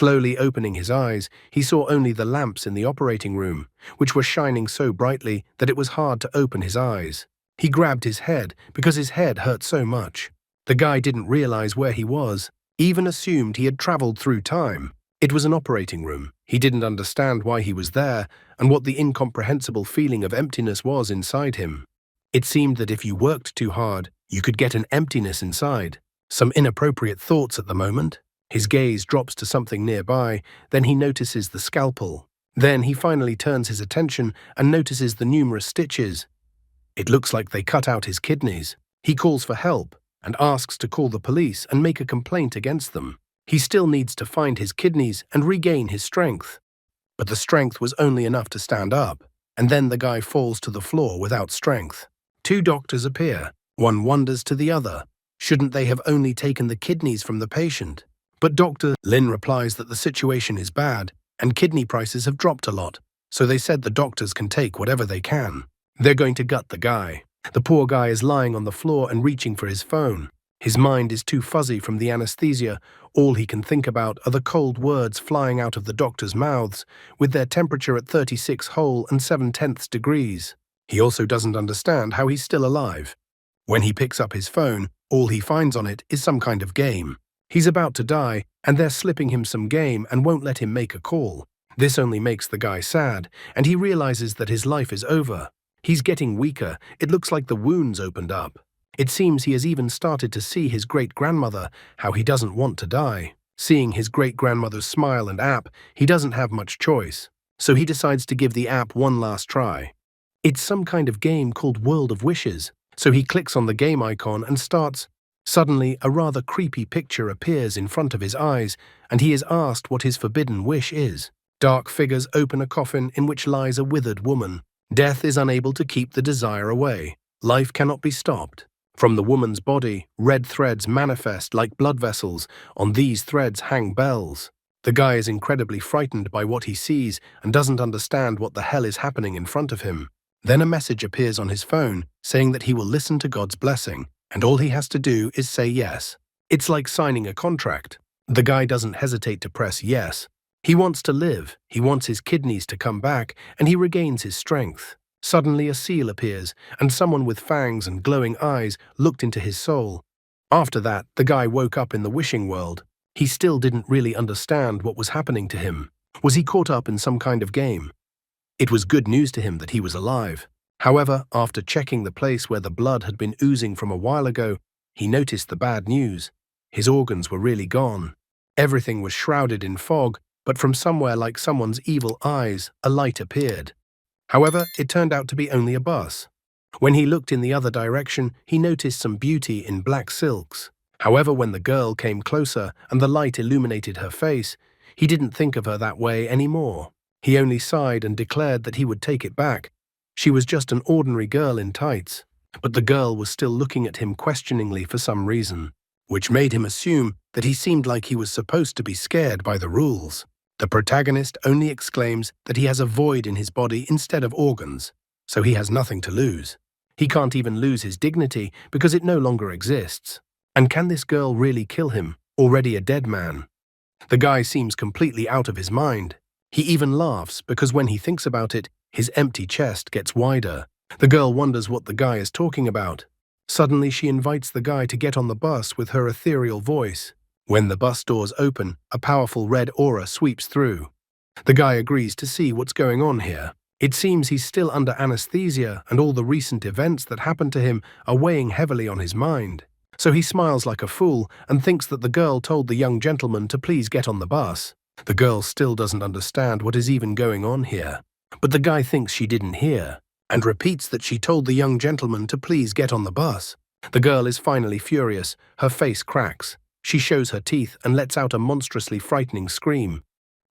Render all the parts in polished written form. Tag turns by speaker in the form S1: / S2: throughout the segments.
S1: Slowly opening his eyes, he saw only the lamps in the operating room, which were shining so brightly that it was hard to open his eyes. He grabbed his head because his head hurt so much. The guy didn't realize where he was, even assumed he had traveled through time. It was an operating room. He didn't understand why he was there and what the incomprehensible feeling of emptiness was inside him. It seemed that if you worked too hard, you could get an emptiness inside. Some inappropriate thoughts at the moment. His gaze drops to something nearby, then he notices the scalpel. Then he finally turns his attention and notices the numerous stitches. It looks like they cut out his kidneys. He calls for help and asks to call the police and make a complaint against them. He still needs to find his kidneys and regain his strength. But the strength was only enough to stand up, and then the guy falls to the floor without strength. Two doctors appear. One wonders to the other, shouldn't they have only taken the kidneys from the patient? But Dr. Lin replies that the situation is bad and kidney prices have dropped a lot, so they said the doctors can take whatever they can. They're going to gut the guy. The poor guy is lying on the floor and reaching for his phone. His mind is too fuzzy from the anesthesia. All he can think about are the cold words flying out of the doctors' mouths, with their temperature at 36 whole and 7/10 degrees. He also doesn't understand how he's still alive. When he picks up his phone, all he finds on it is some kind of game. He's about to die, and they're slipping him some game and won't let him make a call. This only makes the guy sad, and he realizes that his life is over. He's getting weaker. It looks like the wounds opened up. It seems he has even started to see his great-grandmother, how he doesn't want to die. Seeing his great-grandmother's smile and app, he doesn't have much choice. So he decides to give the app one last try. It's some kind of game called World of Wishes. So he clicks on the game icon and starts. Suddenly, a rather creepy picture appears in front of his eyes, and he is asked what his forbidden wish is. Dark figures open a coffin in which lies a withered woman. Death is unable to keep the desire away. Life cannot be stopped. From the woman's body, red threads manifest like blood vessels. On these threads hang bells. The guy is incredibly frightened by what he sees and doesn't understand what the hell is happening in front of him. Then a message appears on his phone saying that he will listen to God's blessing, and all he has to do is say yes. It's like signing a contract. The guy doesn't hesitate to press yes. He wants to live, he wants his kidneys to come back, and he regains his strength. Suddenly a seal appears, and someone with fangs and glowing eyes looked into his soul. After that, the guy woke up in the wishing world. He still didn't really understand what was happening to him. Was he caught up in some kind of game? It was good news to him that he was alive. However, after checking the place where the blood had been oozing from a while ago, he noticed the bad news. His organs were really gone. Everything was shrouded in fog, but from somewhere like someone's evil eyes, a light appeared. However, it turned out to be only a bus. When he looked in the other direction, he noticed some beauty in black silks. However, when the girl came closer and the light illuminated her face, he didn't think of her that way anymore. He only sighed and declared that he would take it back. She was just an ordinary girl in tights, but the girl was still looking at him questioningly for some reason, which made him assume that he seemed like he was supposed to be scared by the rules. The protagonist only exclaims that he has a void in his body instead of organs, so he has nothing to lose. He can't even lose his dignity because it no longer exists. And can this girl really kill him, already a dead man? The guy seems completely out of his mind. He even laughs because when he thinks about it, his empty chest gets wider. The girl wonders what the guy is talking about. Suddenly she invites the guy to get on the bus with her ethereal voice. When the bus doors open, a powerful red aura sweeps through. The guy agrees to see what's going on here. It seems he's still under anesthesia and all the recent events that happened to him are weighing heavily on his mind. So he smiles like a fool and thinks that the girl told the young gentleman to please get on the bus. The girl still doesn't understand what is even going on here. But the guy thinks she didn't hear and repeats that she told the young gentleman to please get on the bus. The girl is finally furious. Her face cracks. She shows her teeth and lets out a monstrously frightening scream.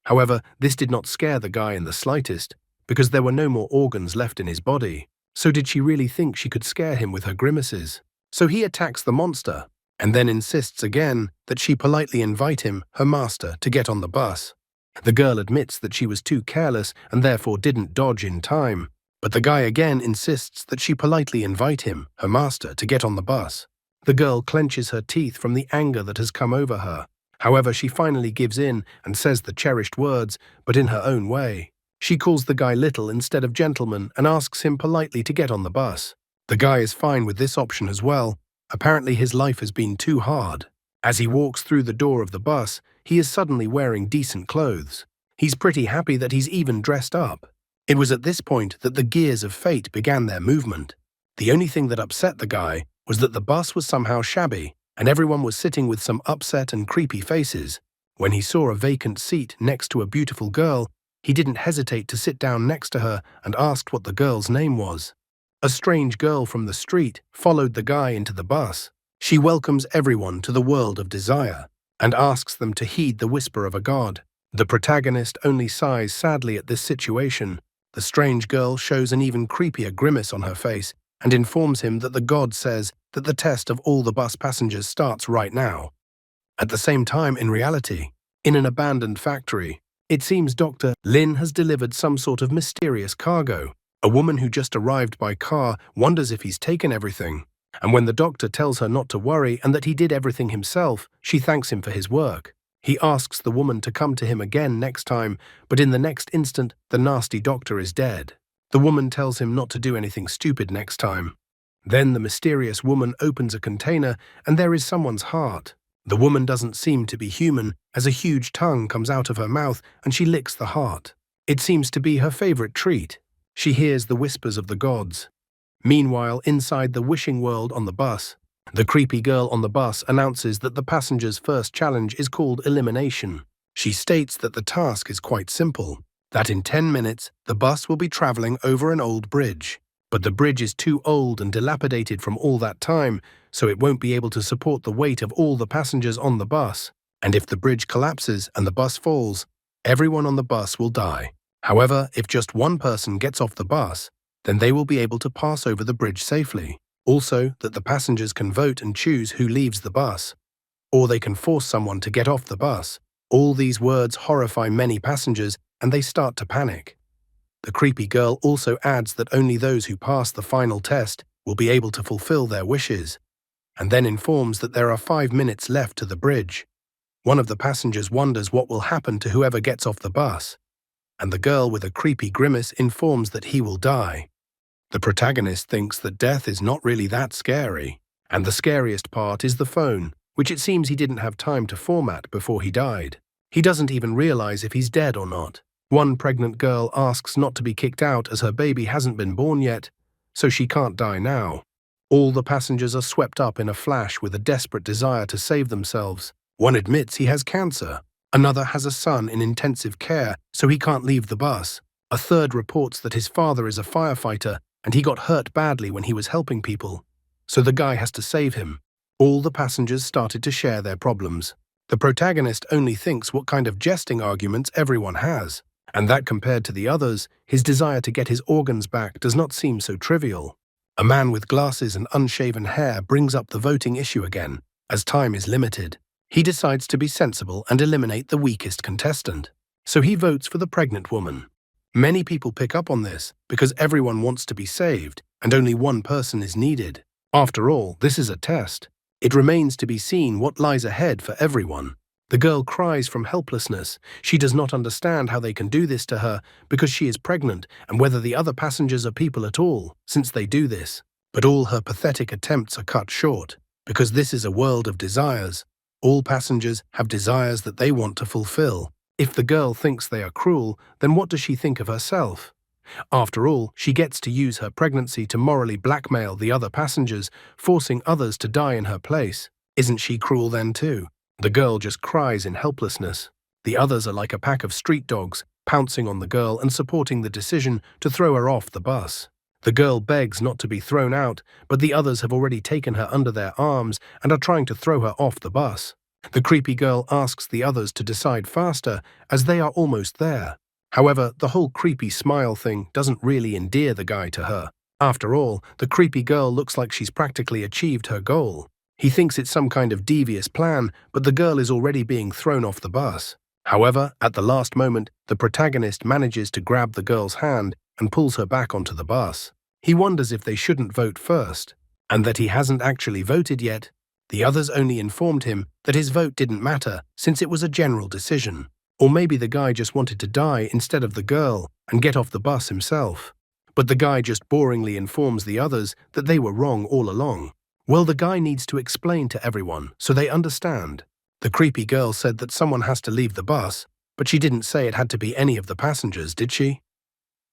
S1: However, this did not scare the guy in the slightest, because there were no more organs left in his body. So did she really think she could scare him with her grimaces? So he attacks the monster, and then insists again that she politely invite him, her master, to get on the bus. The girl admits that she was too careless and therefore didn't dodge in time, but the guy again insists that she politely invite him, her master, to get on the bus. The girl clenches her teeth from the anger that has come over her. However, she finally gives in and says the cherished words, but in her own way. She calls the guy little instead of gentleman and asks him politely to get on the bus. The guy is fine with this option as well. Apparently his life has been too hard. As he walks through the door of the bus, he is suddenly wearing decent clothes. He's pretty happy that he's even dressed up. It was at this point that the gears of fate began their movement. The only thing that upset the guy was that the bus was somehow shabby, and everyone was sitting with some upset and creepy faces. When he saw a vacant seat next to a beautiful girl, he didn't hesitate to sit down next to her and asked what the girl's name was. A strange girl from the street followed the guy into the bus. She welcomes everyone to the world of desire and asks them to heed the whisper of a god. The protagonist only sighs sadly at this situation. The strange girl shows an even creepier grimace on her face and informs him that the god says that the test of all the bus passengers starts right now. At the same time, in reality, in an abandoned factory, it seems Dr. Lin has delivered some sort of mysterious cargo. A woman who just arrived by car wonders if he's taken everything. And when the doctor tells her not to worry and that he did everything himself, she thanks him for his work. He asks the woman to come to him again next time, but in the next instant, the nasty doctor is dead. The woman tells him not to do anything stupid next time. Then the mysterious woman opens a container and there is someone's heart. The woman doesn't seem to be human, as a huge tongue comes out of her mouth and she licks the heart. It seems to be her favorite treat. She hears the whispers of the gods. Meanwhile, inside the wishing world on the bus, the creepy girl on the bus announces that the passenger's first challenge is called elimination. She states that the task is quite simple, that in 10 minutes the bus will be traveling over an old bridge. But the bridge is too old and dilapidated from all that time, so it won't be able to support the weight of all the passengers on the bus. And if the bridge collapses and the bus falls, everyone on the bus will die. However, if just one person gets off the bus, then they will be able to pass over the bridge safely. Also, that the passengers can vote and choose who leaves the bus. Or they can force someone to get off the bus. All these words horrify many passengers and they start to panic. The creepy girl also adds that only those who pass the final test will be able to fulfill their wishes, and then informs that there are 5 minutes left to the bridge. One of the passengers wonders what will happen to whoever gets off the bus, and the girl with a creepy grimace informs that he will die. The protagonist thinks that death is not really that scary, and the scariest part is the phone, which it seems he didn't have time to format before he died. He doesn't even realize if he's dead or not. One pregnant girl asks not to be kicked out as her baby hasn't been born yet, so she can't die now. All the passengers are swept up in a flash with a desperate desire to save themselves. One admits he has cancer. Another has a son in intensive care, so he can't leave the bus. A third reports that his father is a firefighter and he got hurt badly when he was helping people, so the guy has to save him. All the passengers started to share their problems. The protagonist only thinks what kind of jesting arguments everyone has, and that compared to the others, his desire to get his organs back does not seem so trivial. A man with glasses and unshaven hair brings up the voting issue again. As time is limited, he decides to be sensible and eliminate the weakest contestant. So he votes for the pregnant woman. Many people pick up on this because everyone wants to be saved and only one person is needed. After all, this is a test. It remains to be seen what lies ahead for everyone. The girl cries from helplessness. She does not understand how they can do this to her because she is pregnant and whether the other passengers are people at all, since they do this. But all her pathetic attempts are cut short because this is a world of desires. All passengers have desires that they want to fulfill. If the girl thinks they are cruel, then what does she think of herself? After all, she gets to use her pregnancy to morally blackmail the other passengers, forcing others to die in her place. Isn't she cruel then too? The girl just cries in helplessness. The others are like a pack of street dogs, pouncing on the girl and supporting the decision to throw her off the bus. The girl begs not to be thrown out, but the others have already taken her under their arms and are trying to throw her off the bus. The creepy girl asks the others to decide faster, as they are almost there. However, the whole creepy smile thing doesn't really endear the guy to her. After all, the creepy girl looks like she's practically achieved her goal. He thinks it's some kind of devious plan, but the girl is already being thrown off the bus. However, at the last moment, the protagonist manages to grab the girl's hand and pulls her back onto the bus. He wonders if they shouldn't vote first, and that he hasn't actually voted yet. The others only informed him that his vote didn't matter since it was a general decision. Or maybe the guy just wanted to die instead of the girl and get off the bus himself. But the guy just boringly informs the others that they were wrong all along. Well, the guy needs to explain to everyone so they understand. The creepy girl said that someone has to leave the bus, but she didn't say it had to be any of the passengers, did she?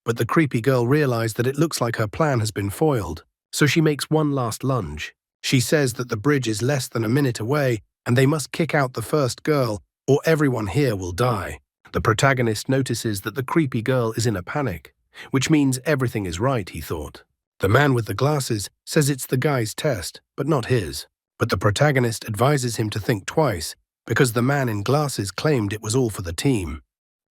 S1: But the creepy girl realized that it looks like her plan has been foiled, so she makes one last lunge. She says that the bridge is less than a minute away and they must kick out the first girl or everyone here will die. The protagonist notices that the creepy girl is in a panic, which means everything is right, he thought. The man with the glasses says it's the guy's test, but not his. But the protagonist advises him to think twice because the man in glasses claimed it was all for the team.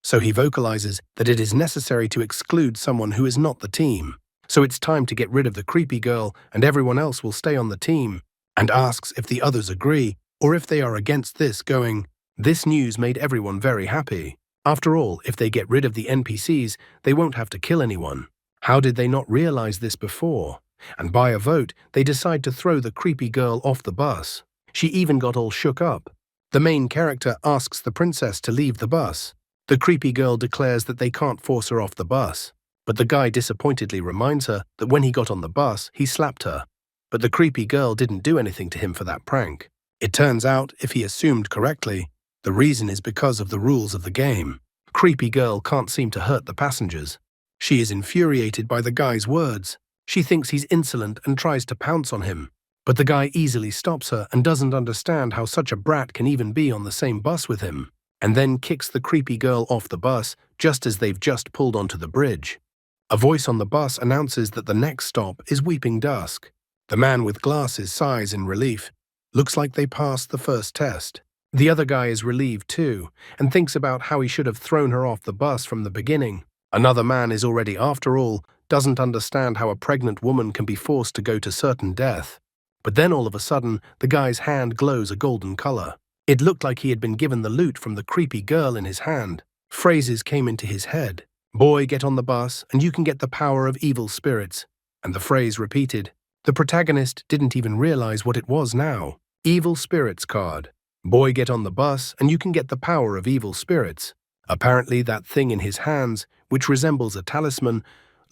S1: So he vocalizes that it is necessary to exclude someone who is not the team. So it's time to get rid of the creepy girl and everyone else will stay on the team, and asks if the others agree or if they are against this, going, "This news made everyone very happy. After all, if they get rid of the NPCs, they won't have to kill anyone. How did they not realize this before?" And by a vote, they decide to throw the creepy girl off the bus. She even got all shook up. The main character asks the princess to leave the bus. The creepy girl declares that they can't force her off the bus. But the guy disappointedly reminds her that when he got on the bus, he slapped her. But the creepy girl didn't do anything to him for that prank. It turns out, if he assumed correctly, the reason is because of the rules of the game. Creepy girl can't seem to hurt the passengers. She is infuriated by the guy's words. She thinks he's insolent and tries to pounce on him. But the guy easily stops her and doesn't understand how such a brat can even be on the same bus with him, and then kicks the creepy girl off the bus just as they've just pulled onto the bridge. A voice on the bus announces that the next stop is Weeping Dusk. The man with glasses sighs in relief. Looks like they passed the first test. The other guy is relieved too, and thinks about how he should have thrown her off the bus from the beginning. Another man is already, after all, doesn't understand how a pregnant woman can be forced to go to certain death. But then all of a sudden, the guy's hand glows a golden color. It looked like he had been given the loot from the creepy girl in his hand. Phrases came into his head. "Boy, get on the bus, and you can get the power of evil spirits." And the phrase repeated. The protagonist didn't even realize what it was now. Evil spirits card. Boy, get on the bus, and you can get the power of evil spirits. Apparently that thing in his hands, which resembles a talisman,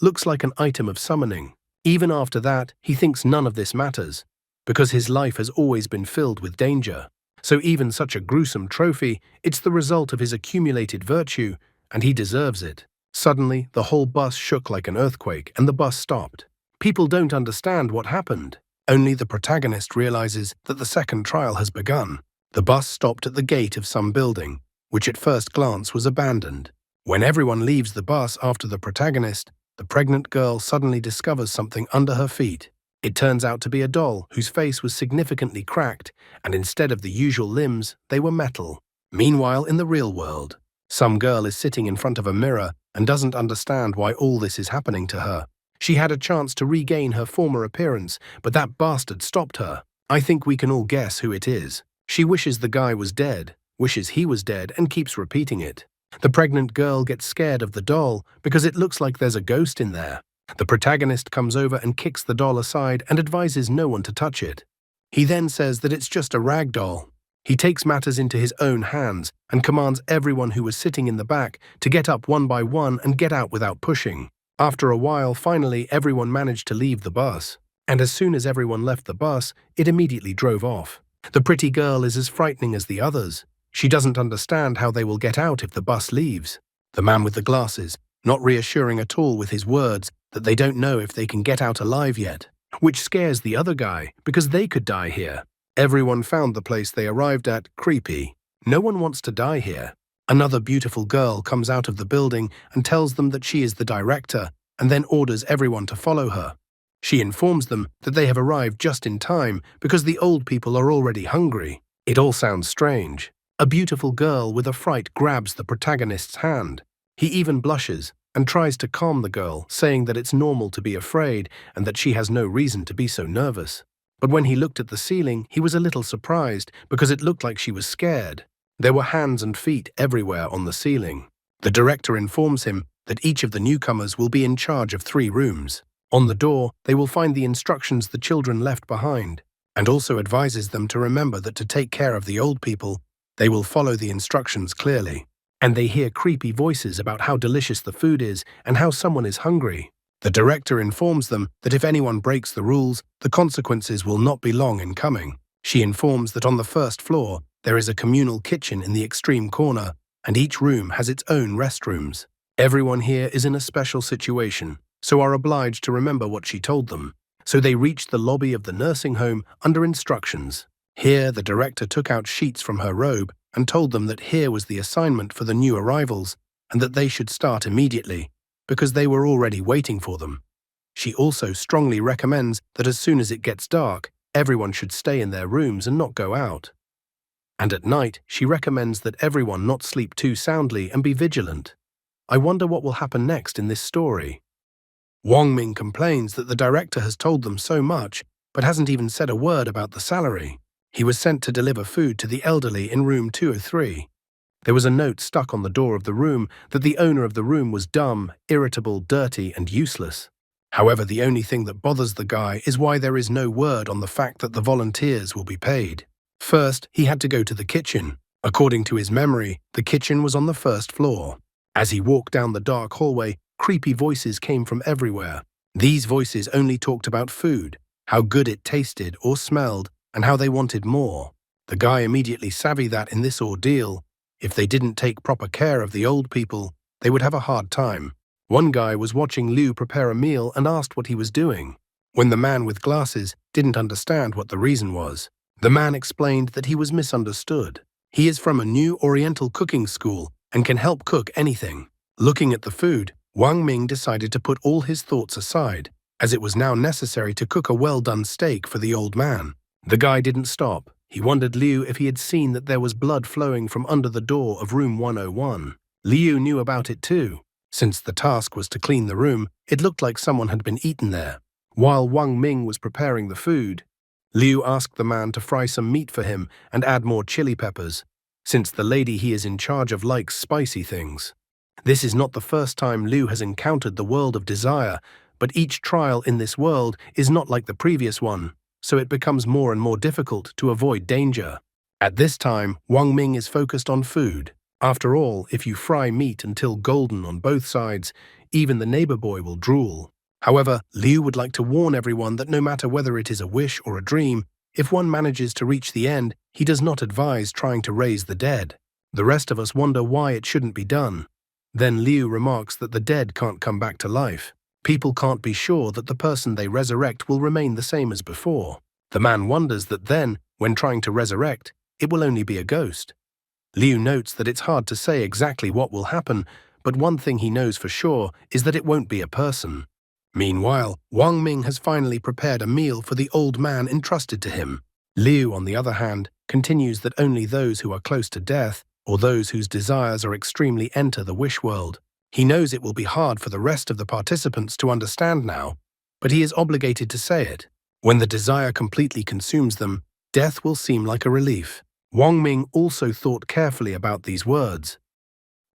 S1: looks like an item of summoning. Even after that, he thinks none of this matters, because his life has always been filled with danger. So even such a gruesome trophy, it's the result of his accumulated virtue, and he deserves it. Suddenly, the whole bus shook like an earthquake, and the bus stopped. People don't understand what happened. Only the protagonist realizes that the second trial has begun. The bus stopped at the gate of some building, which at first glance was abandoned. When everyone leaves the bus after the protagonist, the pregnant girl suddenly discovers something under her feet. It turns out to be a doll whose face was significantly cracked, and instead of the usual limbs, they were metal. Meanwhile, in the real world, some girl is sitting in front of a mirror and doesn't understand why all this is happening to her. She had a chance to regain her former appearance, but that bastard stopped her. I think we can all guess who it is. She wishes the guy was dead, wishes he was dead, and keeps repeating it. The pregnant girl gets scared of the doll because it looks like there's a ghost in there. The protagonist comes over and kicks the doll aside and advises no one to touch it. He then says that it's just a rag doll. He takes matters into his own hands and commands everyone who was sitting in the back to get up one by one and get out without pushing. After a while, finally, everyone managed to leave the bus. And as soon as everyone left the bus, it immediately drove off. The pretty girl is as frightening as the others. She doesn't understand how they will get out if the bus leaves. The man with the glasses, not reassuring at all with his words that they don't know if they can get out alive yet, which scares the other guy because they could die here. Everyone found the place they arrived at creepy. No one wants to die here. Another beautiful girl comes out of the building and tells them that she is the director, and then orders everyone to follow her. She informs them that they have arrived just in time because the old people are already hungry. It all sounds strange. A beautiful girl with a fright grabs the protagonist's hand. He even blushes and tries to calm the girl, saying that it's normal to be afraid and that she has no reason to be so nervous. But when he looked at the ceiling, he was a little surprised because it looked like she was scared. There were hands and feet everywhere on the ceiling. The director informs him that each of the newcomers will be in charge of 3 rooms. On the door, they will find the instructions the children left behind. and also advises them to remember that to take care of the old people, they will follow the instructions clearly. And they hear creepy voices about how delicious the food is and how someone is hungry. The director informs them that if anyone breaks the rules, the consequences will not be long in coming. She informs that on the first floor, there is a communal kitchen in the extreme corner, and each room has its own restrooms. Everyone here is in a special situation, so are obliged to remember what she told them. So they reached the lobby of the nursing home under instructions. Here, the director took out sheets from her robe and told them that here was the assignment for the new arrivals and that they should start immediately, because they were already waiting for them. She also strongly recommends that as soon as it gets dark, everyone should stay in their rooms and not go out. And at night, she recommends that everyone not sleep too soundly and be vigilant. I wonder what will happen next in this story. Wang Ming complains that the director has told them so much, but hasn't even said a word about the salary. He was sent to deliver food to the elderly in room 203. There was a note stuck on the door of the room that the owner of the room was dumb, irritable, dirty, and useless. However, the only thing that bothers the guy is why there is no word on the fact that the volunteers will be paid. First, he had to go to the kitchen. According to his memory, the kitchen was on the first floor. As he walked down the dark hallway, creepy voices came from everywhere. These voices only talked about food, how good it tasted or smelled, and how they wanted more. The guy immediately savvy that in this ordeal, if they didn't take proper care of the old people, they would have a hard time. One guy was watching Liu prepare a meal and asked what he was doing. When the man with glasses didn't understand what the reason was, the man explained that he was misunderstood. He is from a new Oriental cooking school and can help cook anything. Looking at the food, Wang Ming decided to put all his thoughts aside, as it was now necessary to cook a well-done steak for the old man. The guy didn't stop. He wondered Liu if he had seen that there was blood flowing from under the door of room 101. Liu knew about it too. Since the task was to clean the room, it looked like someone had been eaten there. While Wang Ming was preparing the food, Liu asked the man to fry some meat for him and add more chili peppers, since the lady he is in charge of likes spicy things. This is not the first time Liu has encountered the world of desire, but each trial in this world is not like the previous one, so it becomes more and more difficult to avoid danger. At this time, Wang Ming is focused on food. After all, if you fry meat until golden on both sides, even the neighbor boy will drool. However, Liu would like to warn everyone that no matter whether it is a wish or a dream, if one manages to reach the end, he does not advise trying to raise the dead. The rest of us wonder why it shouldn't be done. Then Liu remarks that the dead can't come back to life. People can't be sure that the person they resurrect will remain the same as before. The man wonders that then, when trying to resurrect, it will only be a ghost. Liu notes that it's hard to say exactly what will happen, but one thing he knows for sure is that it won't be a person. Meanwhile, Wang Ming has finally prepared a meal for the old man entrusted to him. Liu, on the other hand, continues that only those who are close to death, or those whose desires are extremely, enter the wish world. He knows it will be hard for the rest of the participants to understand now, but he is obligated to say it. When the desire completely consumes them, death will seem like a relief. Wang Ming also thought carefully about these words.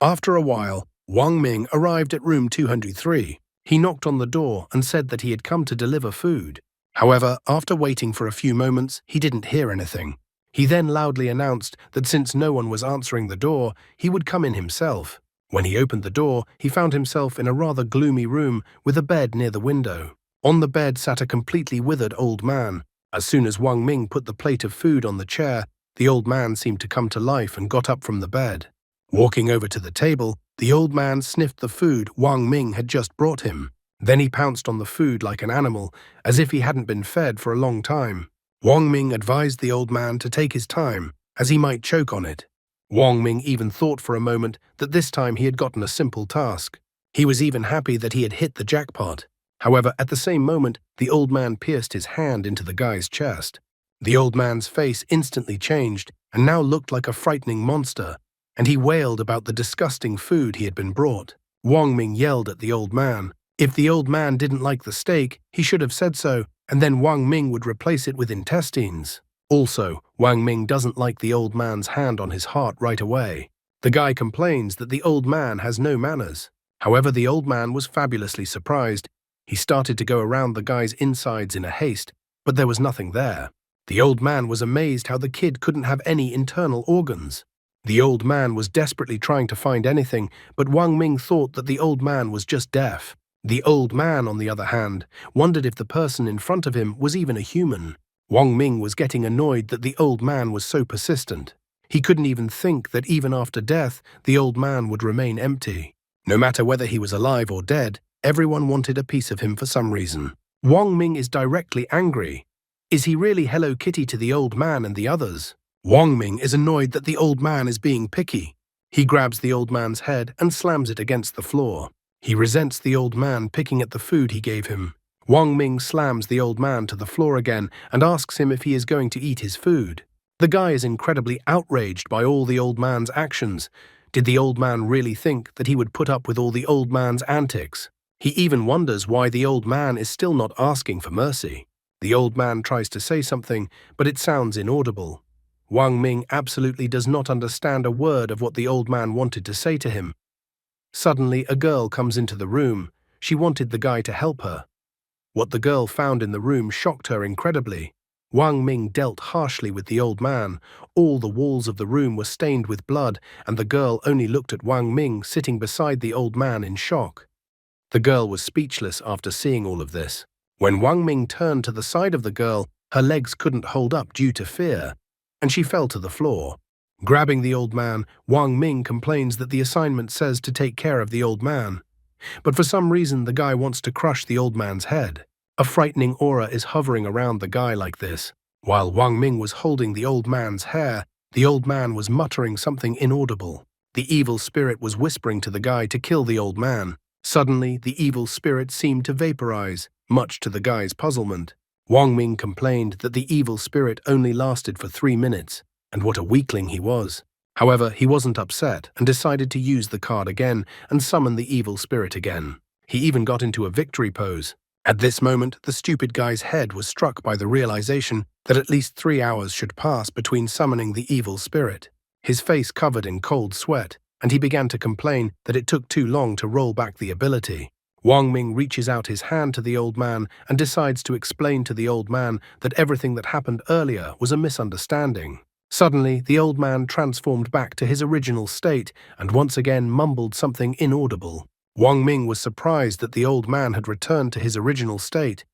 S1: After a while, Wang Ming arrived at room 203. He knocked on the door and said that he had come to deliver food. However, after waiting for a few moments, he didn't hear anything. He then loudly announced that since no one was answering the door, he would come in himself. When he opened the door, he found himself in a rather gloomy room with a bed near the window. On the bed sat a completely withered old man. As soon as Wang Ming put the plate of food on the chair, the old man seemed to come to life and got up from the bed. Walking over to the table, the old man sniffed the food Wang Ming had just brought him. Then he pounced on the food like an animal, as if he hadn't been fed for a long time. Wang Ming advised the old man to take his time, as he might choke on it. Wang Ming even thought for a moment that this time he had gotten a simple task. He was even happy that he had hit the jackpot. However, at the same moment, the old man pierced his hand into the guy's chest. The old man's face instantly changed and now looked like a frightening monster, and he wailed about the disgusting food he had been brought. Wang Ming yelled at the old man. If the old man didn't like the steak, he should have said so, and then Wang Ming would replace it with intestines. Also, Wang Ming doesn't like the old man's hand on his heart right away. The guy complains that the old man has no manners. However, the old man was fabulously surprised. He started to go around the guy's insides in a haste, but there was nothing there. The old man was amazed how the kid couldn't have any internal organs. The old man was desperately trying to find anything, but Wang Ming thought that the old man was just deaf. The old man, on the other hand, wondered if the person in front of him was even a human. Wang Ming was getting annoyed that the old man was so persistent. He couldn't even think that even after death, the old man would remain empty. No matter whether he was alive or dead, everyone wanted a piece of him for some reason. Wang Ming is directly angry. Is he really Hello Kitty to the old man and the others? Wang Ming is annoyed that the old man is being picky. He grabs the old man's head and slams it against the floor. He resents the old man picking at the food he gave him. Wang Ming slams the old man to the floor again and asks him if he is going to eat his food. The guy is incredibly outraged by all the old man's actions. Did the old man really think that he would put up with all the old man's antics? He even wonders why the old man is still not asking for mercy. The old man tries to say something, but it sounds inaudible. Wang Ming absolutely does not understand a word of what the old man wanted to say to him. Suddenly, a girl comes into the room. She wanted the guy to help her. What the girl found in the room shocked her incredibly. Wang Ming dealt harshly with the old man. All the walls of the room were stained with blood, and the girl only looked at Wang Ming sitting beside the old man in shock. The girl was speechless after seeing all of this. When Wang Ming turned to the side of the girl, her legs couldn't hold up due to fear, and she fell to the floor. Grabbing the old man, Wang Ming complains that the assignment says to take care of the old man. But for some reason, the guy wants to crush the old man's head. A frightening aura is hovering around the guy like this. While Wang Ming was holding the old man's hair, the old man was muttering something inaudible. The evil spirit was whispering to the guy to kill the old man. Suddenly, the evil spirit seemed to vaporize, much to the guy's puzzlement. Wang Ming complained that the evil spirit only lasted for 3 minutes, and what a weakling he was. However, he wasn't upset and decided to use the card again and summon the evil spirit again. He even got into a victory pose. At this moment, the stupid guy's head was struck by the realization that at least 3 hours should pass between summoning the evil spirit. His face covered in cold sweat, and he began to complain that it took too long to roll back the ability. Wang Ming reaches out his hand to the old man and decides to explain to the old man that everything that happened earlier was a misunderstanding. Suddenly, the old man transformed back to his original state and once again mumbled something inaudible. Wang Ming was surprised that the old man had returned to his original state.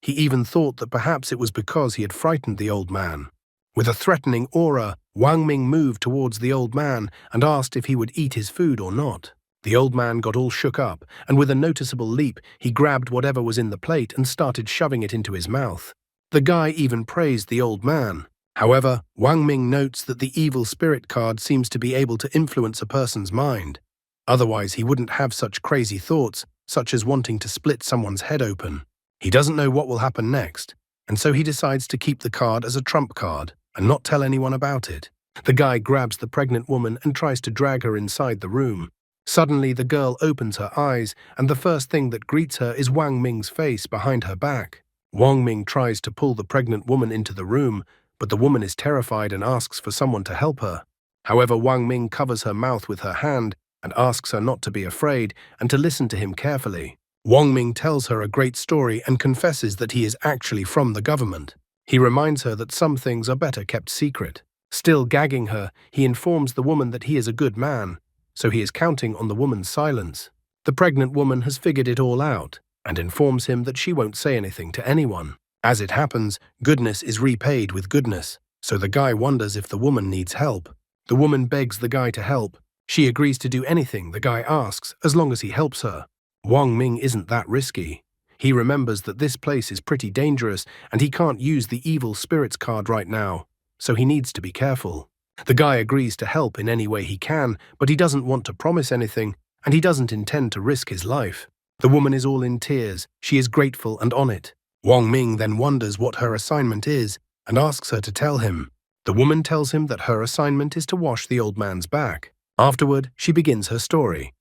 S1: He even thought that perhaps it was because he had frightened the old man. With a threatening aura, Wang Ming moved towards the old man and asked if he would eat his food or not. The old man got all shook up, and with a noticeable leap, he grabbed whatever was in the plate and started shoving it into his mouth. The guy even praised the old man. However, Wang Ming notes that the evil spirit card seems to be able to influence a person's mind. Otherwise, he wouldn't have such crazy thoughts, such as wanting to split someone's head open. He doesn't know what will happen next, and so he decides to keep the card as a trump card and not tell anyone about it. The guy grabs the pregnant woman and tries to drag her inside the room. Suddenly, the girl opens her eyes, and the first thing that greets her is Wang Ming's face behind her back. Wang Ming tries to pull the pregnant woman into the room, but the woman is terrified and asks for someone to help her. However, Wang Ming covers her mouth with her hand and asks her not to be afraid and to listen to him carefully. Wang Ming tells her a great story and confesses that he is actually from the government. He reminds her that some things are better kept secret. Still gagging her, he informs the woman that he is a good man, so he is counting on the woman's silence. The pregnant woman has figured it all out and informs him that she won't say anything to anyone. As it happens, goodness is repaid with goodness, so the guy wonders if the woman needs help. The woman begs the guy to help. She agrees to do anything the guy asks as long as he helps her. Wang Ming isn't that risky. He remembers that this place is pretty dangerous and he can't use the evil spirits card right now, so he needs to be careful. The guy agrees to help in any way he can, but he doesn't want to promise anything, and he doesn't intend to risk his life. The woman is all in tears. She is grateful and on it. Wang Ming then wonders what her assignment is and asks her to tell him. The woman tells him that her assignment is to wash the old man's back. Afterward, she begins her story.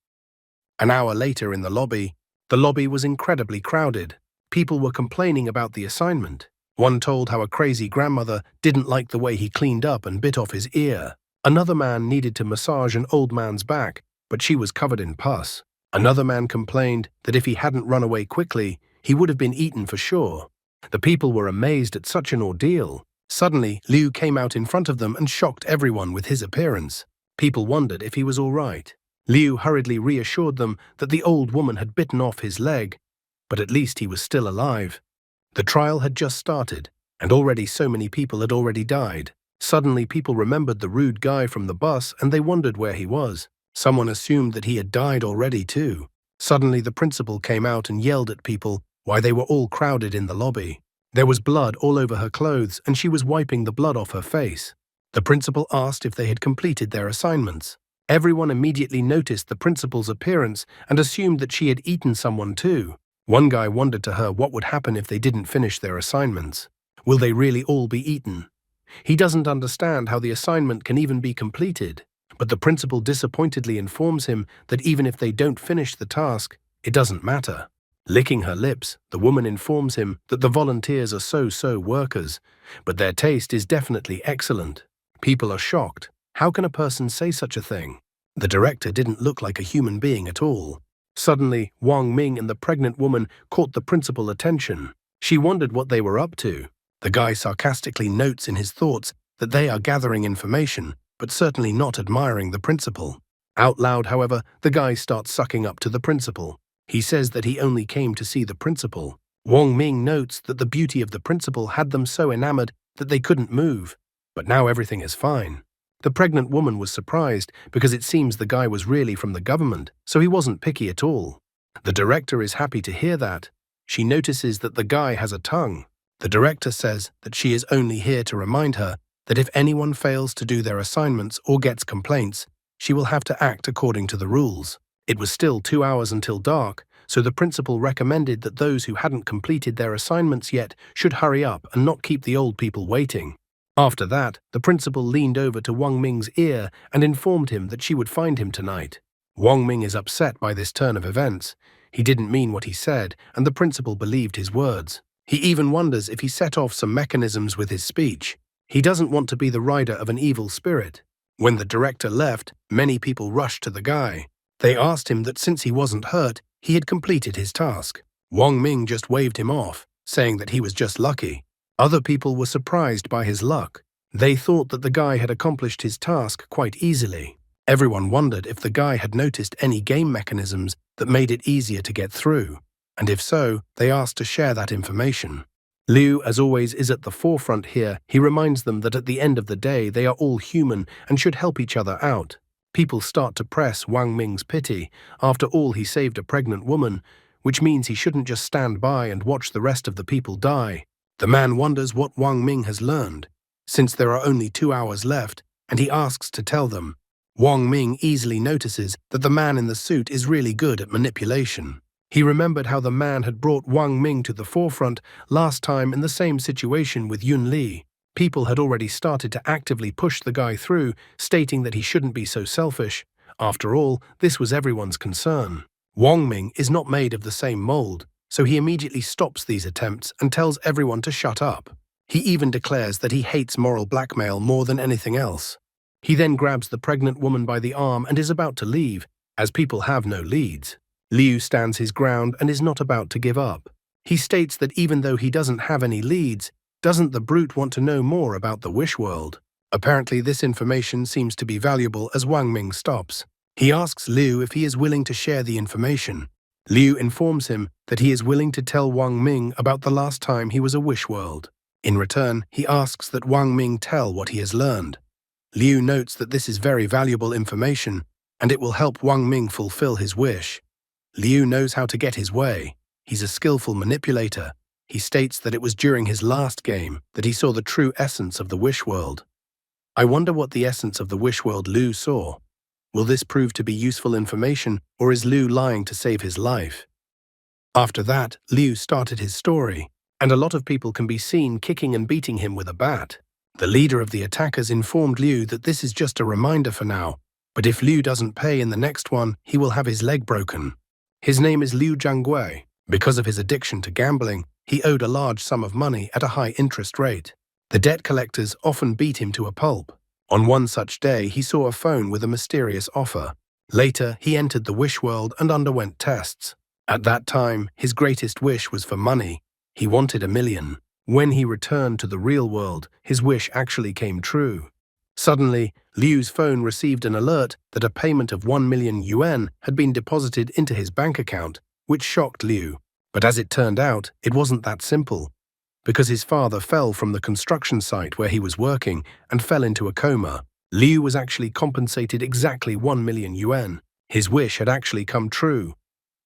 S1: An hour later in the lobby was incredibly crowded. People were complaining about the assignment. One told how a crazy grandmother didn't like the way he cleaned up and bit off his ear. Another man needed to massage an old man's back, but she was covered in pus. Another man complained that if he hadn't run away quickly, he would have been eaten for sure. The people were amazed at such an ordeal. Suddenly, Liu came out in front of them and shocked everyone with his appearance. People wondered if he was all right. Liu hurriedly reassured them that the old woman had bitten off his leg, but at least he was still alive. The trial had just started, and already so many people had already died. Suddenly, people remembered the rude guy from the bus and they wondered where he was. Someone assumed that he had died already too. Suddenly, the principal came out and yelled at people why they were all crowded in the lobby. There was blood all over her clothes and she was wiping the blood off her face. The principal asked if they had completed their assignments. Everyone immediately noticed the principal's appearance and assumed that she had eaten someone too. One guy wondered to her what would happen if they didn't finish their assignments. Will they really all be eaten? He doesn't understand how the assignment can even be completed. But the principal disappointedly informs him that even if they don't finish the task, it doesn't matter. Licking her lips, the woman informs him that the volunteers are so-so workers, but their taste is definitely excellent. People are shocked. How can a person say such a thing? The director didn't look like a human being at all. Suddenly, Wang Ming and the pregnant woman caught the principal's attention. She wondered what they were up to. The guy sarcastically notes in his thoughts that they are gathering information, but certainly not admiring the principal. Out loud, however, the guy starts sucking up to the principal. He says that he only came to see the principal. Wang Ming notes that the beauty of the principal had them so enamored that they couldn't move. But now everything is fine. The pregnant woman was surprised because it seems the guy was really from the government, so he wasn't picky at all. The director is happy to hear that. She notices that the guy has a tongue. The director says that she is only here to remind her that if anyone fails to do their assignments or gets complaints, she will have to act according to the rules. It was still 2 hours until dark, so the principal recommended that those who hadn't completed their assignments yet should hurry up and not keep the old people waiting. After that, the principal leaned over to Wang Ming's ear and informed him that she would find him tonight. Wang Ming is upset by this turn of events. He didn't mean what he said, and the principal believed his words. He even wonders if he set off some mechanisms with his speech. He doesn't want to be the rider of an evil spirit. When the director left, many people rushed to the guy. They asked him that since he wasn't hurt, he had completed his task. Wang Ming just waved him off, saying that he was just lucky. Other people were surprised by his luck. They thought that the guy had accomplished his task quite easily. Everyone wondered if the guy had noticed any game mechanisms that made it easier to get through, and if so, they asked to share that information. Liu, as always, is at the forefront here. He reminds them that at the end of the day, they are all human and should help each other out. People start to press Wang Ming's pity. After all, he saved a pregnant woman, which means he shouldn't just stand by and watch the rest of the people die. The man wonders what Wang Ming has learned, since there are only 2 hours left, and he asks to tell them. Wang Ming easily notices that the man in the suit is really good at manipulation. He remembered how the man had brought Wang Ming to the forefront last time in the same situation with Yun Li. People had already started to actively push the guy through, stating that he shouldn't be so selfish. After all, this was everyone's concern. Wang Ming is not made of the same mold, so he immediately stops these attempts and tells everyone to shut up. He even declares that he hates moral blackmail more than anything else. He then grabs the pregnant woman by the arm and is about to leave, as people have no leads. Liu stands his ground and is not about to give up. He states that even though he doesn't have any leads, doesn't the brute want to know more about the wish world? Apparently this information seems to be valuable as Wang Ming stops. He asks Liu if he is willing to share the information. Liu informs him that he is willing to tell Wang Ming about the last time he was a wish world. In return, he asks that Wang Ming tell what he has learned. Liu notes that this is very valuable information, and it will help Wang Ming fulfill his wish. Liu knows how to get his way. He's a skillful manipulator. He states that it was during his last game that he saw the true essence of the wish world. I wonder what the essence of the wish world Liu saw. Will this prove to be useful information, or is Liu lying to save his life? After that, Liu started his story, and a lot of people can be seen kicking and beating him with a bat. The leader of the attackers informed Liu that this is just a reminder for now, but if Liu doesn't pay in the next one, he will have his leg broken. His name is Liu Jiangui. Because of his addiction to gambling, he owed a large sum of money at a high interest rate. The debt collectors often beat him to a pulp. On one such day, he saw a phone with a mysterious offer. Later, he entered the wish world and underwent tests. At that time, his greatest wish was for money. He wanted $1 million. When he returned to the real world, his wish actually came true. Suddenly, Liu's phone received an alert that a payment of 1 million yuan had been deposited into his bank account, which shocked Liu. But as it turned out, it wasn't that simple. Because his father fell from the construction site where he was working and fell into a coma, Liu was actually compensated exactly 1 million yuan. His wish had actually come true.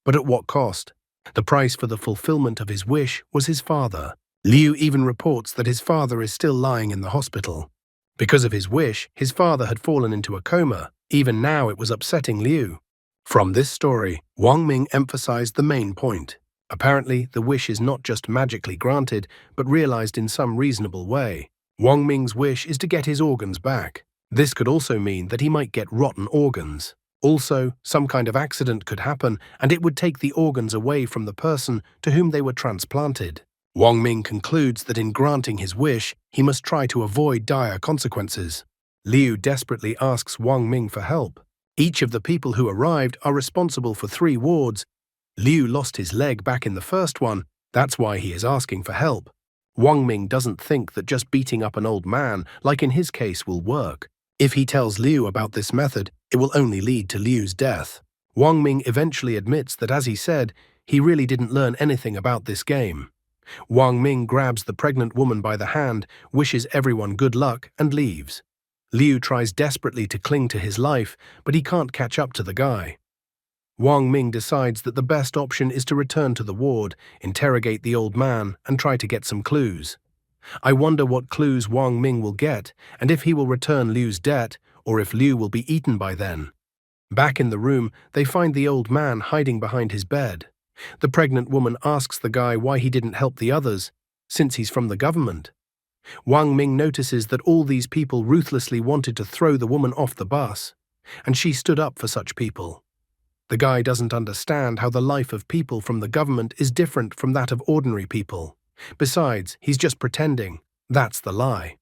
S1: But at what cost? The price for the fulfillment of his wish was his father. Liu even reports that his father is still lying in the hospital. Because of his wish, his father had fallen into a coma. Even now it was upsetting Liu. From this story, Wang Ming emphasized the main point. Apparently, the wish is not just magically granted, but realized in some reasonable way. Wang Ming's wish is to get his organs back. This could also mean that he might get rotten organs. Also, some kind of accident could happen, and it would take the organs away from the person to whom they were transplanted. Wang Ming concludes that in granting his wish, he must try to avoid dire consequences. Liu desperately asks Wang Ming for help. Each of the people who arrived are responsible for 3 wards. Liu lost his leg back in the first one, that's why he is asking for help. Wang Ming doesn't think that just beating up an old man, like in his case, will work. If he tells Liu about this method, it will only lead to Liu's death. Wang Ming eventually admits that, as he said, he really didn't learn anything about this game. Wang Ming grabs the pregnant woman by the hand, wishes everyone good luck, and leaves. Liu tries desperately to cling to his life, but he can't catch up to the guy. Wang Ming decides that the best option is to return to the ward, interrogate the old man, and try to get some clues. I wonder what clues Wang Ming will get, and if he will return Liu's debt, or if Liu will be eaten by then. Back in the room, they find the old man hiding behind his bed. The pregnant woman asks the guy why he didn't help the others, since he's from the government. Wang Ming notices that all these people ruthlessly wanted to throw the woman off the bus, and she stood up for such people. The guy doesn't understand how the life of people from the government is different from that of ordinary people. Besides, he's just pretending. That's the lie.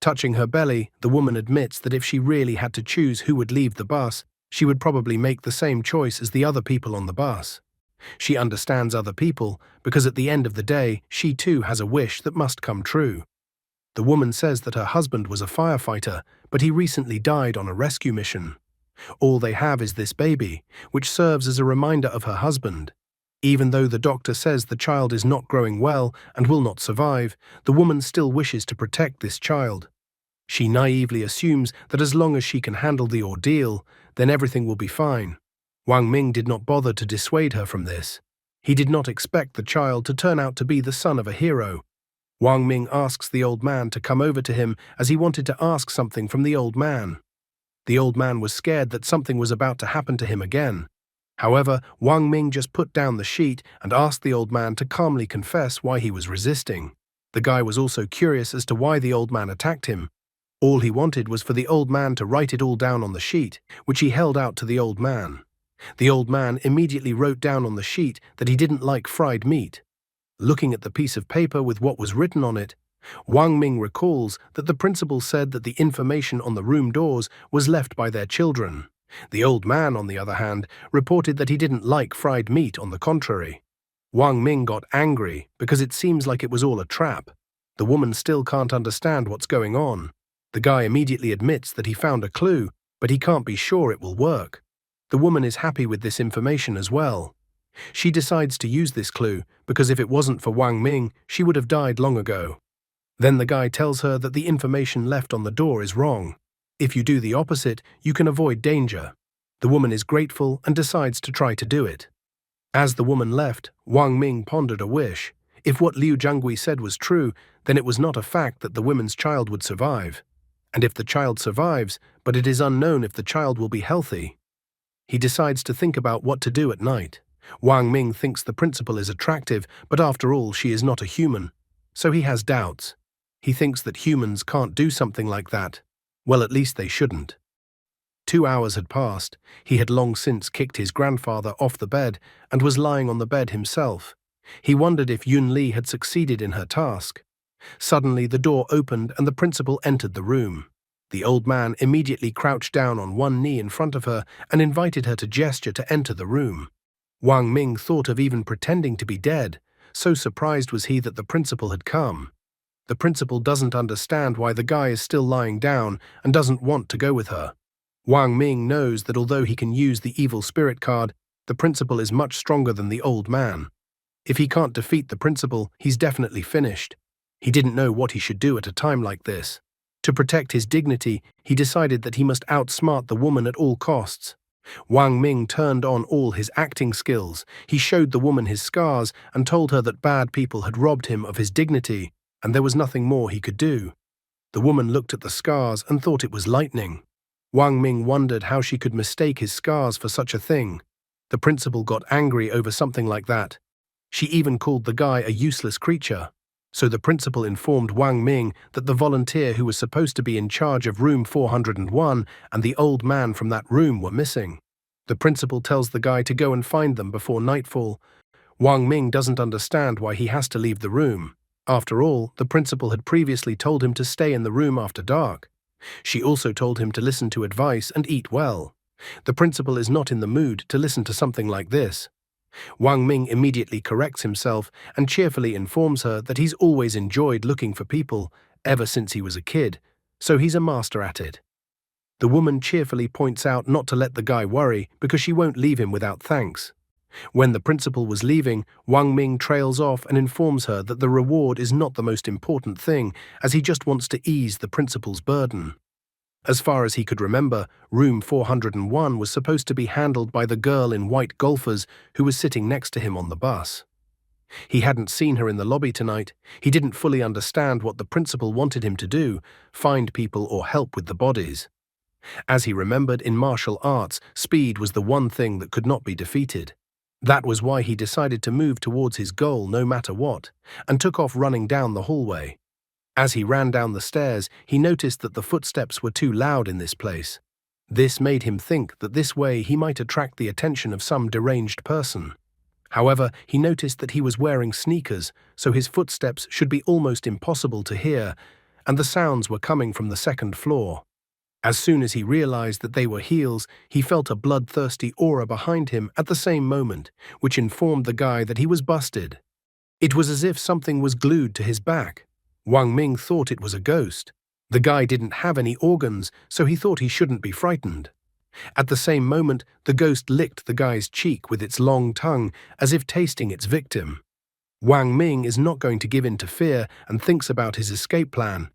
S1: Touching her belly, the woman admits that if she really had to choose who would leave the bus, she would probably make the same choice as the other people on the bus. She understands other people because at the end of the day, she too has a wish that must come true. The woman says that her husband was a firefighter, but he recently died on a rescue mission. All they have is this baby, which serves as a reminder of her husband. Even though the doctor says the child is not growing well and will not survive, the woman still wishes to protect this child. She naively assumes that as long as she can handle the ordeal, then everything will be fine. Wang Ming did not bother to dissuade her from this. He did not expect the child to turn out to be the son of a hero. Wang Ming asks the old man to come over to him as he wanted to ask something from the old man. The old man was scared that something was about to happen to him again. However, Wang Ming just put down the sheet and asked the old man to calmly confess why he was resisting. The guy was also curious as to why the old man attacked him. All he wanted was for the old man to write it all down on the sheet, which he held out to the old man. The old man immediately wrote down on the sheet that he didn't like fried meat. Looking at the piece of paper with what was written on it, Wang Ming recalls that the principal said that the information on the room doors was left by their children. The old man, on the other hand, reported that he didn't like fried meat on the contrary. Wang Ming got angry because it seems like it was all a trap. The woman still can't understand what's going on. The guy immediately admits that he found a clue, but he can't be sure it will work. The woman is happy with this information as well. She decides to use this clue because if it wasn't for Wang Ming, she would have died long ago. Then the guy tells her that the information left on the door is wrong. If you do the opposite, you can avoid danger. The woman is grateful and decides to try to do it. As the woman left, Wang Ming pondered a wish. If what Liu Jiangui said was true, then it was not a fact that the woman's child would survive. And if the child survives, but it is unknown if the child will be healthy. He decides to think about what to do at night. Wang Ming thinks the principal is attractive, but after all, she is not a human. So he has doubts. He thinks that humans can't do something like that. Well, at least they shouldn't. 2 hours had passed. He had long since kicked his grandfather off the bed and was lying on the bed himself. He wondered if Yun Li had succeeded in her task. Suddenly, the door opened and the principal entered the room. The old man immediately crouched down on one knee in front of her and invited her to gesture to enter the room. Wang Ming thought of even pretending to be dead, so surprised was he that the principal had come. The principal doesn't understand why the guy is still lying down and doesn't want to go with her. Wang Ming knows that although he can use the evil spirit card, the principal is much stronger than the old man. If he can't defeat the principal, he's definitely finished. He didn't know what he should do at a time like this. To protect his dignity, he decided that he must outsmart the woman at all costs. Wang Ming turned on all his acting skills. He showed the woman his scars and told her that bad people had robbed him of his dignity, and there was nothing more he could do. The woman looked at the scars and thought it was lightning. Wang Ming wondered how she could mistake his scars for such a thing. The principal got angry over something like that. She even called the guy a useless creature. So the principal informed Wang Ming that the volunteer who was supposed to be in charge of room 401 and the old man from that room were missing. The principal tells the guy to go and find them before nightfall. Wang Ming doesn't understand why he has to leave the room. After all, the principal had previously told him to stay in the room after dark. She also told him to listen to advice and eat well. The principal is not in the mood to listen to something like this. Wang Ming immediately corrects himself and cheerfully informs her that he's always enjoyed looking for people, ever since he was a kid, so he's a master at it. The woman cheerfully points out not to let the guy worry because she won't leave him without thanks. When the principal was leaving, Wang Ming trails off and informs her that the reward is not the most important thing, as he just wants to ease the principal's burden. As far as he could remember, room 401 was supposed to be handled by the girl in white golfers who was sitting next to him on the bus. He hadn't seen her in the lobby tonight. He didn't fully understand what the principal wanted him to do, find people or help with the bodies. As he remembered, in martial arts, speed was the one thing that could not be defeated. That was why he decided to move towards his goal no matter what, and took off running down the hallway. As he ran down the stairs, he noticed that the footsteps were too loud in this place. This made him think that this way he might attract the attention of some deranged person. However, he noticed that he was wearing sneakers, so his footsteps should be almost impossible to hear, and the sounds were coming from the second floor. As soon as he realized that they were heels, he felt a bloodthirsty aura behind him at the same moment, which informed the guy that he was busted. It was as if something was glued to his back. Wang Ming thought it was a ghost. The guy didn't have any organs, so he thought he shouldn't be frightened. At the same moment, the ghost licked the guy's cheek with its long tongue, as if tasting its victim. Wang Ming is not going to give in to fear and thinks about his escape plan.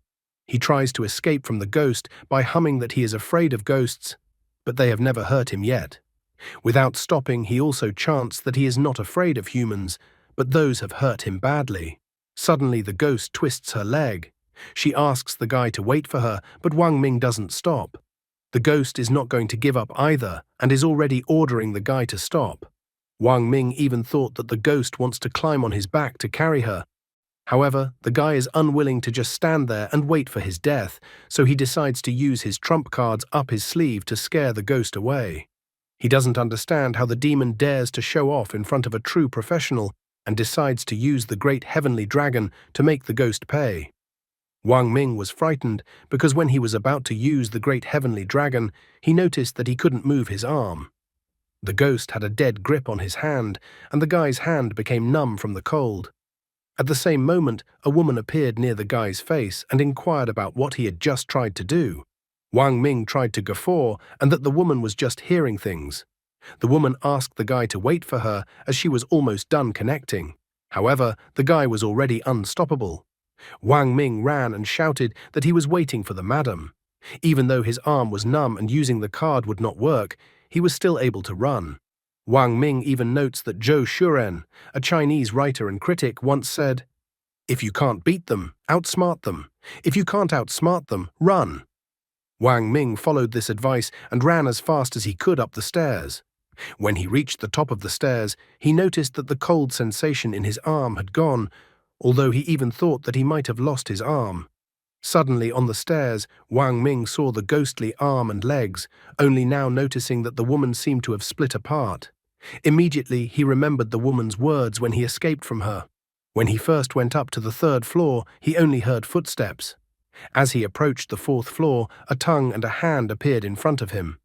S1: He tries to escape from the ghost by humming that he is afraid of ghosts, but they have never hurt him yet. Without stopping, he also chants that he is not afraid of humans, but those have hurt him badly. Suddenly, the ghost twists her leg. She asks the guy to wait for her, but Wang Ming doesn't stop. The ghost is not going to give up either and is already ordering the guy to stop. Wang Ming even thought that the ghost wants to climb on his back to carry her. However, the guy is unwilling to just stand there and wait for his death, so he decides to use his trump cards up his sleeve to scare the ghost away. He doesn't understand how the demon dares to show off in front of a true professional and decides to use the great heavenly dragon to make the ghost pay. Wang Ming was frightened because when he was about to use the great heavenly dragon, he noticed that he couldn't move his arm. The ghost had a dead grip on his hand, and the guy's hand became numb from the cold. At the same moment, a woman appeared near the guy's face and inquired about what he had just tried to do. Wang Ming tried to guffaw and that the woman was just hearing things. The woman asked the guy to wait for her as she was almost done connecting. However, the guy was already unstoppable. Wang Ming ran and shouted that he was waiting for the madam. Even though his arm was numb and using the card would not work, he was still able to run. Wang Ming even notes that Zhou Shuren, a Chinese writer and critic, once said, "If you can't beat them, outsmart them. If you can't outsmart them, run." Wang Ming followed this advice and ran as fast as he could up the stairs. When he reached the top of the stairs, he noticed that the cold sensation in his arm had gone, although he even thought that he might have lost his arm. Suddenly, on the stairs, Wang Ming saw the ghostly arm and legs, only now noticing that the woman seemed to have split apart. Immediately, he remembered the woman's words when he escaped from her. When he first went up to the third floor, he only heard footsteps. As he approached the fourth floor, a tongue and a hand appeared in front of him.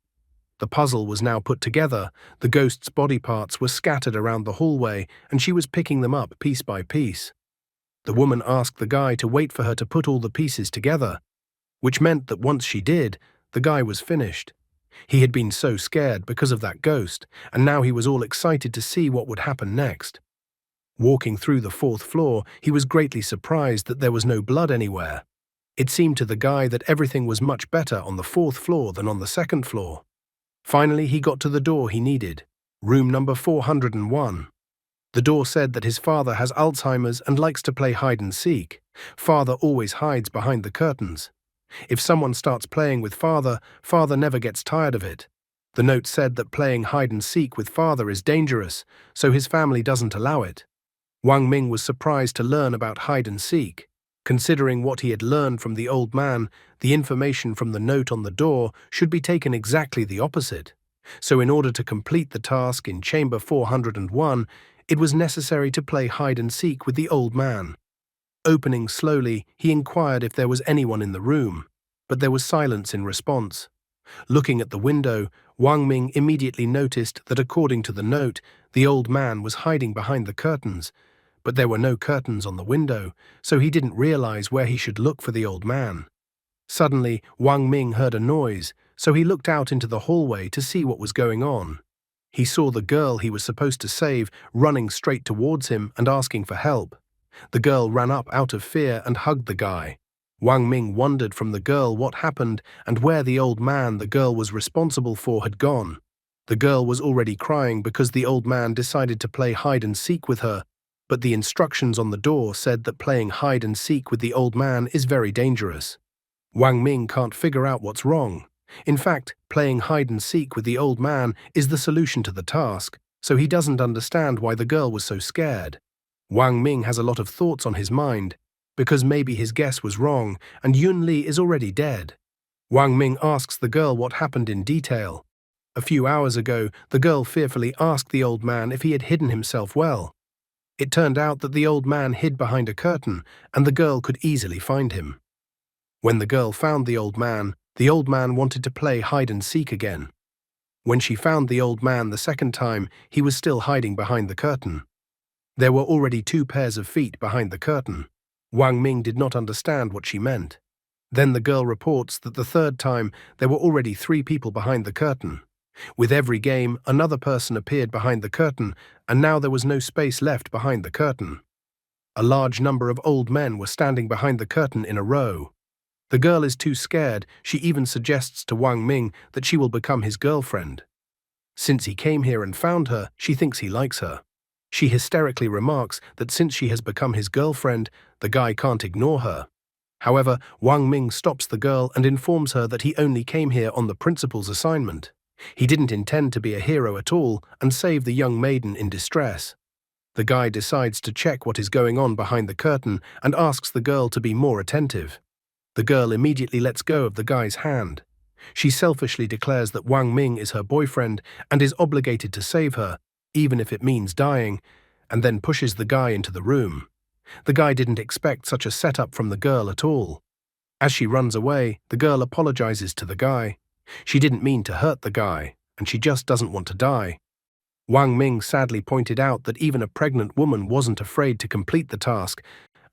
S1: The puzzle was now put together. The ghost's body parts were scattered around the hallway, and she was picking them up piece by piece. The woman asked the guy to wait for her to put all the pieces together, which meant that once she did, the guy was finished. He had been so scared because of that ghost, and now he was all excited to see what would happen next. Walking through the fourth floor, he was greatly surprised that there was no blood anywhere. It seemed to the guy that everything was much better on the fourth floor than on the second floor. Finally, he got to the door he needed, room number 401. The door said that his father has Alzheimer's and likes to play hide and seek. Father always hides behind the curtains. If someone starts playing with father, father never gets tired of it. The note said that playing hide and seek with father is dangerous, so his family doesn't allow it. Wang Ming was surprised to learn about hide and seek. Considering what he had learned from the old man, the information from the note on the door should be taken exactly the opposite. So in order to complete the task in chamber 401, it was necessary to play hide and seek with the old man. Opening slowly, he inquired if there was anyone in the room, but there was silence in response. Looking at the window, Wang Ming immediately noticed that according to the note, the old man was hiding behind the curtains, but there were no curtains on the window, so he didn't realize where he should look for the old man. Suddenly, Wang Ming heard a noise, so he looked out into the hallway to see what was going on. He saw the girl he was supposed to save running straight towards him and asking for help. The girl ran up out of fear and hugged the guy. Wang Ming wondered from the girl what happened and where the old man the girl was responsible for had gone. The girl was already crying because the old man decided to play hide and seek with her, but the instructions on the door said that playing hide and seek with the old man is very dangerous. Wang Ming can't figure out what's wrong. In fact, playing hide and seek with the old man is the solution to the task, so he doesn't understand why the girl was so scared. Wang Ming has a lot of thoughts on his mind, because maybe his guess was wrong and Yun Li is already dead. Wang Ming asks the girl what happened in detail. A few hours ago, the girl fearfully asked the old man if he had hidden himself well. It turned out that the old man hid behind a curtain and the girl could easily find him. When the girl found the old man wanted to play hide and seek again. When she found the old man the second time, he was still hiding behind the curtain. There were already 2 pairs of feet behind the curtain. Wang Ming did not understand what she meant. Then the girl reports that the third time there were already 3 people behind the curtain. With every game, another person appeared behind the curtain, and now there was no space left behind the curtain. A large number of old men were standing behind the curtain in a row. The girl is too scared, she even suggests to Wang Ming that she will become his girlfriend. Since he came here and found her, she thinks he likes her. She hysterically remarks that since she has become his girlfriend, the guy can't ignore her. However, Wang Ming stops the girl and informs her that he only came here on the principal's assignment. He didn't intend to be a hero at all and save the young maiden in distress. The guy decides to check what is going on behind the curtain and asks the girl to be more attentive. The girl immediately lets go of the guy's hand. She selfishly declares that Wang Ming is her boyfriend and is obligated to save her, even if it means dying, and then pushes the guy into the room. The guy didn't expect such a setup from the girl at all. As she runs away, the girl apologizes to the guy. She didn't mean to hurt the guy, and she just doesn't want to die. Wang Ming sadly pointed out that even a pregnant woman wasn't afraid to complete the task,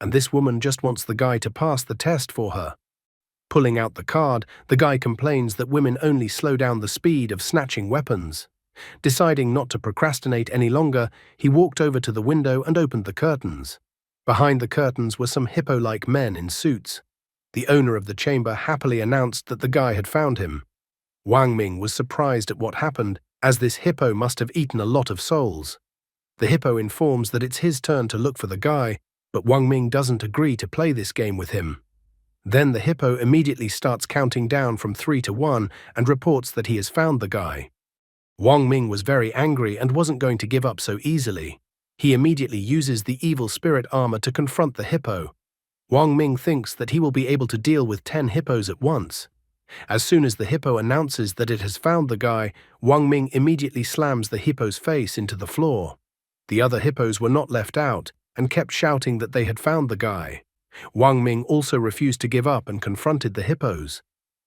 S1: and this woman just wants the guy to pass the test for her. Pulling out the card, the guy complains that women only slow down the speed of snatching weapons. Deciding not to procrastinate any longer, he walked over to the window and opened the curtains. Behind the curtains were some hippo-like men in suits. The owner of the chamber happily announced that the guy had found him. Wang Ming was surprised at what happened, as this hippo must have eaten a lot of souls. The hippo informs that it's his turn to look for the guy, but Wang Ming doesn't agree to play this game with him. Then the hippo immediately starts counting down from 3 to 1 and reports that he has found the guy. Wang Ming was very angry and wasn't going to give up so easily. He immediately uses the evil spirit armor to confront the hippo. Wang Ming thinks that he will be able to deal with 10 hippos at once. As soon as the hippo announces that it has found the guy, Wang Ming immediately slams the hippo's face into the floor. The other hippos were not left out and kept shouting that they had found the guy. Wang Ming also refused to give up and confronted the hippos.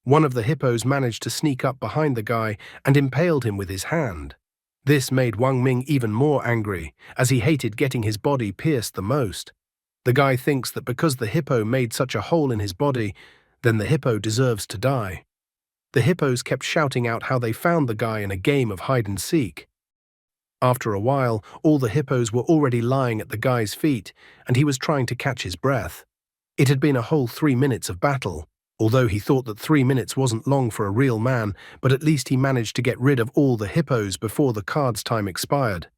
S1: One of the hippos managed to sneak up behind the guy and impaled him with his hand. This made Wang Ming even more angry, as he hated getting his body pierced the most. The guy thinks that because the hippo made such a hole in his body, then the hippo deserves to die. The hippos kept shouting out how they found the guy in a game of hide and seek. After a while, all the hippos were already lying at the guy's feet, and he was trying to catch his breath. It had been a whole 3 minutes of battle, although he thought that 3 minutes wasn't long for a real man, but at least he managed to get rid of all the hippos before the card's time expired.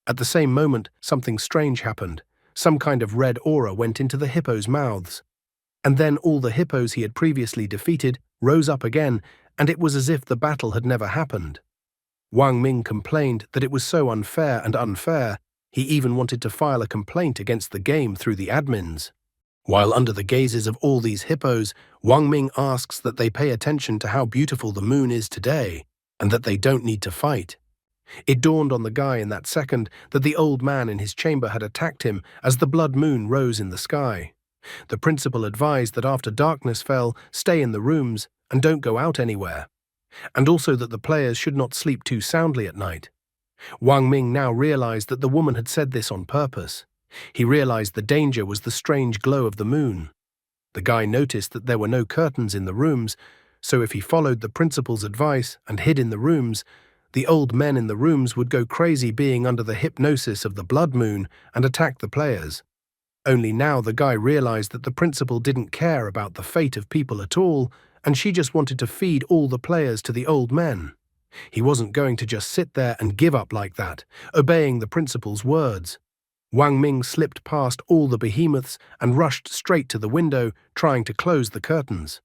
S1: At the same moment, something strange happened. Some kind of red aura went into the hippos' mouths. And then all the hippos he had previously defeated rose up again, and it was as if the battle had never happened. Wang Ming complained that it was so unfair and unfair, he even wanted to file a complaint against the game through the admins. While under the gazes of all these hippos, Wang Ming asks that they pay attention to how beautiful the moon is today, and that they don't need to fight. It dawned on the guy in that second that the old man in his chamber had attacked him as the blood moon rose in the sky. The principal advised that after darkness fell, stay in the rooms and don't go out anywhere, and also that the players should not sleep too soundly at night. Wang Ming now realized that the woman had said this on purpose. He realized the danger was the strange glow of the moon. The guy noticed that there were no curtains in the rooms, so if he followed the principal's advice and hid in the rooms, the old men in the rooms would go crazy being under the hypnosis of the blood moon and attack the players. Only now the guy realized that the principal didn't care about the fate of people at all, and she just wanted to feed all the players to the old men. He wasn't going to just sit there and give up like that, obeying the principal's words. Wang Ming slipped past all the behemoths and rushed straight to the window, trying to close the curtains.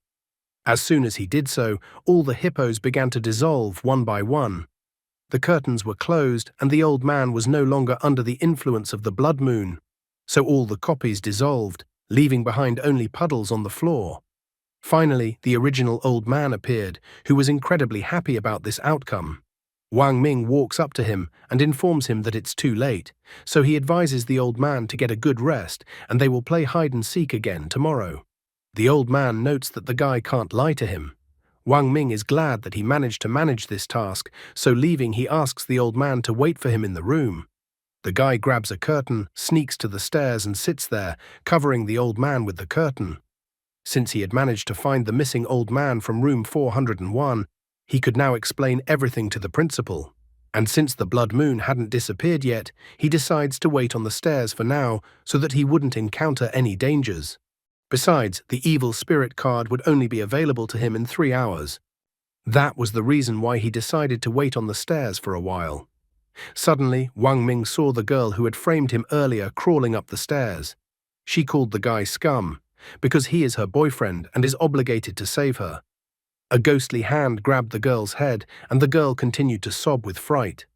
S1: As soon as he did so, all the hippos began to dissolve one by one. The curtains were closed, and the old man was no longer under the influence of the blood moon, so all the copies dissolved, leaving behind only puddles on the floor. Finally, the original old man appeared, who was incredibly happy about this outcome. Wang Ming walks up to him and informs him that it's too late, so he advises the old man to get a good rest and they will play hide and seek again tomorrow. The old man notes that the guy can't lie to him. Wang Ming is glad that he managed to manage this task, so leaving he asks the old man to wait for him in the room. The guy grabs a curtain, sneaks to the stairs and sits there, covering the old man with the curtain. Since he had managed to find the missing old man from room 401, he could now explain everything to the principal. And since the blood moon hadn't disappeared yet, he decides to wait on the stairs for now so that he wouldn't encounter any dangers. Besides, the evil spirit card would only be available to him in 3 hours. That was the reason why he decided to wait on the stairs for a while. Suddenly, Wang Ming saw the girl who had framed him earlier crawling up the stairs. She called the guy scum, because he is her boyfriend and is obligated to save her. A ghostly hand grabbed the girl's head, and the girl continued to sob with fright.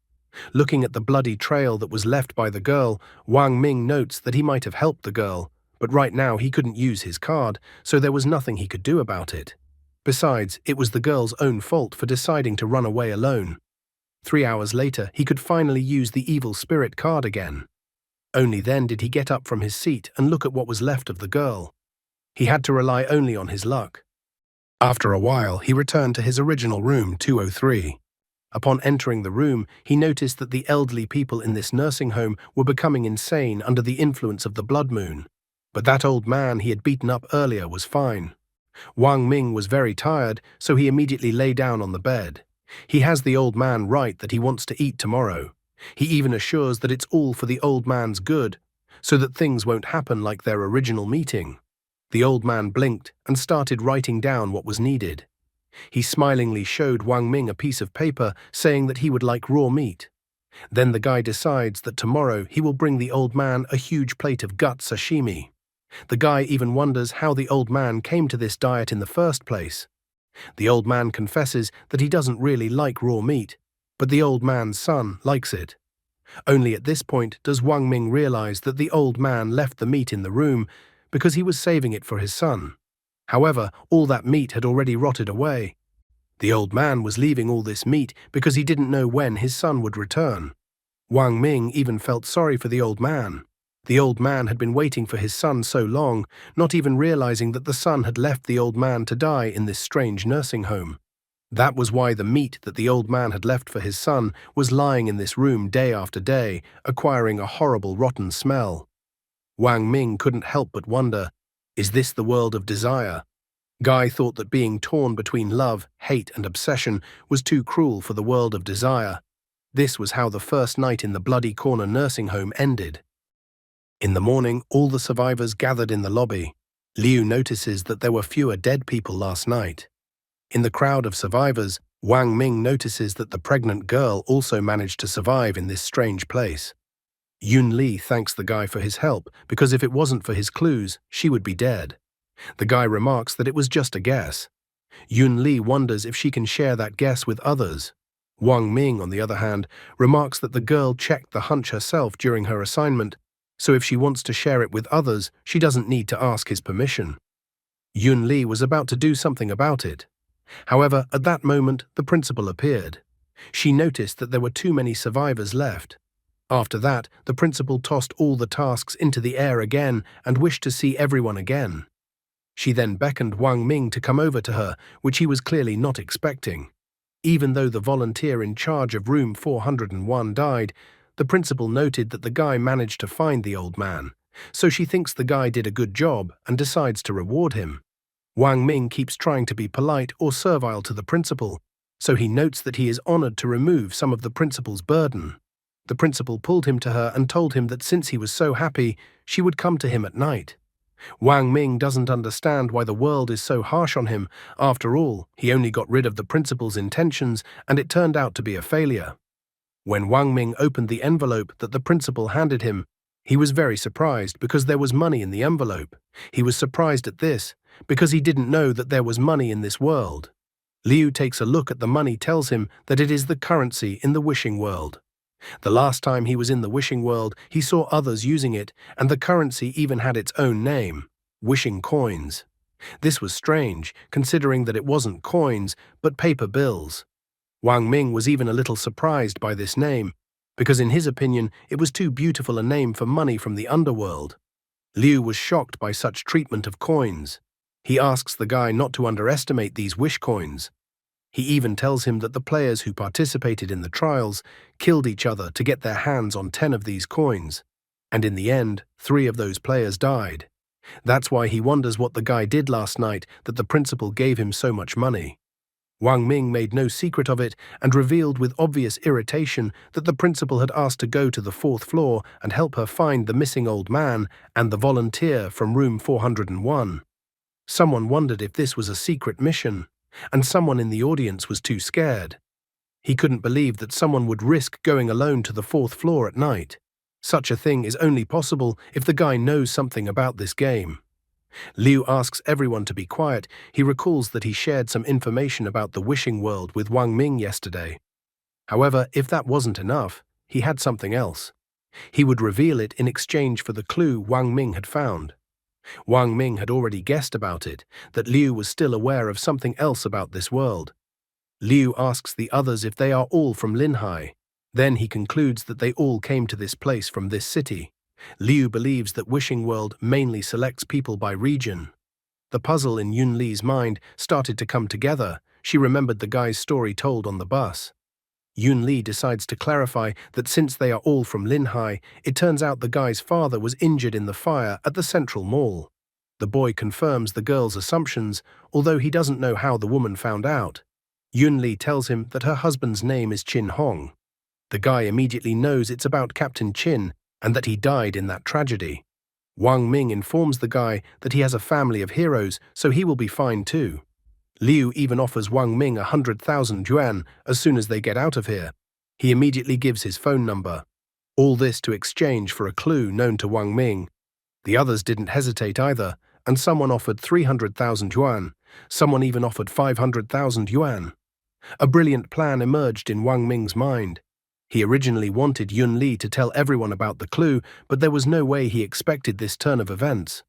S1: Looking at the bloody trail that was left by the girl, Wang Ming notes that he might have helped the girl, but right now he couldn't use his card, so there was nothing he could do about it. Besides, it was the girl's own fault for deciding to run away alone. 3 hours later, he could finally use the evil spirit card again. Only then did he get up from his seat and look at what was left of the girl. He had to rely only on his luck. After a while, he returned to his original room 203. Upon entering the room, he noticed that the elderly people in this nursing home were becoming insane under the influence of the blood moon. But that old man he had beaten up earlier was fine. Wang Ming was very tired, so he immediately lay down on the bed. He has the old man right that he wants to eat tomorrow. He even assures that it's all for the old man's good, so that things won't happen like their original meeting. The old man blinked and started writing down what was needed. He smilingly showed Wang Ming a piece of paper saying that he would like raw meat. Then the guy decides that tomorrow he will bring the old man a huge plate of gut sashimi. The guy even wonders how the old man came to this diet in the first place. The old man confesses that he doesn't really like raw meat, but the old man's son likes it. Only at this point does Wang Ming realize that the old man left the meat in the room because he was saving it for his son. However, all that meat had already rotted away. The old man was leaving all this meat because he didn't know when his son would return. Wang Ming even felt sorry for the old man. The old man had been waiting for his son so long, not even realizing that the son had left the old man to die in this strange nursing home. That was why the meat that the old man had left for his son was lying in this room day after day, acquiring a horrible rotten smell. Wang Ming couldn't help but wonder, is this the world of desire? Guy thought that being torn between love, hate, and obsession was too cruel for the world of desire. This was how the first night in the Bloody Corner nursing home ended. In the morning, all the survivors gathered in the lobby. Liu notices that there were fewer dead people last night. In the crowd of survivors, Wang Ming notices that the pregnant girl also managed to survive in this strange place. Yun Li thanks the guy for his help because if it wasn't for his clues, she would be dead. The guy remarks that it was just a guess. Yun Li wonders if she can share that guess with others. Wang Ming, on the other hand, remarks that the girl checked the hunch herself during her assignment, so if she wants to share it with others, she doesn't need to ask his permission. Yun Li was about to do something about it. However, at that moment, the principal appeared. She noticed that there were too many survivors left. After that, the principal tossed all the tasks into the air again and wished to see everyone again. She then beckoned Wang Ming to come over to her, which he was clearly not expecting. Even though the volunteer in charge of room 401 died, the principal noted that the guy managed to find the old man, so she thinks the guy did a good job and decides to reward him. Wang Ming keeps trying to be polite or servile to the principal, so he notes that he is honored to remove some of the principal's burden. The principal pulled him to her and told him that since he was so happy, she would come to him at night. Wang Ming doesn't understand why the world is so harsh on him. After all, he only got rid of the principal's intentions and it turned out to be a failure. When Wang Ming opened the envelope that the principal handed him, he was very surprised because there was money in the envelope. He was surprised at this because he didn't know that there was money in this world. Liu takes a look at the money, tells him that it is the currency in the wishing world. The last time he was in the wishing world, he saw others using it, and the currency even had its own name, wishing coins. This was strange, considering that it wasn't coins, but paper bills. Wang Ming was even a little surprised by this name, because in his opinion, it was too beautiful a name for money from the underworld. Liu was shocked by such treatment of coins. He asks the guy not to underestimate these wish coins. He even tells him that the players who participated in the trials killed each other to get their hands on 10 of these coins, and in the end, 3 of those players died. That's why he wonders what the guy did last night that the principal gave him so much money. Wang Ming made no secret of it and revealed with obvious irritation that the principal had asked to go to the 4th floor and help her find the missing old man and the volunteer from room 401. Someone wondered if this was a secret mission, and someone in the audience was too scared. He couldn't believe that someone would risk going alone to the 4th floor at night. Such a thing is only possible if the guy knows something about this game. Liu asks everyone to be quiet. He recalls that he shared some information about the wishing world with Wang Ming yesterday. However, if that wasn't enough, he had something else. He would reveal it in exchange for the clue Wang Ming had found. Wang Ming had already guessed about it, that Liu was still aware of something else about this world. Liu asks the others if they are all from Linhai. Then he concludes that they all came to this place from this city. Liu believes that Wishing World mainly selects people by region. The puzzle in Yun Li's mind started to come together. She remembered the guy's story told on the bus. Yun Li decides to clarify that since they are all from Linhai, it turns out the guy's father was injured in the fire at the Central Mall. The boy confirms the girl's assumptions, although he doesn't know how the woman found out. Yun Li tells him that her husband's name is Chin Hong. The guy immediately knows it's about Captain Chin and that he died in that tragedy. Wang Ming informs the guy that he has a family of heroes, so he will be fine too. Liu even offers Wang Ming 100,000 yuan as soon as they get out of here. He immediately gives his phone number. All this to exchange for a clue known to Wang Ming. The others didn't hesitate either, and someone offered 300,000 yuan. Someone even offered 500,000 yuan. A brilliant plan emerged in Wang Ming's mind. He originally wanted Yun Li to tell everyone about the clue, but there was no way he expected this turn of events.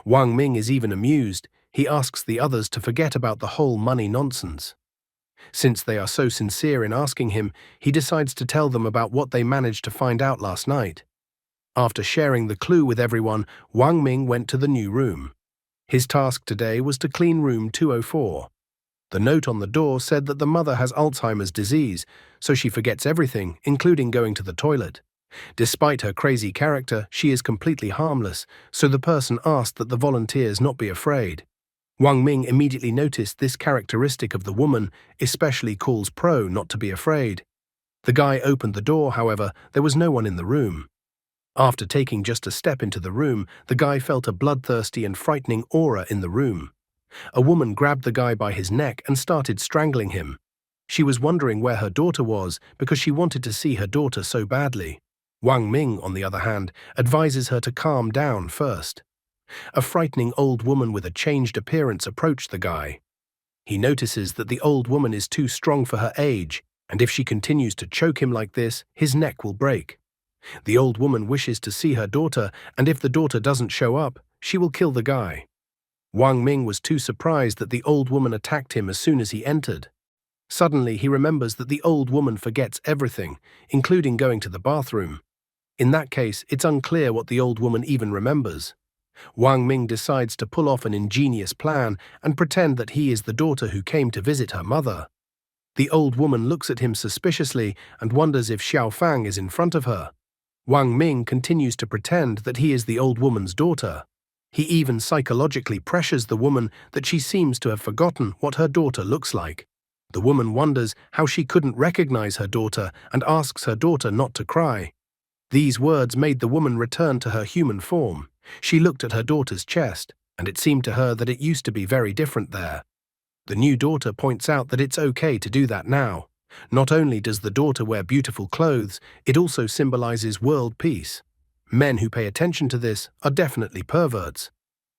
S1: Wang Ming is even amused. He asks the others to forget about the whole money nonsense. Since they are so sincere in asking him, he decides to tell them about what they managed to find out last night. After sharing the clue with everyone, Wang Ming went to the new room. His task today was to clean room 204. The note on the door said that the mother has Alzheimer's disease, so she forgets everything, including going to the toilet. Despite her crazy character, she is completely harmless, so the person asked that the volunteers not be afraid. Wang Ming immediately noticed this characteristic of the woman, especially calls Pro not to be afraid. The guy opened the door, however, there was no one in the room. After taking just a step into the room, the guy felt a bloodthirsty and frightening aura in the room. A woman grabbed the guy by his neck and started strangling him. She was wondering where her daughter was because she wanted to see her daughter so badly. Wang Ming, on the other hand, advises her to calm down first. A frightening old woman with a changed appearance approached the guy. He notices that the old woman is too strong for her age, and if she continues to choke him like this, his neck will break. The old woman wishes to see her daughter, and if the daughter doesn't show up, she will kill the guy. Wang Ming was too surprised that the old woman attacked him as soon as he entered. Suddenly, he remembers that the old woman forgets everything, including going to the bathroom. In that case, it's unclear what the old woman even remembers. Wang Ming decides to pull off an ingenious plan and pretend that he is the daughter who came to visit her mother. The old woman looks at him suspiciously and wonders if Xiao Fang is in front of her. Wang Ming continues to pretend that he is the old woman's daughter. He even psychologically pressures the woman that she seems to have forgotten what her daughter looks like. The woman wonders how she couldn't recognize her daughter and asks her daughter not to cry. These words made the woman return to her human form. She looked at her daughter's chest, and it seemed to her that it used to be very different there. The new daughter points out that it's okay to do that now. Not only does the daughter wear beautiful clothes, it also symbolizes world peace. Men who pay attention to this are definitely perverts.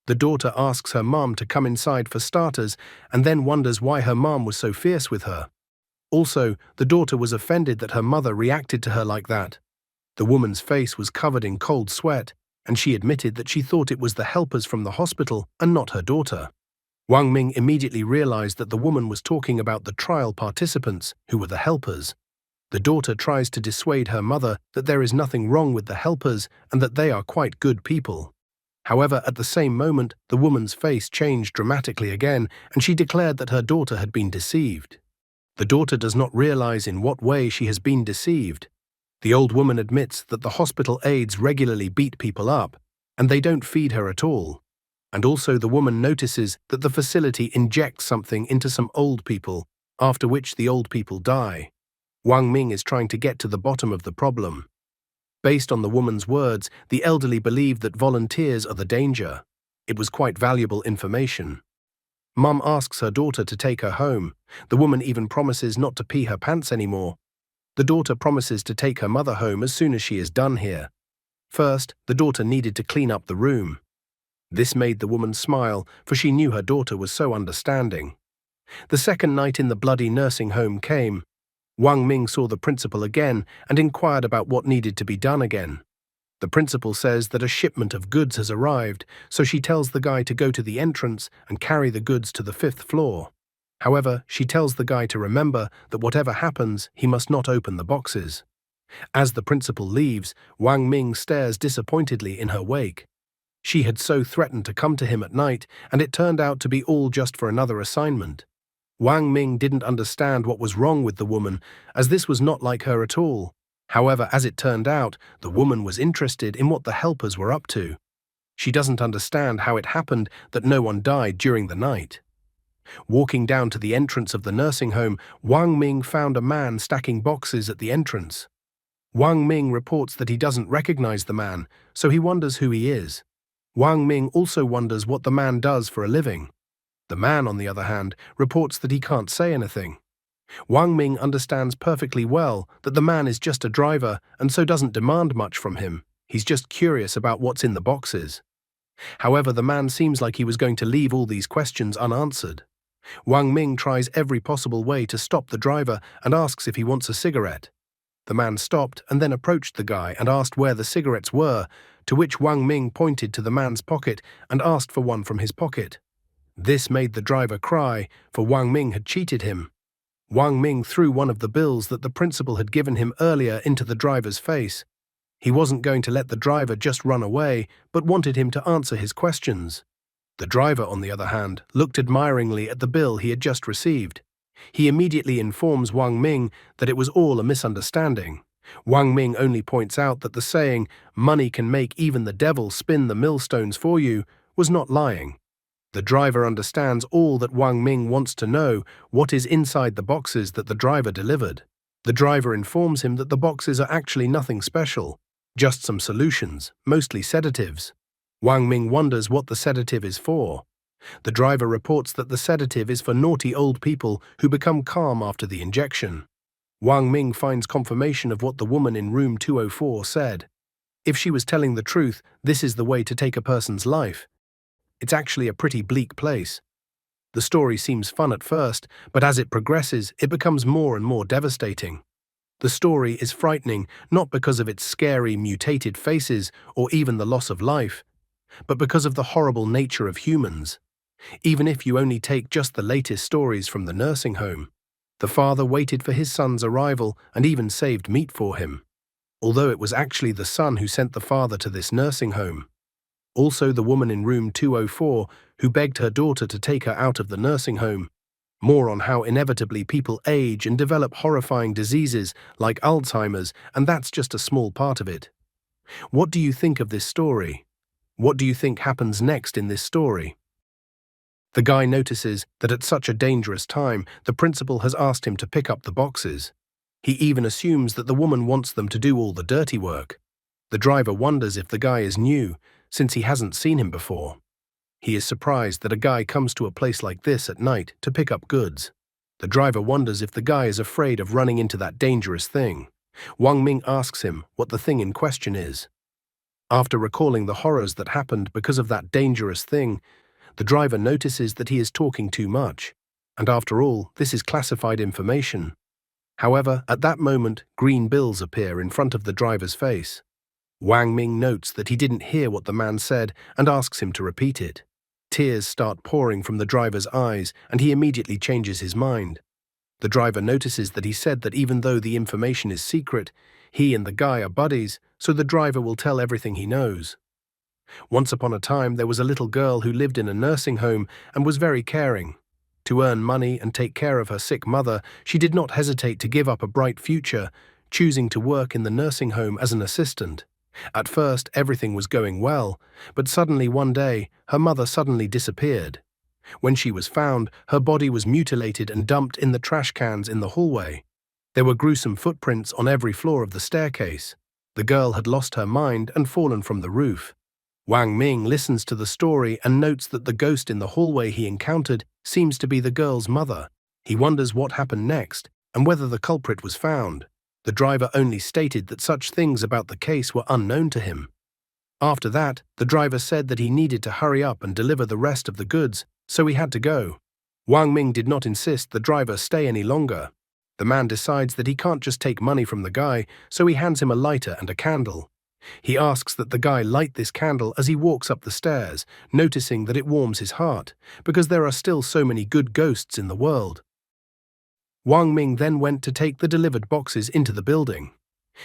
S1: The daughter asks her mom to come inside for starters and then wonders why her mom was so fierce with her. Also, the daughter was offended that her mother reacted to her like that. The woman's face was covered in cold sweat, and she admitted that she thought it was the helpers from the hospital and not her daughter. Wang Ming immediately realized that the woman was talking about the trial participants, who were the helpers. The daughter tries to dissuade her mother that there is nothing wrong with the helpers and that they are quite good people. However, at the same moment, the woman's face changed dramatically again, and she declared that her daughter had been deceived. The daughter does not realize in what way she has been deceived. The old woman admits that the hospital aides regularly beat people up, and they don't feed her at all. And also the woman notices that the facility injects something into some old people, after which the old people die. Wang Ming is trying to get to the bottom of the problem. Based on the woman's words, the elderly believe that volunteers are the danger. It was quite valuable information. Mum asks her daughter to take her home. The woman even promises not to pee her pants anymore. The daughter promises to take her mother home as soon as she is done here. First, the daughter needed to clean up the room. This made the woman smile, for she knew her daughter was so understanding. The second night in the bloody nursing home came. Wang Ming saw the principal again and inquired about what needed to be done again. The principal says that a shipment of goods has arrived, so she tells the guy to go to the entrance and carry the goods to the 5th floor. However, she tells the guy to remember that whatever happens, he must not open the boxes. As the principal leaves, Wang Ming stares disappointedly in her wake. She had so threatened to come to him at night, and it turned out to be all just for another assignment. Wang Ming didn't understand what was wrong with the woman, as this was not like her at all. However, as it turned out, the woman was interested in what the helpers were up to. She doesn't understand how it happened that no one died during the night. Walking down to the entrance of the nursing home, Wang Ming found a man stacking boxes at the entrance. Wang Ming reports that he doesn't recognize the man, so he wonders who he is. Wang Ming also wonders what the man does for a living. The man, on the other hand, reports that he can't say anything. Wang Ming understands perfectly well that the man is just a driver and so doesn't demand much from him. He's just curious about what's in the boxes. However, the man seems like he was going to leave all these questions unanswered. Wang Ming tries every possible way to stop the driver and asks if he wants a cigarette. The man stopped and then approached the guy and asked where the cigarettes were, to which Wang Ming pointed to the man's pocket and asked for one from his pocket. This made the driver cry, for Wang Ming had cheated him. Wang Ming threw one of the bills that the principal had given him earlier into the driver's face. He wasn't going to let the driver just run away, but wanted him to answer his questions. The driver, on the other hand, looked admiringly at the bill he had just received. He immediately informs Wang Ming that it was all a misunderstanding. Wang Ming only points out that the saying, "money can make even the devil spin the millstones for you," was not lying. The driver understands all that Wang Ming wants to know: what is inside the boxes that the driver delivered. The driver informs him that the boxes are actually nothing special, just some solutions, mostly sedatives. Wang Ming wonders what the sedative is for. The driver reports that the sedative is for naughty old people who become calm after the injection. Wang Ming finds confirmation of what the woman in room 204 said. If she was telling the truth, this is the way to take a person's life. It's actually a pretty bleak place. The story seems fun at first, but as it progresses, it becomes more and more devastating. The story is frightening not because of its scary, mutated faces or even the loss of life, but because of the horrible nature of humans. Even if you only take just the latest stories from the nursing home, the father waited for his son's arrival and even saved meat for him, although it was actually the son who sent the father to this nursing home. Also the woman in room 204 who begged her daughter to take her out of the nursing home. More on how inevitably people age and develop horrifying diseases like Alzheimer's, and that's just a small part of it. What do you think of this story? What do you think happens next in this story? The guy notices that at such a dangerous time, the principal has asked him to pick up the boxes. He even assumes that the woman wants them to do all the dirty work. The driver wonders if the guy is new, since he hasn't seen him before. He is surprised that a guy comes to a place like this at night to pick up goods. The driver wonders if the guy is afraid of running into that dangerous thing. Wang Ming asks him what the thing in question is. After recalling the horrors that happened because of that dangerous thing, the driver notices that he is talking too much. And after all, this is classified information. However, at that moment, green bills appear in front of the driver's face. Wang Ming notes that he didn't hear what the man said and asks him to repeat it. Tears start pouring from the driver's eyes, and he immediately changes his mind. The driver notices that he said that even though the information is secret, he and the guy are buddies, so the driver will tell everything he knows. Once upon a time, there was a little girl who lived in a nursing home and was very caring. To earn money and take care of her sick mother, she did not hesitate to give up a bright future, choosing to work in the nursing home as an assistant. At first, everything was going well, but suddenly one day, her mother suddenly disappeared. When she was found, her body was mutilated and dumped in the trash cans in the hallway. There were gruesome footprints on every floor of the staircase. The girl had lost her mind and fallen from the roof. Wang Ming listens to the story and notes that the ghost in the hallway he encountered seems to be the girl's mother. He wonders what happened next and whether the culprit was found. The driver only stated that such things about the case were unknown to him. After that, the driver said that he needed to hurry up and deliver the rest of the goods, so he had to go. Wang Ming did not insist the driver stay any longer. The man decides that he can't just take money from the guy, so he hands him a lighter and a candle. He asks that the guy light this candle as he walks up the stairs, noticing that it warms his heart, because there are still so many good ghosts in the world. Wang Ming then went to take the delivered boxes into the building.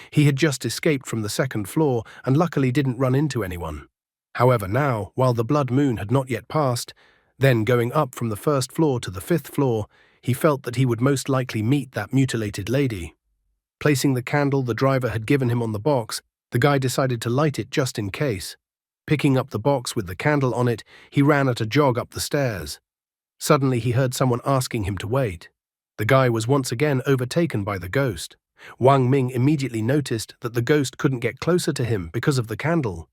S1: He had just escaped from the second floor and luckily didn't run into anyone. However, now, while the blood moon had not yet passed, then going up from the first floor to the fifth floor, he felt that he would most likely meet that mutilated lady. Placing the candle the driver had given him on the box, the guy decided to light it just in case. Picking up the box with the candle on it, he ran at a jog up the stairs. Suddenly he heard someone asking him to wait. The guy was once again overtaken by the ghost. Wang Ming immediately noticed that the ghost couldn't get closer to him because of the candle.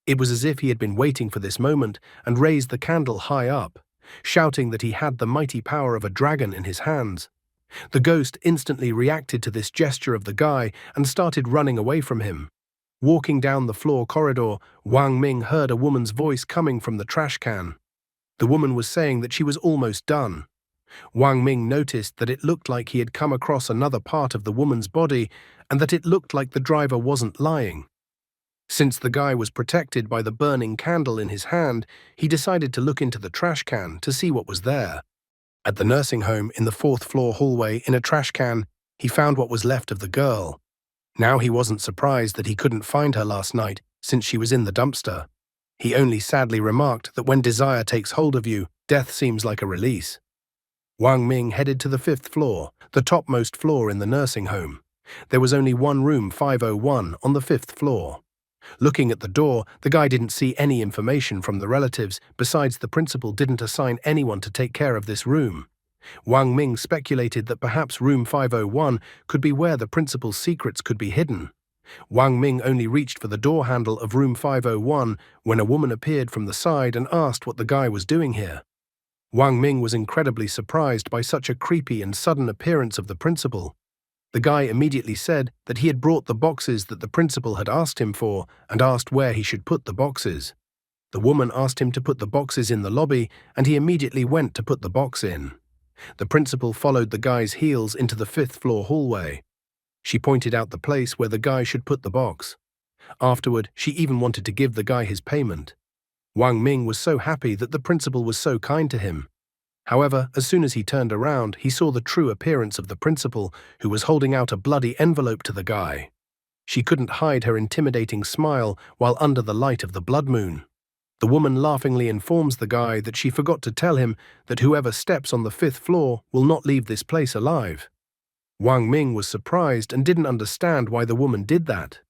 S1: It was as if he had been waiting for this moment and raised the candle high up, shouting that he had the mighty power of a dragon in his hands. The ghost instantly reacted to this gesture of the guy and started running away from him. Walking down the floor corridor, Wang Ming heard a woman's voice coming from the trash can. The woman was saying that she was almost done. Wang Ming noticed that it looked like he had come across another part of the woman's body and that it looked like the driver wasn't lying. Since the guy was protected by the burning candle in his hand, he decided to look into the trash can to see what was there. At the nursing home in the fourth floor hallway, in a trash can, he found what was left of the girl. Now he wasn't surprised that he couldn't find her last night since she was in the dumpster. He only sadly remarked that when desire takes hold of you, death seems like a release. Wang Ming headed to the fifth floor, the topmost floor in the nursing home. There was only one room 501 on the 5th floor. Looking at the door, the guy didn't see any information from the relatives, besides the principal didn't assign anyone to take care of this room. Wang Ming speculated that perhaps room 501 could be where the principal's secrets could be hidden. Wang Ming only reached for the door handle of room 501 when a woman appeared from the side and asked what the guy was doing here. Wang Ming was incredibly surprised by such a creepy and sudden appearance of the principal. The guy immediately said that he had brought the boxes that the principal had asked him for and asked where he should put the boxes. The woman asked him to put the boxes in the lobby, and he immediately went to put the box in. The principal followed the guy's heels into the 5th floor hallway. She pointed out the place where the guy should put the box. Afterward, she even wanted to give the guy his payment. Wang Ming was so happy that the principal was so kind to him. However, as soon as he turned around, he saw the true appearance of the principal, who was holding out a bloody envelope to the guy. She couldn't hide her intimidating smile while under the light of the blood moon. The woman laughingly informs the guy that she forgot to tell him that whoever steps on the 5th floor will not leave this place alive. Wang Ming was surprised and didn't understand why the woman did that.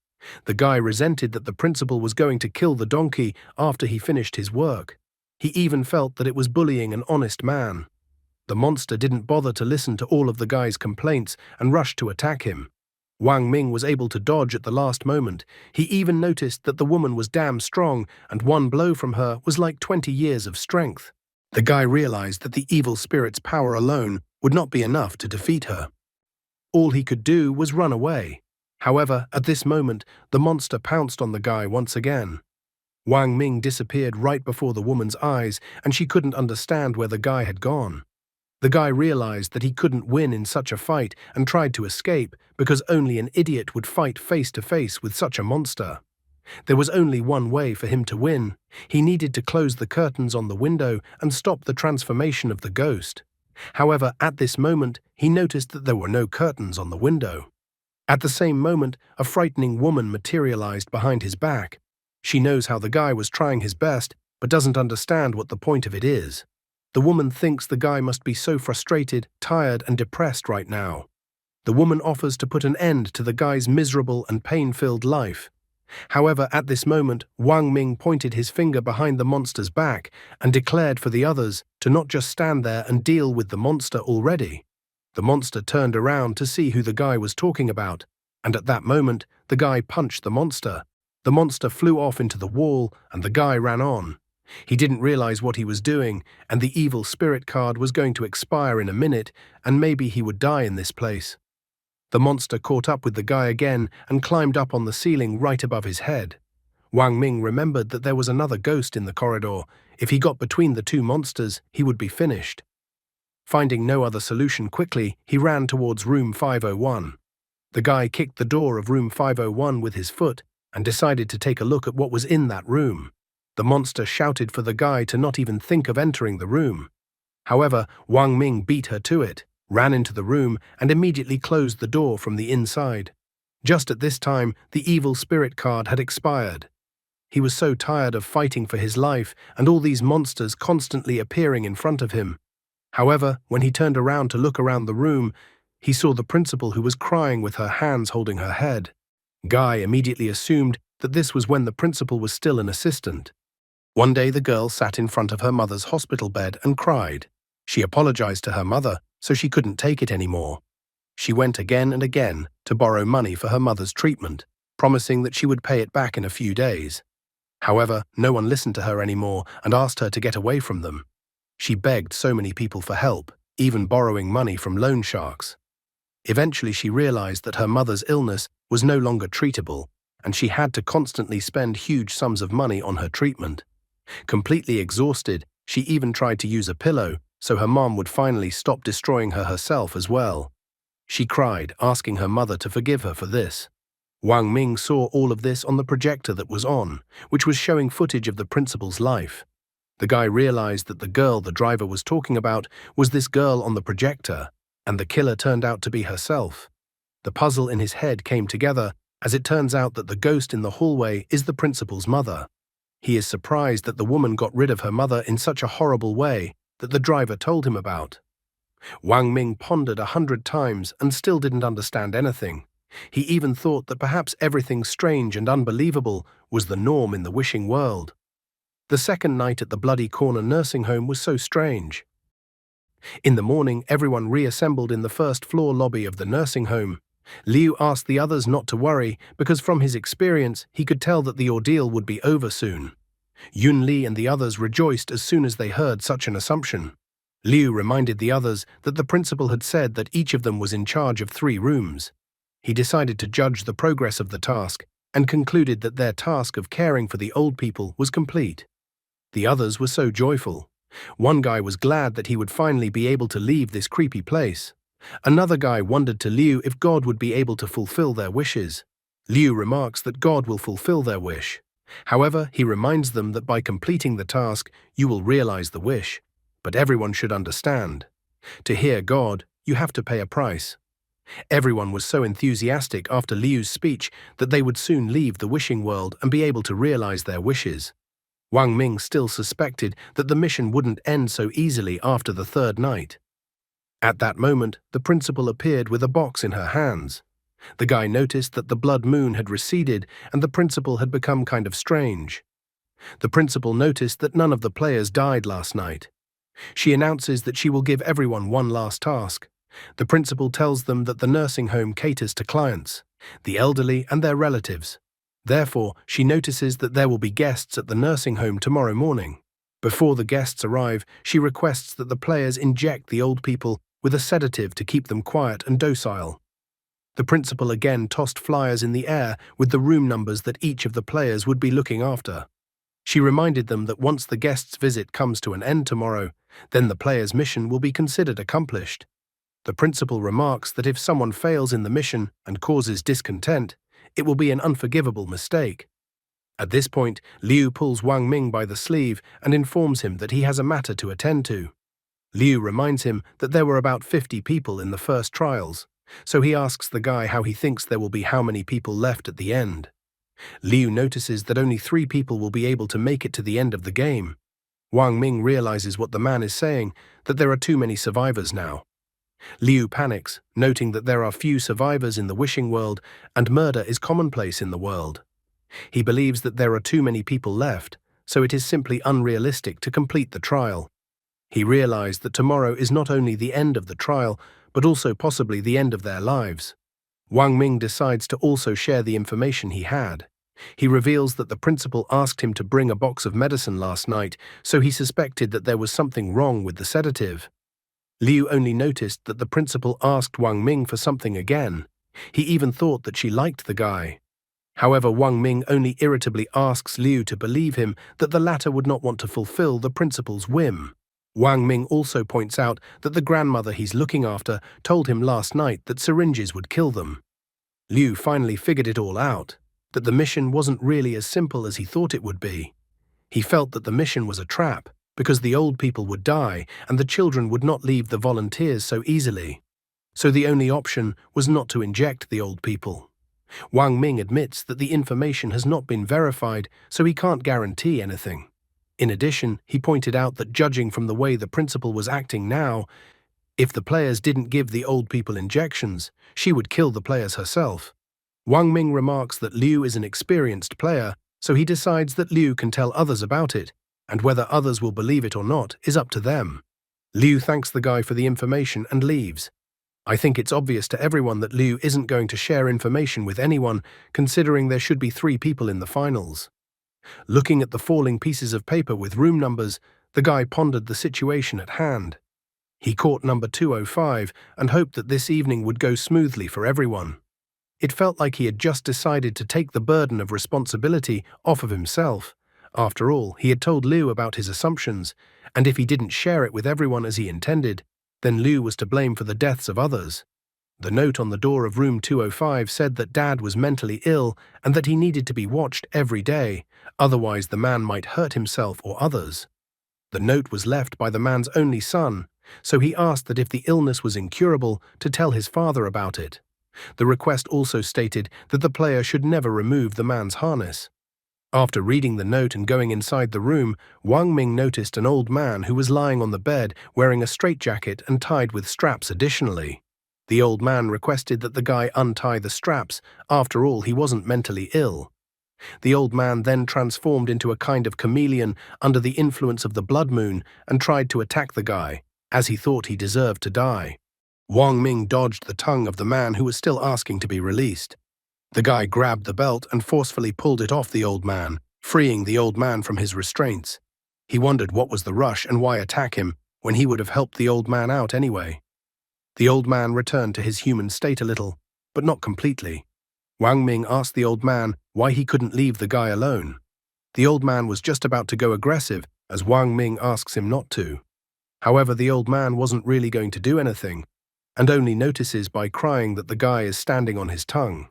S1: The guy resented that the principal was going to kill the donkey after he finished his work. He even felt that it was bullying an honest man. The monster didn't bother to listen to all of the guy's complaints and rushed to attack him. Wang Ming was able to dodge at the last moment. He even noticed that the woman was damn strong, and one blow from her was like 20 years of strength. The guy realized that the evil spirit's power alone would not be enough to defeat her. All he could do was run away. However, at this moment, the monster pounced on the guy once again. Wang Ming disappeared right before the woman's eyes, and she couldn't understand where the guy had gone. The guy realized that he couldn't win in such a fight and tried to escape because only an idiot would fight face to face with such a monster. There was only one way for him to win. He needed to close the curtains on the window and stop the transformation of the ghost. However, at this moment, he noticed that there were no curtains on the window. At the same moment, a frightening woman materialized behind his back. She knows how the guy was trying his best, but doesn't understand what the point of it is. The woman thinks the guy must be so frustrated, tired, and depressed right now. The woman offers to put an end to the guy's miserable and pain-filled life. However, at this moment, Wang Ming pointed his finger behind the monster's back and declared for the others to not just stand there and deal with the monster already. The monster turned around to see who the guy was talking about, and at that moment, the guy punched the monster. The monster flew off into the wall, and the guy ran on. He didn't realize what he was doing, and the evil spirit card was going to expire in a minute, and maybe he would die in this place. The monster caught up with the guy again and climbed up on the ceiling right above his head. Wang Ming remembered that there was another ghost in the corridor. If he got between the two monsters, he would be finished. Finding no other solution quickly, he ran towards room 501. The guy kicked the door of room 501 with his foot and decided to take a look at what was in that room. The monster shouted for the guy to not even think of entering the room. However, Wang Ming beat her to it, ran into the room, and immediately closed the door from the inside. Just at this time, the evil spirit card had expired. He was so tired of fighting for his life and all these monsters constantly appearing in front of him. However, when he turned around to look around the room, he saw the principal who was crying with her hands holding her head. Guy immediately assumed that this was when the principal was still an assistant. One day the girl sat in front of her mother's hospital bed and cried. She apologized to her mother, so she couldn't take it anymore. She went again and again to borrow money for her mother's treatment, promising that she would pay it back in a few days. However, no one listened to her anymore and asked her to get away from them. She begged so many people for help, even borrowing money from loan sharks. Eventually she realized that her mother's illness was no longer treatable, and she had to constantly spend huge sums of money on her treatment. Completely exhausted, she even tried to use a pillow, so her mom would finally stop destroying her herself as well. She cried, asking her mother to forgive her for this. Wang Ming saw all of this on the projector that was on, which was showing footage of the principal's life. The guy realized that the girl the driver was talking about was this girl on the projector, and the killer turned out to be herself. The puzzle in his head came together, as it turns out that the ghost in the hallway is the principal's mother. He is surprised that the woman got rid of her mother in such a horrible way that the driver told him about. Wang Ming pondered 100 times and still didn't understand anything. He even thought that perhaps everything strange and unbelievable was the norm in the wishing world. The second night at the Bloody Corner nursing home was so strange. In the morning, everyone reassembled in the first-floor lobby of the nursing home. Liu asked the others not to worry because from his experience, he could tell that the ordeal would be over soon. Yun Li and the others rejoiced as soon as they heard such an assumption. Liu reminded the others that the principal had said that each of them was in charge of 3 rooms. He decided to judge the progress of the task and concluded that their task of caring for the old people was complete. The others were so joyful. One guy was glad that he would finally be able to leave this creepy place. Another guy wondered to Liu if God would be able to fulfill their wishes. Liu remarks that God will fulfill their wish. However, he reminds them that by completing the task, you will realize the wish. But everyone should understand. To hear God, you have to pay a price. Everyone was so enthusiastic after Liu's speech that they would soon leave the wishing world and be able to realize their wishes. Wang Ming still suspected that the mission wouldn't end so easily after the 3rd night. At that moment, the principal appeared with a box in her hands. The guy noticed that the blood moon had receded and the principal had become kind of strange. The principal noticed that none of the players died last night. She announces that she will give everyone one last task. The principal tells them that the nursing home caters to clients, the elderly and their relatives. Therefore, she notices that there will be guests at the nursing home tomorrow morning. Before the guests arrive, she requests that the players inject the old people with a sedative to keep them quiet and docile. The principal again tossed flyers in the air with the room numbers that each of the players would be looking after. She reminded them that once the guest's visit comes to an end tomorrow, then the player's mission will be considered accomplished. The principal remarks that if someone fails in the mission and causes discontent, it will be an unforgivable mistake. At this point, Liu pulls Wang Ming by the sleeve and informs him that he has a matter to attend to. Liu reminds him that there were about 50 people in the first trials, so he asks the guy how he thinks there will be how many people left at the end. Liu notices that only 3 people will be able to make it to the end of the game. Wang Ming realizes what the man is saying, that there are too many survivors now. Liu panics, noting that there are few survivors in the wishing world and murder is commonplace in the world. He believes that there are too many people left, so it is simply unrealistic to complete the trial. He realized that tomorrow is not only the end of the trial, but also possibly the end of their lives. Wang Ming decides to also share the information he had. He reveals that the principal asked him to bring a box of medicine last night, so he suspected that there was something wrong with the sedative. Liu only noticed that the principal asked Wang Ming for something again. He even thought that she liked the guy. However, Wang Ming only irritably asks Liu to believe him that the latter would not want to fulfill the principal's whim. Wang Ming also points out that the grandmother he's looking after told him last night that syringes would kill them. Liu finally figured it all out, that the mission wasn't really as simple as he thought it would be. He felt that the mission was a trap, because the old people would die and the children would not leave the volunteers so easily. So the only option was not to inject the old people. Wang Ming admits that the information has not been verified, so he can't guarantee anything. In addition, he pointed out that judging from the way the principal was acting now, if the players didn't give the old people injections, she would kill the players herself. Wang Ming remarks that Liu is an experienced player, so he decides that Liu can tell others about it, and whether others will believe it or not is up to them. Liu thanks the guy for the information and leaves. I think it's obvious to everyone that Liu isn't going to share information with anyone, considering there should be 3 people in the finals. Looking at the falling pieces of paper with room numbers, the guy pondered the situation at hand. He caught number 205 and hoped that this evening would go smoothly for everyone. It felt like he had just decided to take the burden of responsibility off of himself. After all, he had told Liu about his assumptions, and if he didn't share it with everyone as he intended, then Liu was to blame for the deaths of others. The note on the door of room 205 said that Dad was mentally ill and that he needed to be watched every day, otherwise the man might hurt himself or others. The note was left by the man's only son, so he asked that if the illness was incurable, to tell his father about it. The request also stated that the player should never remove the man's harness. After reading the note and going inside the room, Wang Ming noticed an old man who was lying on the bed wearing a straitjacket and tied with straps additionally. The old man requested that the guy untie the straps. After all, he wasn't mentally ill. The old man then transformed into a kind of chameleon under the influence of the blood moon and tried to attack the guy, as he thought he deserved to die. Wang Ming dodged the tongue of the man who was still asking to be released. The guy grabbed the belt and forcefully pulled it off the old man, freeing the old man from his restraints. He wondered what was the rush and why attack him when he would have helped the old man out anyway. The old man returned to his human state a little, but not completely. Wang Ming asked the old man why he couldn't leave the guy alone. The old man was just about to go aggressive as Wang Ming asks him not to. However, the old man wasn't really going to do anything, and only notices by crying that the guy is standing on his tongue.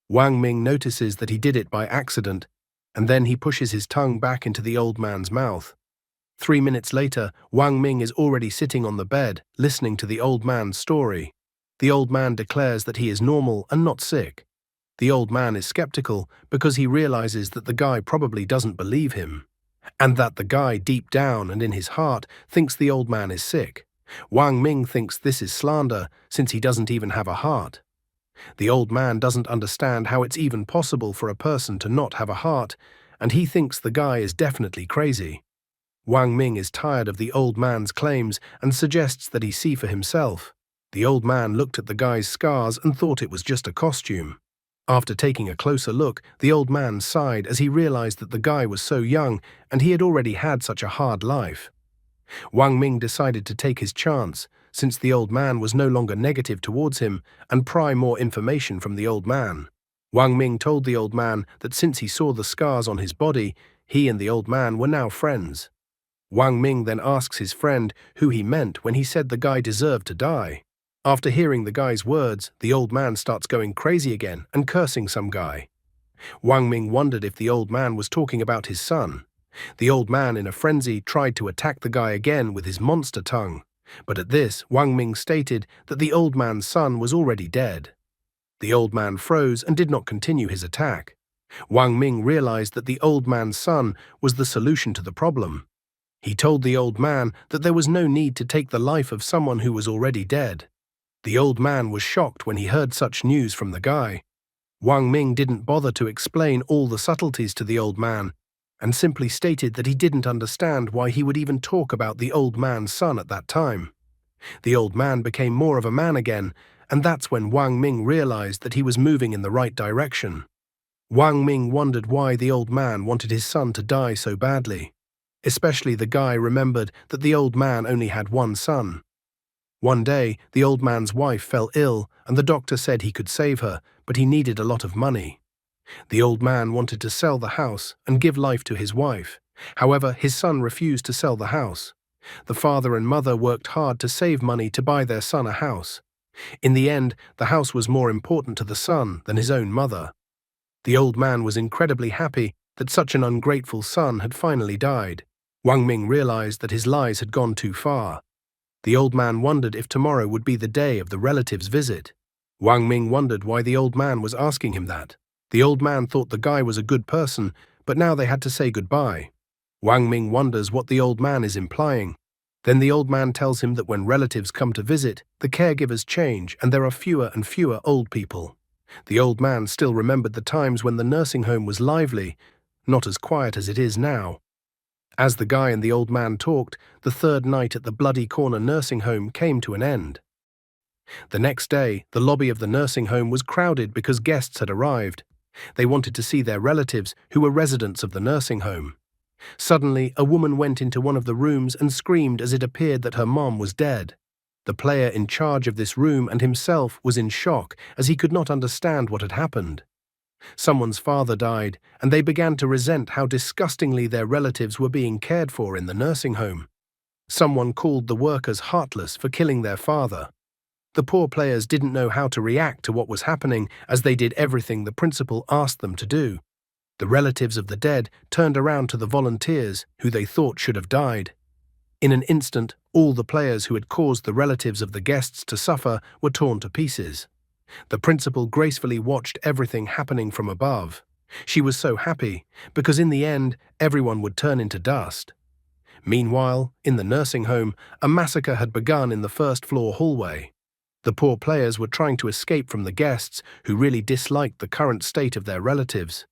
S1: Wang Ming notices that he did it by accident, and then he pushes his tongue back into the old man's mouth. 3 minutes later, Wang Ming is already sitting on the bed, listening to the old man's story. The old man declares that he is normal and not sick. The old man is skeptical because he realizes that the guy probably doesn't believe him, and that the guy deep down and in his heart thinks the old man is sick. Wang Ming thinks this is slander since he doesn't even have a heart. The old man doesn't understand how it's even possible for a person to not have a heart, and he thinks the guy is definitely crazy. Wang Ming is tired of the old man's claims and suggests that he see for himself. The old man looked at the guy's scars and thought it was just a costume. After taking a closer look, the old man sighed as he realized that the guy was so young and he had already had such a hard life. Wang Ming decided to take his chance, since the old man was no longer negative towards him, and pry more information from the old man. Wang Ming told the old man that since he saw the scars on his body, he and the old man were now friends. Wang Ming then asks his friend who he meant when he said the guy deserved to die. After hearing the guy's words, the old man starts going crazy again and cursing some guy. Wang Ming wondered if the old man was talking about his son. The old man, in a frenzy, tried to attack the guy again with his monster tongue. But at this, Wang Ming stated that the old man's son was already dead. The old man froze and did not continue his attack. Wang Ming realized that the old man's son was the solution to the problem. He told the old man that there was no need to take the life of someone who was already dead. The old man was shocked when he heard such news from the guy. Wang Ming didn't bother to explain all the subtleties to the old man, and simply stated that he didn't understand why he would even talk about the old man's son at that time. The old man became more of a man again, and that's when Wang Ming realized that he was moving in the right direction. Wang Ming wondered why the old man wanted his son to die so badly. Especially the guy remembered that the old man only had one son. One day, the old man's wife fell ill, and the doctor said he could save her, but he needed a lot of money. The old man wanted to sell the house and give life to his wife. However, his son refused to sell the house. The father and mother worked hard to save money to buy their son a house. In the end, the house was more important to the son than his own mother. The old man was incredibly happy that such an ungrateful son had finally died. Wang Ming realized that his lies had gone too far. The old man wondered if tomorrow would be the day of the relatives' visit. Wang Ming wondered why the old man was asking him that. The old man thought the guy was a good person, but now they had to say goodbye. Wang Ming wonders what the old man is implying. Then the old man tells him that when relatives come to visit, the caregivers change and there are fewer and fewer old people. The old man still remembered the times when the nursing home was lively, not as quiet as it is now. As the guy and the old man talked, the third night at the Bloody Corner nursing home came to an end. The next day, the lobby of the nursing home was crowded because guests had arrived. They wanted to see their relatives, who were residents of the nursing home. Suddenly, a woman went into one of the rooms and screamed as it appeared that her mom was dead. The player in charge of this room and himself was in shock as he could not understand what had happened. Someone's father died, and they began to resent how disgustingly their relatives were being cared for in the nursing home. Someone called the workers heartless for killing their father. The poor players didn't know how to react to what was happening as they did everything the principal asked them to do. The relatives of the dead turned around to the volunteers, who they thought should have died. In an instant, all the players who had caused the relatives of the guests to suffer were torn to pieces. The principal gracefully watched everything happening from above. She was so happy, because in the end, everyone would turn into dust. Meanwhile, in the nursing home, a massacre had begun in the first-floor hallway. The poor players were trying to escape from the guests who really disliked the current state of their relatives.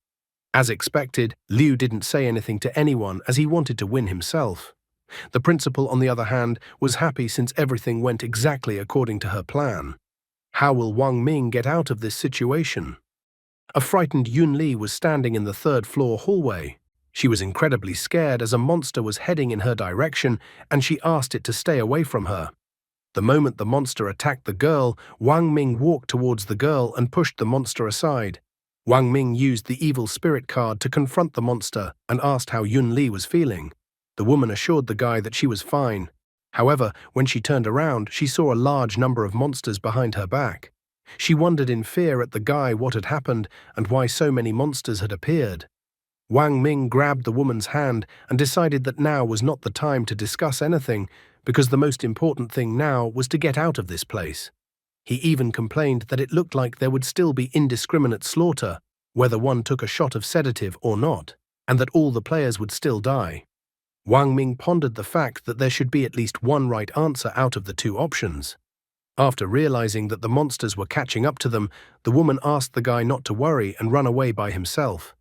S1: As expected, Liu didn't say anything to anyone as he wanted to win himself. The principal, on the other hand, was happy since everything went exactly according to her plan. How will Wang Ming get out of this situation? A frightened Yun Li was standing in the third-floor hallway. She was incredibly scared as a monster was heading in her direction, and she asked it to stay away from her. The moment the monster attacked the girl, Wang Ming walked towards the girl and pushed the monster aside. Wang Ming used the evil spirit card to confront the monster and asked how Yun Li was feeling. The woman assured the guy that she was fine. However, when she turned around, she saw a large number of monsters behind her back. She wondered in fear at the guy what had happened and why so many monsters had appeared. Wang Ming grabbed the woman's hand and decided that now was not the time to discuss anything, because the most important thing now was to get out of this place. He even complained that it looked like there would still be indiscriminate slaughter, whether one took a shot of sedative or not, and that all the players would still die. Wang Ming pondered the fact that there should be at least one right answer out of the two options. After realizing that the monsters were catching up to them, the woman asked the guy not to worry and run away by himself.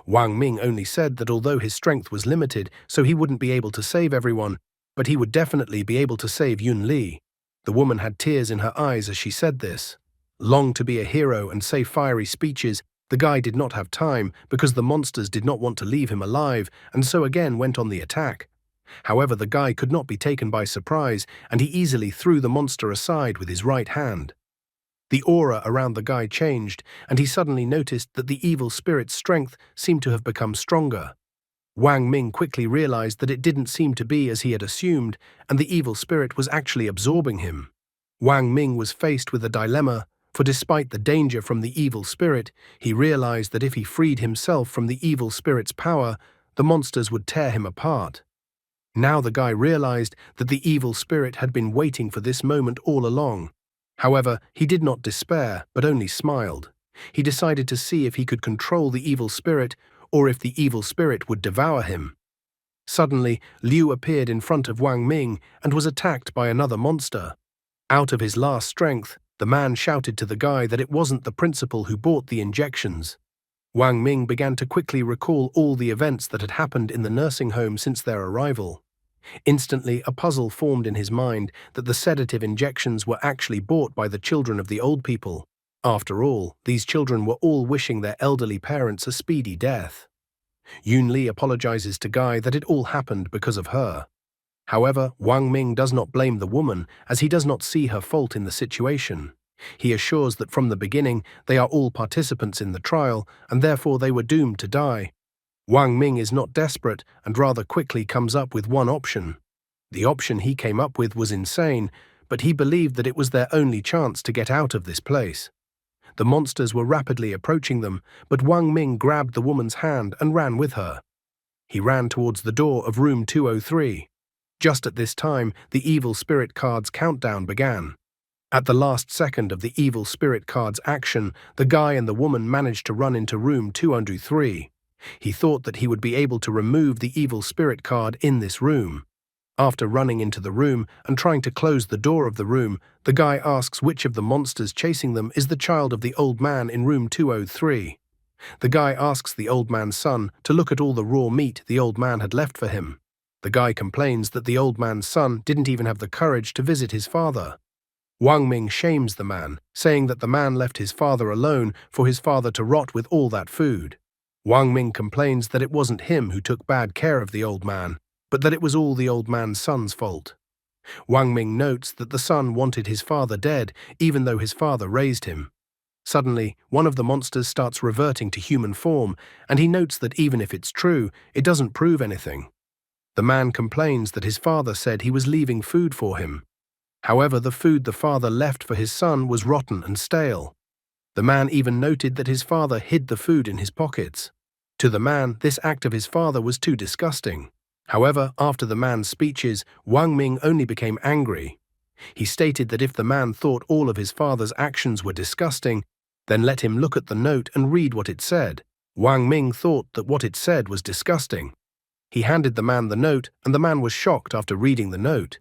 S1: Wang Ming only said that although his strength was limited, so he wouldn't be able to save everyone, but he would definitely be able to save Yun Li. The woman had tears in her eyes as she said this. Longed to be a hero and say fiery speeches, the guy did not have time because the monsters did not want to leave him alive and so again went on the attack. However, the guy could not be taken by surprise and he easily threw the monster aside with his right hand. The aura around the guy changed and he suddenly noticed that the evil spirit's strength seemed to have become stronger. Wang Ming quickly realized that it didn't seem to be as he had assumed and the evil spirit was actually absorbing him. Wang Ming was faced with a dilemma, for despite the danger from the evil spirit, he realized that if he freed himself from the evil spirit's power, the monsters would tear him apart. Now the guy realized that the evil spirit had been waiting for this moment all along. However, he did not despair, but only smiled. He decided to see if he could control the evil spirit or if the evil spirit would devour him. Suddenly, Liu appeared in front of Wang Ming and was attacked by another monster. Out of his last strength, the man shouted to the guy that it wasn't the principal who bought the injections. Wang Ming began to quickly recall all the events that had happened in the nursing home since their arrival. Instantly, a puzzle formed in his mind that the sedative injections were actually bought by the children of the old people. After all, these children were all wishing their elderly parents a speedy death. Yun Li apologizes to Guy that it all happened because of her. However, Wang Ming does not blame the woman as he does not see her fault in the situation. He assures that from the beginning they are all participants in the trial and therefore they were doomed to die. Wang Ming is not desperate and rather quickly comes up with one option. The option he came up with was insane, but he believed that it was their only chance to get out of this place. The monsters were rapidly approaching them, but Wang Ming grabbed the woman's hand and ran with her. He ran towards the door of room 203. Just at this time, the evil spirit card's countdown began. At the last second of the evil spirit card's action, the guy and the woman managed to run into room 203. He thought that he would be able to remove the evil spirit card in this room. After running into the room and trying to close the door of the room, the guy asks which of the monsters chasing them is the child of the old man in room 203. The guy asks the old man's son to look at all the raw meat the old man had left for him. The guy complains that the old man's son didn't even have the courage to visit his father. Wang Ming shames the man, saying that the man left his father alone for his father to rot with all that food. Wang Ming complains that it wasn't him who took bad care of the old man, but that it was all the old man's son's fault. Wang Ming notes that the son wanted his father dead, even though his father raised him. Suddenly, one of the monsters starts reverting to human form, and he notes that even if it's true, it doesn't prove anything. The man complains that his father said he was leaving food for him. However, the food the father left for his son was rotten and stale. The man even noted that his father hid the food in his pockets. To the man, this act of his father was too disgusting. However, after the man's speeches, Wang Ming only became angry. He stated that if the man thought all of his father's actions were disgusting, then let him look at the note and read what it said. Wang Ming thought that what it said was disgusting. He handed the man the note, and the man was shocked after reading the note.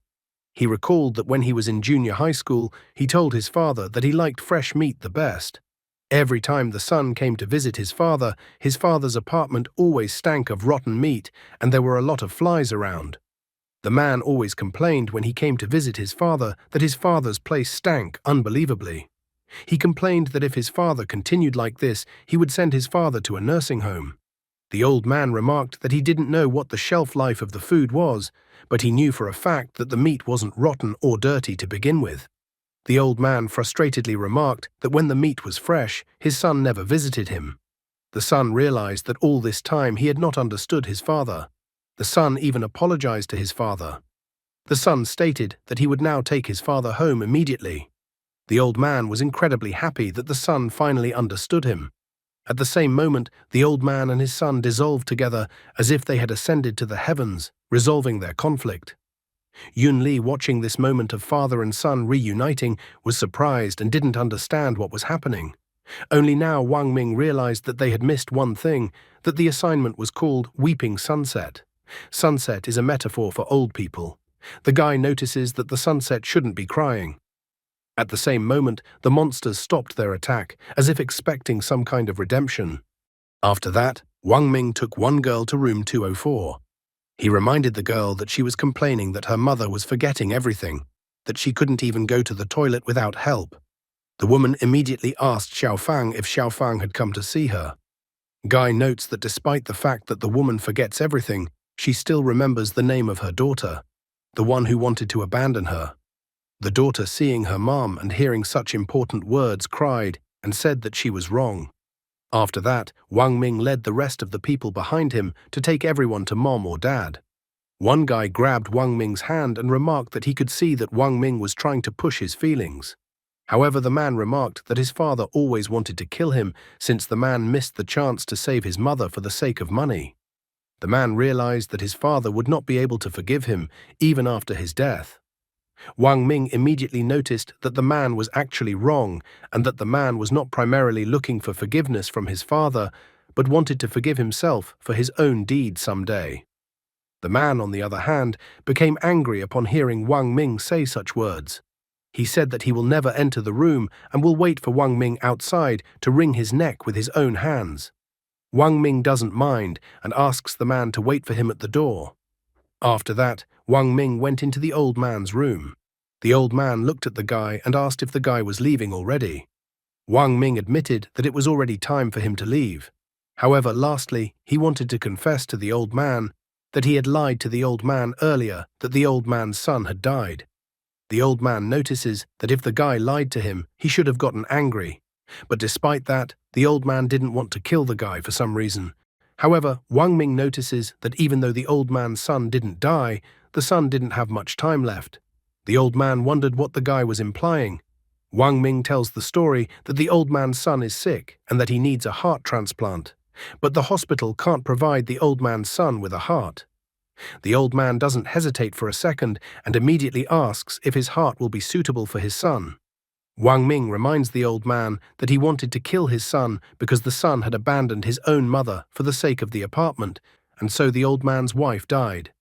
S1: He recalled that when he was in junior high school, he told his father that he liked fresh meat the best. Every time the son came to visit his father's apartment always stank of rotten meat, and there were a lot of flies around. The man always complained when he came to visit his father that his father's place stank unbelievably. He complained that if his father continued like this, he would send his father to a nursing home. The old man remarked that he didn't know what the shelf life of the food was, but he knew for a fact that the meat wasn't rotten or dirty to begin with. The old man frustratedly remarked that when the meat was fresh, his son never visited him. The son realized that all this time he had not understood his father. The son even apologized to his father. The son stated that he would now take his father home immediately. The old man was incredibly happy that the son finally understood him. At the same moment, the old man and his son dissolved together as if they had ascended to the heavens, resolving their conflict. Yun Li, watching this moment of father and son reuniting, was surprised and didn't understand what was happening. Only now Wang Ming realized that they had missed one thing, that the assignment was called Weeping Sunset. Sunset is a metaphor for old people. The guy notices that the sunset shouldn't be crying. At the same moment, the monsters stopped their attack, as if expecting some kind of redemption. After that, Wang Ming took one girl to room 204. He reminded the girl that she was complaining that her mother was forgetting everything, that she couldn't even go to the toilet without help. The woman immediately asked Xiaofang if Xiaofang had come to see her. Guy notes that despite the fact that the woman forgets everything, she still remembers the name of her daughter, the one who wanted to abandon her. The daughter, seeing her mom and hearing such important words, cried and said that she was wrong. After that, Wang Ming led the rest of the people behind him to take everyone to mom or dad. One guy grabbed Wang Ming's hand and remarked that he could see that Wang Ming was trying to push his feelings. However, the man remarked that his father always wanted to kill him since the man missed the chance to save his mother for the sake of money. The man realized that his father would not be able to forgive him even after his death. Wang Ming immediately noticed that the man was actually wrong and that the man was not primarily looking for forgiveness from his father, but wanted to forgive himself for his own deed someday. The man, on the other hand, became angry upon hearing Wang Ming say such words. He said that he will never enter the room and will wait for Wang Ming outside to wring his neck with his own hands. Wang Ming doesn't mind and asks the man to wait for him at the door. After that, Wang Ming went into the old man's room. The old man looked at the guy and asked if the guy was leaving already. Wang Ming admitted that it was already time for him to leave. However, lastly, he wanted to confess to the old man that he had lied to the old man earlier, that the old man's son had died. The old man notices that if the guy lied to him, he should have gotten angry. But despite that, the old man didn't want to kill the guy for some reason. However, Wang Ming notices that even though the old man's son didn't die, the son didn't have much time left. The old man wondered what the guy was implying. Wang Ming tells the story that the old man's son is sick and that he needs a heart transplant, but the hospital can't provide the old man's son with a heart. The old man doesn't hesitate for a second and immediately asks if his heart will be suitable for his son. Wang Ming reminds the old man that he wanted to kill his son because the son had abandoned his own mother for the sake of the apartment, and so the old man's wife died.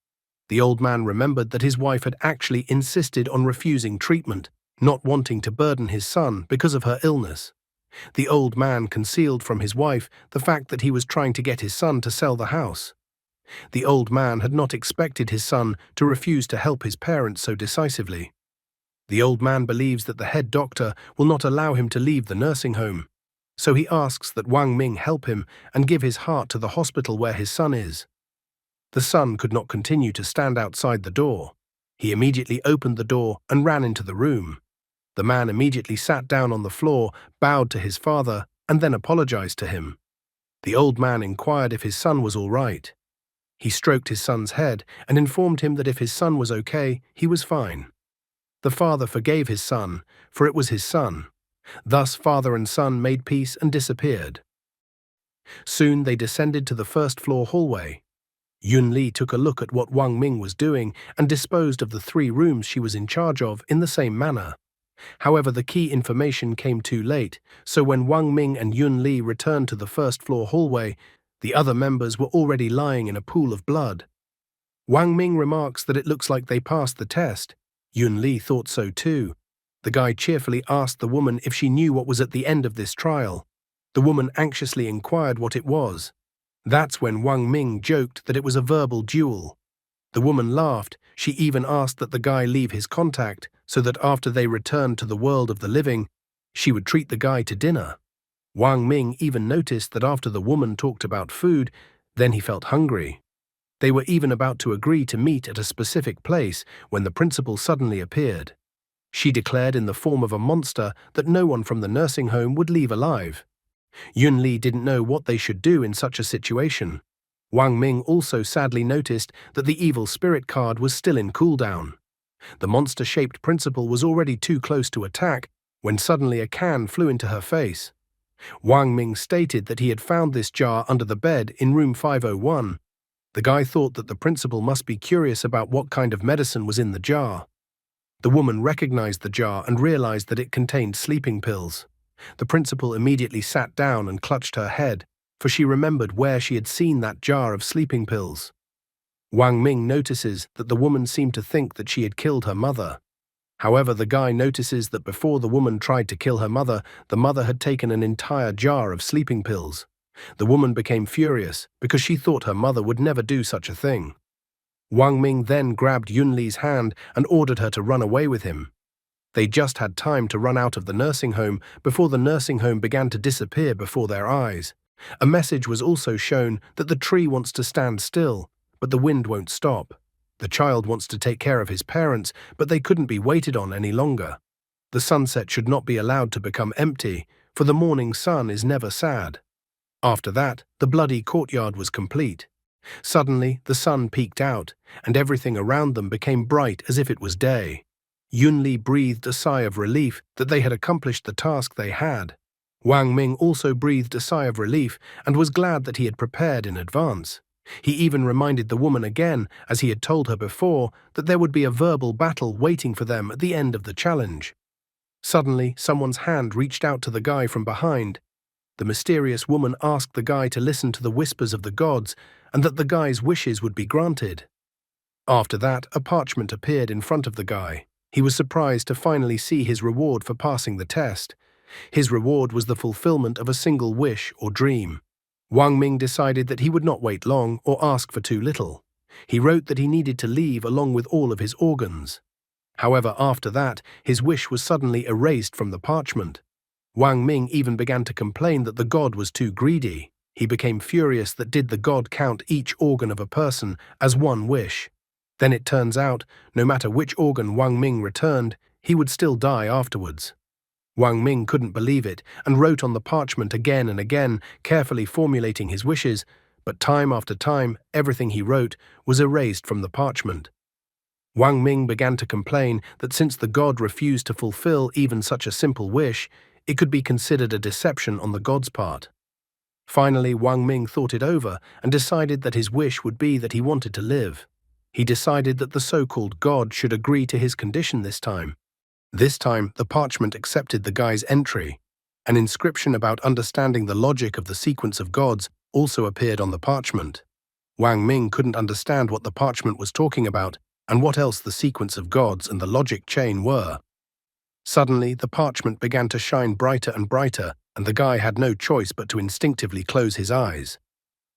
S1: The old man remembered that his wife had actually insisted on refusing treatment, not wanting to burden his son because of her illness. The old man concealed from his wife the fact that he was trying to get his son to sell the house. The old man had not expected his son to refuse to help his parents so decisively. The old man believes that the head doctor will not allow him to leave the nursing home, so he asks that Wang Ming help him and give his heart to the hospital where his son is. The son could not continue to stand outside the door. He immediately opened the door and ran into the room. The man immediately sat down on the floor, bowed to his father, and then apologized to him. The old man inquired if his son was all right. He stroked his son's head and informed him that if his son was okay, he was fine. The father forgave his son, for it was his son. Thus father and son made peace and disappeared. Soon they descended to the first-floor hallway. Yun Li took a look at what Wang Ming was doing and disposed of the 3 rooms she was in charge of in the same manner. However, the key information came too late, so when Wang Ming and Yun Li returned to the first-floor hallway, the other members were already lying in a pool of blood. Wang Ming remarks that it looks like they passed the test. Yun Li thought so too. The guy cheerfully asked the woman if she knew what was at the end of this trial. The woman anxiously inquired what it was. That's when Wang Ming joked that it was a verbal duel. The woman laughed. She even asked that the guy leave his contact so that after they returned to the world of the living, she would treat the guy to dinner. Wang Ming even noticed that after the woman talked about food, then he felt hungry. They were even about to agree to meet at a specific place when the principal suddenly appeared. She declared in the form of a monster that no one from the nursing home would leave alive. Yun Li didn't know what they should do in such a situation. Wang Ming also sadly noticed that the evil spirit card was still in cooldown. The monster-shaped principal was already too close to attack when suddenly a can flew into her face. Wang Ming stated that he had found this jar under the bed in room 501. The guy thought that the principal must be curious about what kind of medicine was in the jar. The woman recognized the jar and realized that it contained sleeping pills. The principal immediately sat down and clutched her head, for she remembered where she had seen that jar of sleeping pills. Wang Ming notices that the woman seemed to think that she had killed her mother. However, the guy notices that before the woman tried to kill her mother, the mother had taken an entire jar of sleeping pills. The woman became furious because she thought her mother would never do such a thing. Wang Ming then grabbed Yun Li's hand and ordered her to run away with him. They just had time to run out of the nursing home before the nursing home began to disappear before their eyes. A message was also shown that the tree wants to stand still, but the wind won't stop. The child wants to take care of his parents, but they couldn't be waited on any longer. The sunset should not be allowed to become empty, for the morning sun is never sad. After that, the bloody courtyard was complete. Suddenly, the sun peeked out, and everything around them became bright as if it was day. Yun Li breathed a sigh of relief that they had accomplished the task they had. Wang Ming also breathed a sigh of relief and was glad that he had prepared in advance. He even reminded the woman again, as he had told her before, that there would be a verbal battle waiting for them at the end of the challenge. Suddenly, someone's hand reached out to the guy from behind. The mysterious woman asked the guy to listen to the whispers of the gods and that the guy's wishes would be granted. After that, a parchment appeared in front of the guy. He was surprised to finally see his reward for passing the test. His reward was the fulfillment of a single wish or dream. Wang Ming decided that he would not wait long or ask for too little. He wrote that he needed to leave along with all of his organs. However, after that, his wish was suddenly erased from the parchment. Wang Ming even began to complain that the god was too greedy. He became furious that did the god count each organ of a person as one wish. Then it turns out, no matter which organ Wang Ming returned, he would still die afterwards. Wang Ming couldn't believe it and wrote on the parchment again and again, carefully formulating his wishes, but time after time, everything he wrote was erased from the parchment. Wang Ming began to complain that since the god refused to fulfill even such a simple wish, it could be considered a deception on the god's part. Finally, Wang Ming thought it over and decided that his wish would be that he wanted to live. He decided that the so-called god should agree to his condition this time. This time, the parchment accepted the guy's entry. An inscription about understanding the logic of the sequence of gods also appeared on the parchment. Wang Ming couldn't understand what the parchment was talking about and what else the sequence of gods and the logic chain were. Suddenly, the parchment began to shine brighter and brighter, and the guy had no choice but to instinctively close his eyes.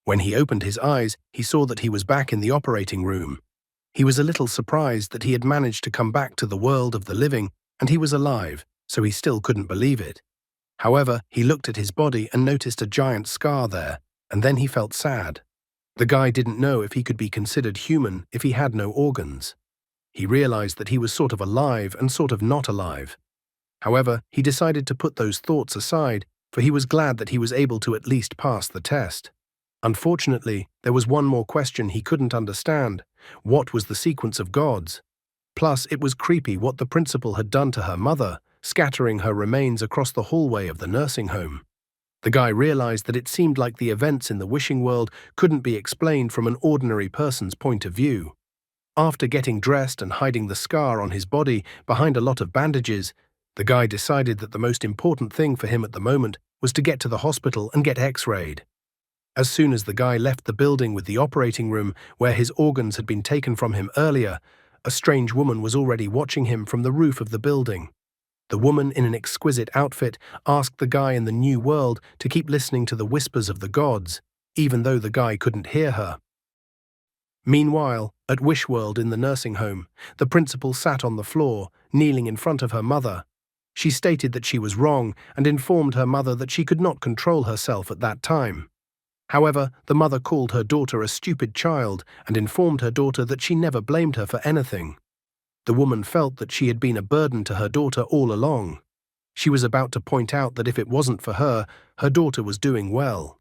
S1: When he opened his eyes, he saw that he was back in the operating room. He was a little surprised that he had managed to come back to the world of the living, and he was alive, so he still couldn't believe it. However, he looked at his body and noticed a giant scar there, and then he felt sad. The guy didn't know if he could be considered human if he had no organs. He realized that he was sort of alive and sort of not alive. However, he decided to put those thoughts aside, for he was glad that he was able to at least pass the test. Unfortunately, there was one more question he couldn't understand. What was the sequence of gods? Plus, it was creepy what the principal had done to her mother, scattering her remains across the hallway of the nursing home. The guy realized that it seemed like the events in the wishing world couldn't be explained from an ordinary person's point of view. After getting dressed and hiding the scar on his body behind a lot of bandages, the guy decided that the most important thing for him at the moment was to get to the hospital and get x-rayed. As soon as the guy left the building with the operating room where his organs had been taken from him earlier, A strange woman was already watching him from the roof of the building. The woman in an exquisite outfit asked the guy in the new world to keep listening to the whispers of the gods, even though the guy couldn't hear her. Meanwhile, at Wish World in the nursing home, the principal sat on the floor, kneeling in front of her mother. She stated that she was wrong and informed her mother that she could not control herself at that time. However, the mother called her daughter a stupid child and informed her daughter that she never blamed her for anything. The woman felt that she had been a burden to her daughter all along. She was about to point out that if it wasn't for her, her daughter was doing well.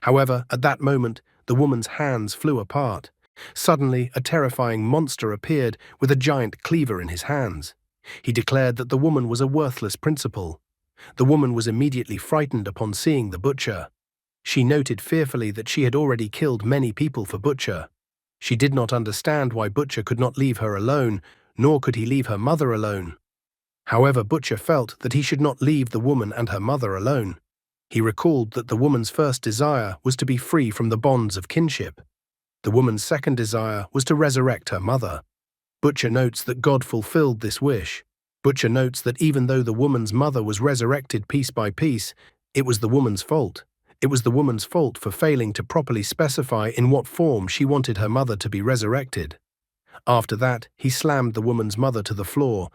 S1: However, at that moment, the woman's hands flew apart. Suddenly, a terrifying monster appeared with a giant cleaver in his hands. He declared that the woman was a worthless principal. The woman was immediately frightened upon seeing the butcher. She noted fearfully that she had already killed many people for Butcher. She did not understand why Butcher could not leave her alone, nor could he leave her mother alone. However, Butcher felt that he should not leave the woman and her mother alone. He recalled that the woman's first desire was to be free from the bonds of kinship. The woman's second desire was to resurrect her mother. Butcher notes that God fulfilled this wish. Butcher notes that even though the woman's mother was resurrected piece by piece, it was the woman's fault. It was the woman's fault for failing to properly specify in what form she wanted her mother to be resurrected. After that, he slammed the woman's mother to the floor.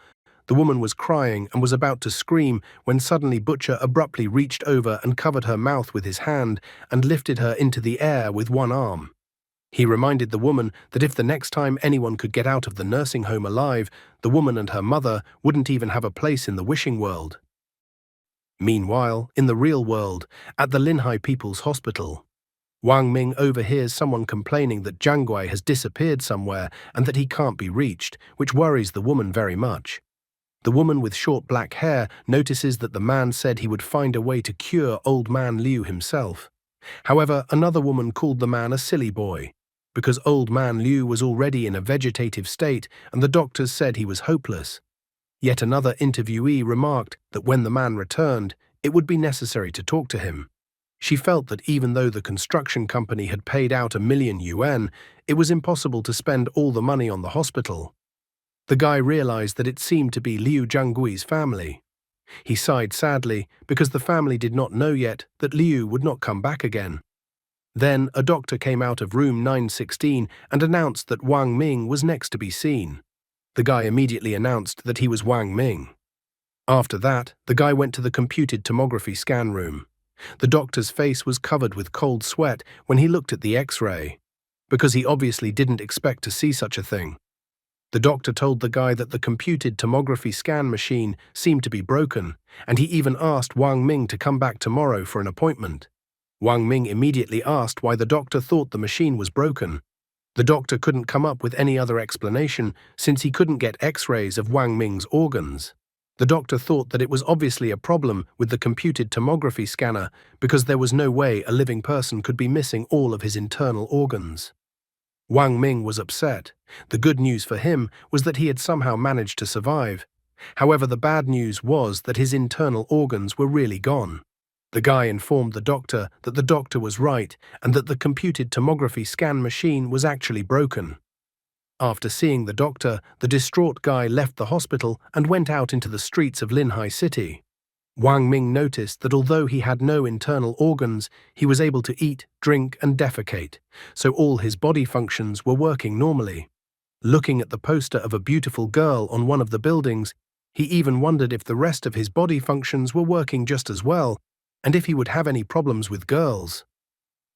S1: The woman was crying and was about to scream when suddenly Butcher abruptly reached over and covered her mouth with his hand and lifted her into the air with one arm. He reminded the woman that if the next time anyone could get out of the nursing home alive, the woman and her mother wouldn't even have a place in the wishing world. Meanwhile, in the real world, at the Linhai People's Hospital, Wang Ming overhears someone complaining that Jiang Gui has disappeared somewhere and that he can't be reached, which worries the woman very much. The woman with short black hair notices that the man said he would find a way to cure old man Liu himself. However, another woman called the man a silly boy, because old man Liu was already in a vegetative state and the doctors said he was hopeless. Yet another interviewee remarked that when the man returned, it would be necessary to talk to him. She felt that even though the construction company had paid out $1,000,000, it was impossible to spend all the money on the hospital. The guy realized that it seemed to be Liu Jianggui's family. He sighed sadly because the family did not know yet that Liu would not come back again. Then a doctor came out of room 916 and announced that Wang Ming was next to be seen. The guy immediately announced that he was Wang Ming. After that, the guy went to the computed tomography scan room. The doctor's face was covered with cold sweat when he looked at the X-ray, because he obviously didn't expect to see such a thing. The doctor told the guy that the computed tomography scan machine seemed to be broken, and he even asked Wang Ming to come back tomorrow for an appointment. Wang Ming immediately asked why the doctor thought the machine was broken. The doctor couldn't come up with any other explanation since he couldn't get X-rays of Wang Ming's organs. The doctor thought that it was obviously a problem with the computed tomography scanner because there was no way a living person could be missing all of his internal organs. Wang Ming was upset. The good news for him was that he had somehow managed to survive. However, the bad news was that his internal organs were really gone. The guy informed the doctor that the doctor was right and that the computed tomography scan machine was actually broken. After seeing the doctor, the distraught guy left the hospital and went out into the streets of Linhai City. Wang Ming noticed that although he had no internal organs, he was able to eat, drink, and defecate, so all his body functions were working normally. Looking at the poster of a beautiful girl on one of the buildings, he even wondered if the rest of his body functions were working just as well, and if he would have any problems with girls.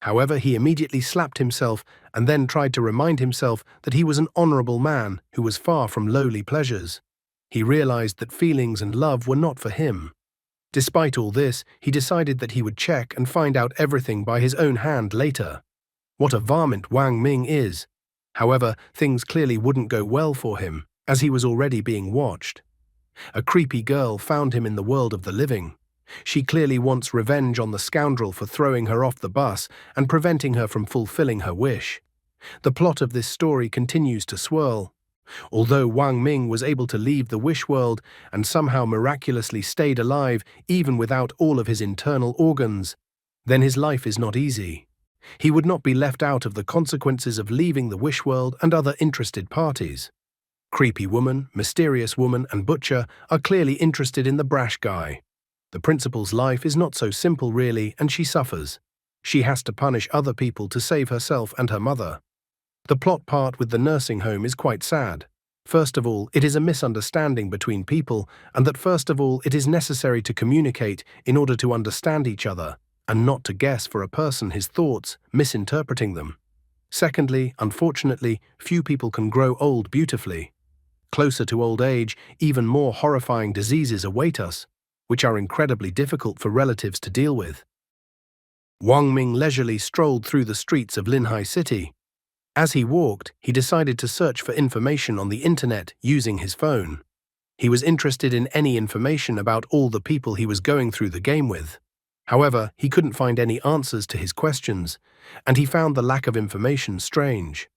S1: However, he immediately slapped himself and then tried to remind himself that he was an honorable man who was far from lowly pleasures. He realized that feelings and love were not for him. Despite all this, he decided that he would check and find out everything by his own hand later. What a varmint Wang Ming is! However, things clearly wouldn't go well for him, as he was already being watched. A creepy girl found him in the world of the living. She clearly wants revenge on the scoundrel for throwing her off the bus and preventing her from fulfilling her wish. The plot of this story continues to swirl. Although Wang Ming was able to leave the wish world and somehow miraculously stayed alive even without all of his internal organs, then his life is not easy. He would not be left out of the consequences of leaving the wish world and other interested parties. Creepy woman, mysterious woman, and butcher are clearly interested in the brash guy. The principal's life is not so simple really, and she suffers. She has to punish other people to save herself and her mother. The plot part with the nursing home is quite sad. First of all, it is a misunderstanding between people, and that first of all it is necessary to communicate in order to understand each other, and not to guess for a person his thoughts, misinterpreting them. Secondly, unfortunately, few people can grow old beautifully. Closer to old age, even more horrifying diseases await us, which are incredibly difficult for relatives to deal with. Wang Ming leisurely strolled through the streets of Linhai City. As he walked, he decided to search for information on the internet using his phone. He was interested in any information about all the people he was going through the game with. However, he couldn't find any answers to his questions, and he found the lack of information strange.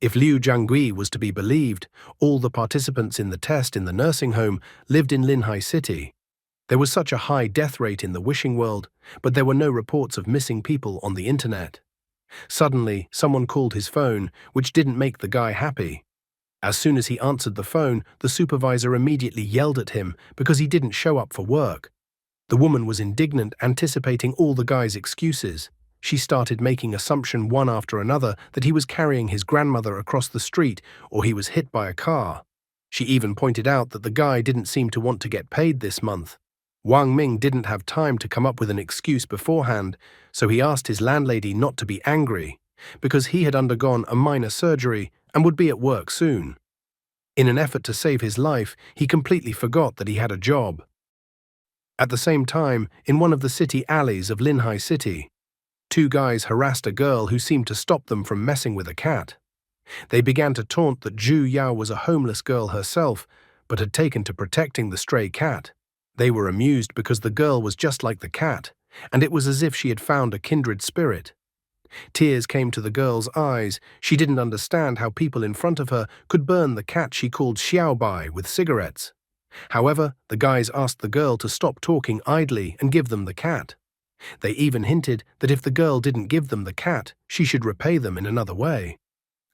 S1: If Liu Jiangui was to be believed, all the participants in the test in the nursing home lived in Linhai City. There was such a high death rate in the wishing world, but there were no reports of missing people on the internet. Suddenly, someone called his phone, which didn't make the guy happy. As soon as he answered the phone, the supervisor immediately yelled at him because he didn't show up for work. The woman was indignant, anticipating all the guy's excuses. She started making assumptions one after another that he was carrying his grandmother across the street or he was hit by a car. She even pointed out that the guy didn't seem to want to get paid this month. Wang Ming didn't have time to come up with an excuse beforehand, so he asked his landlady not to be angry, because he had undergone a minor surgery and would be at work soon. In an effort to save his life, he completely forgot that he had a job. At the same time, in one of the city alleys of Linhai City, two guys harassed a girl who seemed to stop them from messing with a cat. They began to taunt that Zhu Yao was a homeless girl herself, but had taken to protecting the stray cat. They were amused because the girl was just like the cat, and it was as if she had found a kindred spirit. Tears came to the girl's eyes. She didn't understand how people in front of her could burn the cat she called Xiaobai with cigarettes. However, the guys asked the girl to stop talking idly and give them the cat. They even hinted that if the girl didn't give them the cat, she should repay them in another way.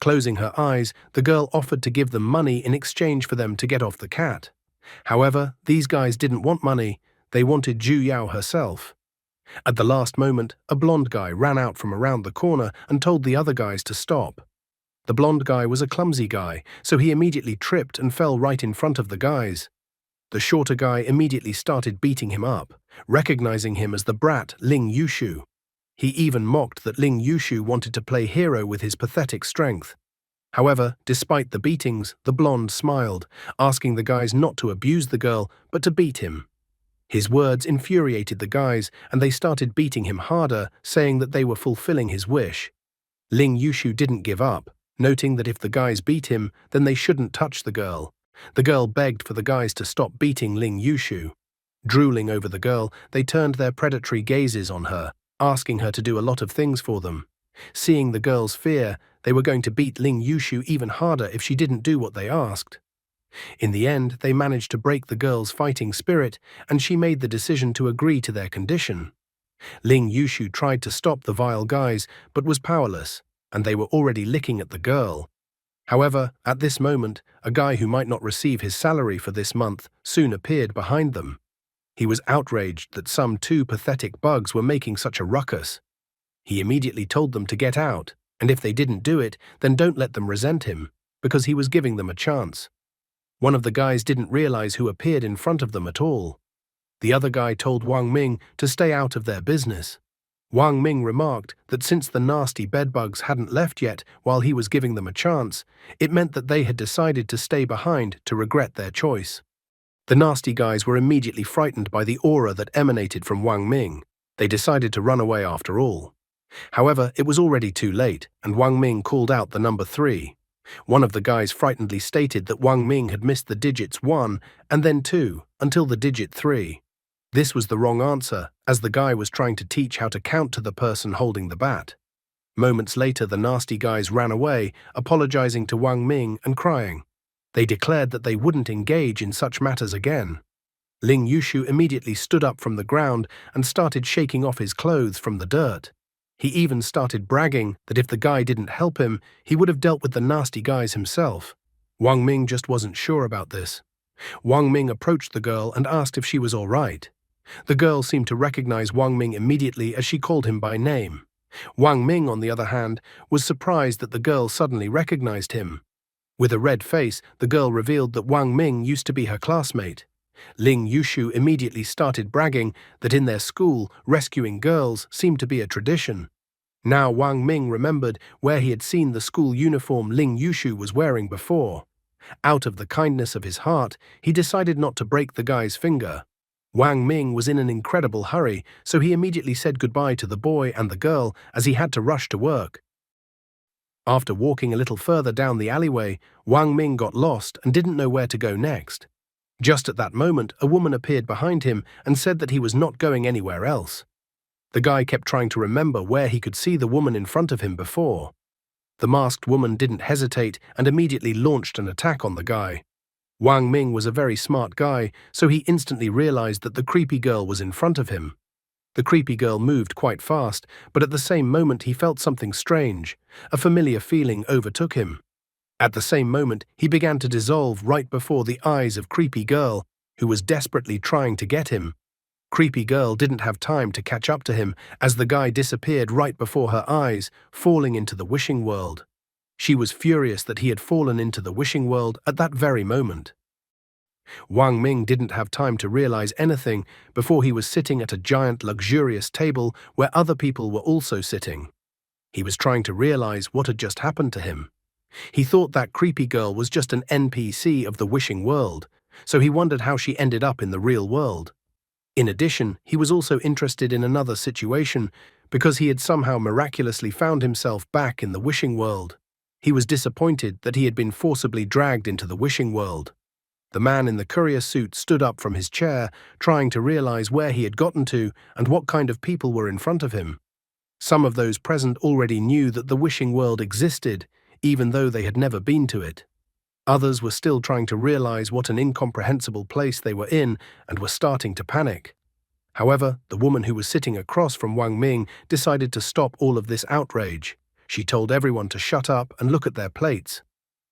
S1: Closing her eyes, the girl offered to give them money in exchange for them to get off the cat. However, these guys didn't want money, they wanted Zhu Yao herself. At the last moment, a blonde guy ran out from around the corner and told the other guys to stop. The blonde guy was a clumsy guy, so he immediately tripped and fell right in front of the guys. The shorter guy immediately started beating him up, recognizing him as the brat Ling Yushu. He even mocked that Ling Yushu wanted to play hero with his pathetic strength. However, despite the beatings, the blonde smiled, asking the guys not to abuse the girl, but to beat him. His words infuriated the guys, and they started beating him harder, saying that they were fulfilling his wish. Ling Yushu didn't give up, noting that if the guys beat him, then they shouldn't touch the girl. The girl begged for the guys to stop beating Ling Yushu. Drooling over the girl, they turned their predatory gazes on her, asking her to do a lot of things for them. Seeing the girl's fear, they were going to beat Ling Yushu even harder if she didn't do what they asked. In the end, they managed to break the girl's fighting spirit, and she made the decision to agree to their condition. Ling Yushu tried to stop the vile guys, but was powerless, and they were already licking at the girl. However, at this moment, a guy who might not receive his salary for this month soon appeared behind them. He was outraged that some two pathetic bugs were making such a ruckus. He immediately told them to get out, and if they didn't do it, then don't let them resent him, because he was giving them a chance. One of the guys didn't realize who appeared in front of them at all. The other guy told Wang Ming to stay out of their business. Wang Ming remarked that since the nasty bedbugs hadn't left yet while he was giving them a chance, it meant that they had decided to stay behind to regret their choice. The nasty guys were immediately frightened by the aura that emanated from Wang Ming. They decided to run away after all. However, it was already too late, and Wang Ming called out the number 3. One of the guys frightenedly stated that Wang Ming had missed the digits 1 and then 2 until the digit 3. This was the wrong answer, as the guy was trying to teach how to count to the person holding the bat. Moments later, the nasty guys ran away, apologizing to Wang Ming and crying. They declared that they wouldn't engage in such matters again. Ling Yushu immediately stood up from the ground and started shaking off his clothes from the dirt. He even started bragging that if the guy didn't help him, he would have dealt with the nasty guys himself. Wang Ming just wasn't sure about this. Wang Ming approached the girl and asked if she was all right. The girl seemed to recognize Wang Ming immediately as she called him by name. Wang Ming, on the other hand, was surprised that the girl suddenly recognized him. With a red face, the girl revealed that Wang Ming used to be her classmate. Ling Yushu immediately started bragging that in their school, rescuing girls seemed to be a tradition. Now Wang Ming remembered where he had seen the school uniform Ling Yushu was wearing before. Out of the kindness of his heart, he decided not to break the guy's finger. Wang Ming was in an incredible hurry, so he immediately said goodbye to the boy and the girl as he had to rush to work. After walking a little further down the alleyway, Wang Ming got lost and didn't know where to go next. Just at that moment, a woman appeared behind him and said that he was not going anywhere else. The guy kept trying to remember where he could see the woman in front of him before. The masked woman didn't hesitate and immediately launched an attack on the guy. Wang Ming was a very smart guy, so he instantly realized that the creepy girl was in front of him. The creepy girl moved quite fast, but at the same moment he felt something strange. A familiar feeling overtook him. At the same moment, he began to dissolve right before the eyes of creepy girl, who was desperately trying to get him. Creepy girl didn't have time to catch up to him as the guy disappeared right before her eyes, falling into the wishing world. She was furious that he had fallen into the wishing world at that very moment. Wang Ming didn't have time to realize anything before he was sitting at a giant luxurious table where other people were also sitting. He was trying to realize what had just happened to him. He thought that creepy girl was just an NPC of the wishing world, so he wondered how she ended up in the real world. In addition, he was also interested in another situation because he had somehow miraculously found himself back in the wishing world. He was disappointed that he had been forcibly dragged into the wishing world. The man in the courier suit stood up from his chair, trying to realize where he had gotten to and what kind of people were in front of him. Some of those present already knew that the wishing world existed, even though they had never been to it. Others were still trying to realize what an incomprehensible place they were in and were starting to panic. However, the woman who was sitting across from Wang Ming decided to stop all of this outrage. She told everyone to shut up and look at their plates.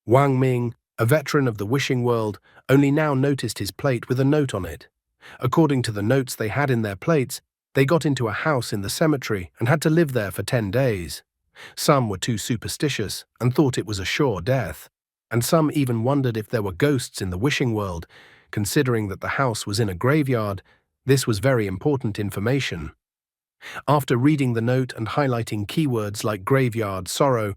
S1: Wang Ming, a veteran of the wishing world, only now noticed his plate with a note on it. According to the notes they had in their plates, they got into a house in the cemetery and had to live there for 10 days. Some were too superstitious and thought it was a sure death, and some even wondered if there were ghosts in the wishing world. Considering that the house was in a graveyard, this was very important information. After reading the note and highlighting keywords like graveyard, sorrow,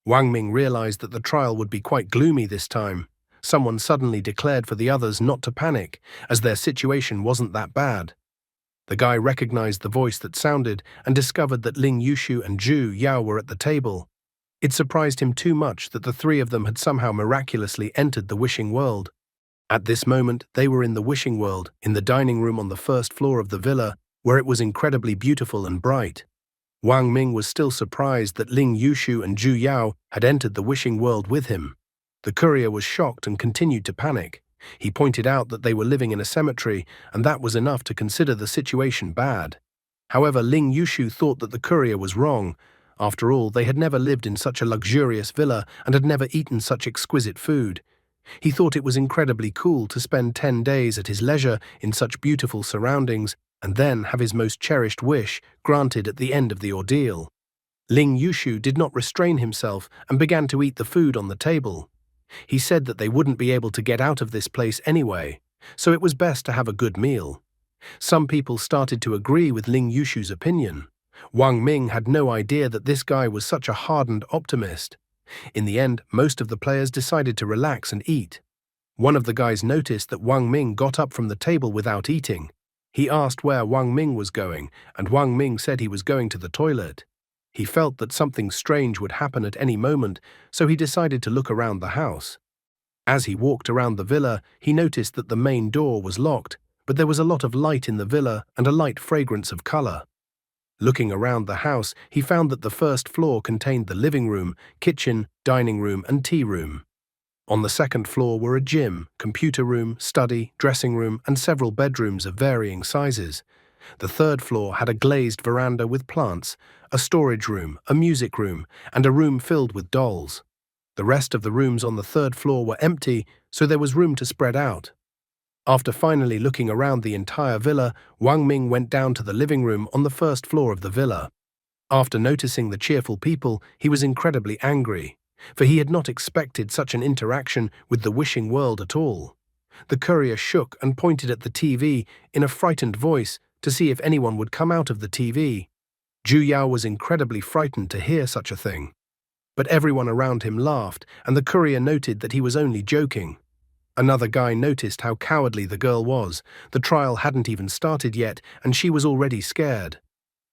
S1: Wang Ming realized that the trial would be quite gloomy this time. Someone suddenly declared for the others not to panic, as their situation wasn't that bad. The guy recognized the voice that sounded and discovered that Ling Yushu and Zhu Yao were at the table. It surprised him too much that the three of them had somehow miraculously entered the wishing world. At this moment, they were in the wishing world, in the dining room on the first floor of the villa, where it was incredibly beautiful and bright. Wang Ming was still surprised that Ling Yushu and Zhu Yao had entered the wishing world with him. The courier was shocked and continued to panic. He pointed out that they were living in a cemetery, and that was enough to consider the situation bad. However, Ling Yushu thought that the courier was wrong. After all, they had never lived in such a luxurious villa and had never eaten such exquisite food. He thought it was incredibly cool to spend 10 days at his leisure in such beautiful surroundings and then have his most cherished wish granted at the end of the ordeal. Ling Yushu did not restrain himself and began to eat the food on the table. He said that they wouldn't be able to get out of this place anyway, so it was best to have a good meal. Some people started to agree with Ling Yushu's opinion. Wang Ming had no idea that this guy was such a hardened optimist. In the end, most of the players decided to relax and eat. One of the guys noticed that Wang Ming got up from the table without eating. He asked where Wang Ming was going, and Wang Ming said he was going to the toilet. He felt that something strange would happen at any moment, so he decided to look around the house. As he walked around the villa, he noticed that the main door was locked, but there was a lot of light in the villa and a light fragrance of color. Looking around the house, he found that the first floor contained the living room, kitchen, dining room, and tea room. On the second floor were a gym, computer room, study, dressing room, and several bedrooms of varying sizes. The third floor had a glazed veranda with plants, a storage room, a music room, and a room filled with dolls. The rest of the rooms on the third floor were empty, so there was room to spread out. After finally looking around the entire villa, Wang Ming went down to the living room on the first floor of the villa. After noticing the cheerful people, he was incredibly angry, for he had not expected such an interaction with the wishing world at all. The courier shook and pointed at the TV in a frightened voice to see if anyone would come out of the TV. Zhu Yao was incredibly frightened to hear such a thing. But everyone around him laughed, and the courier noted that he was only joking. Another guy noticed how cowardly the girl was. The trial hadn't even started yet, and she was already scared.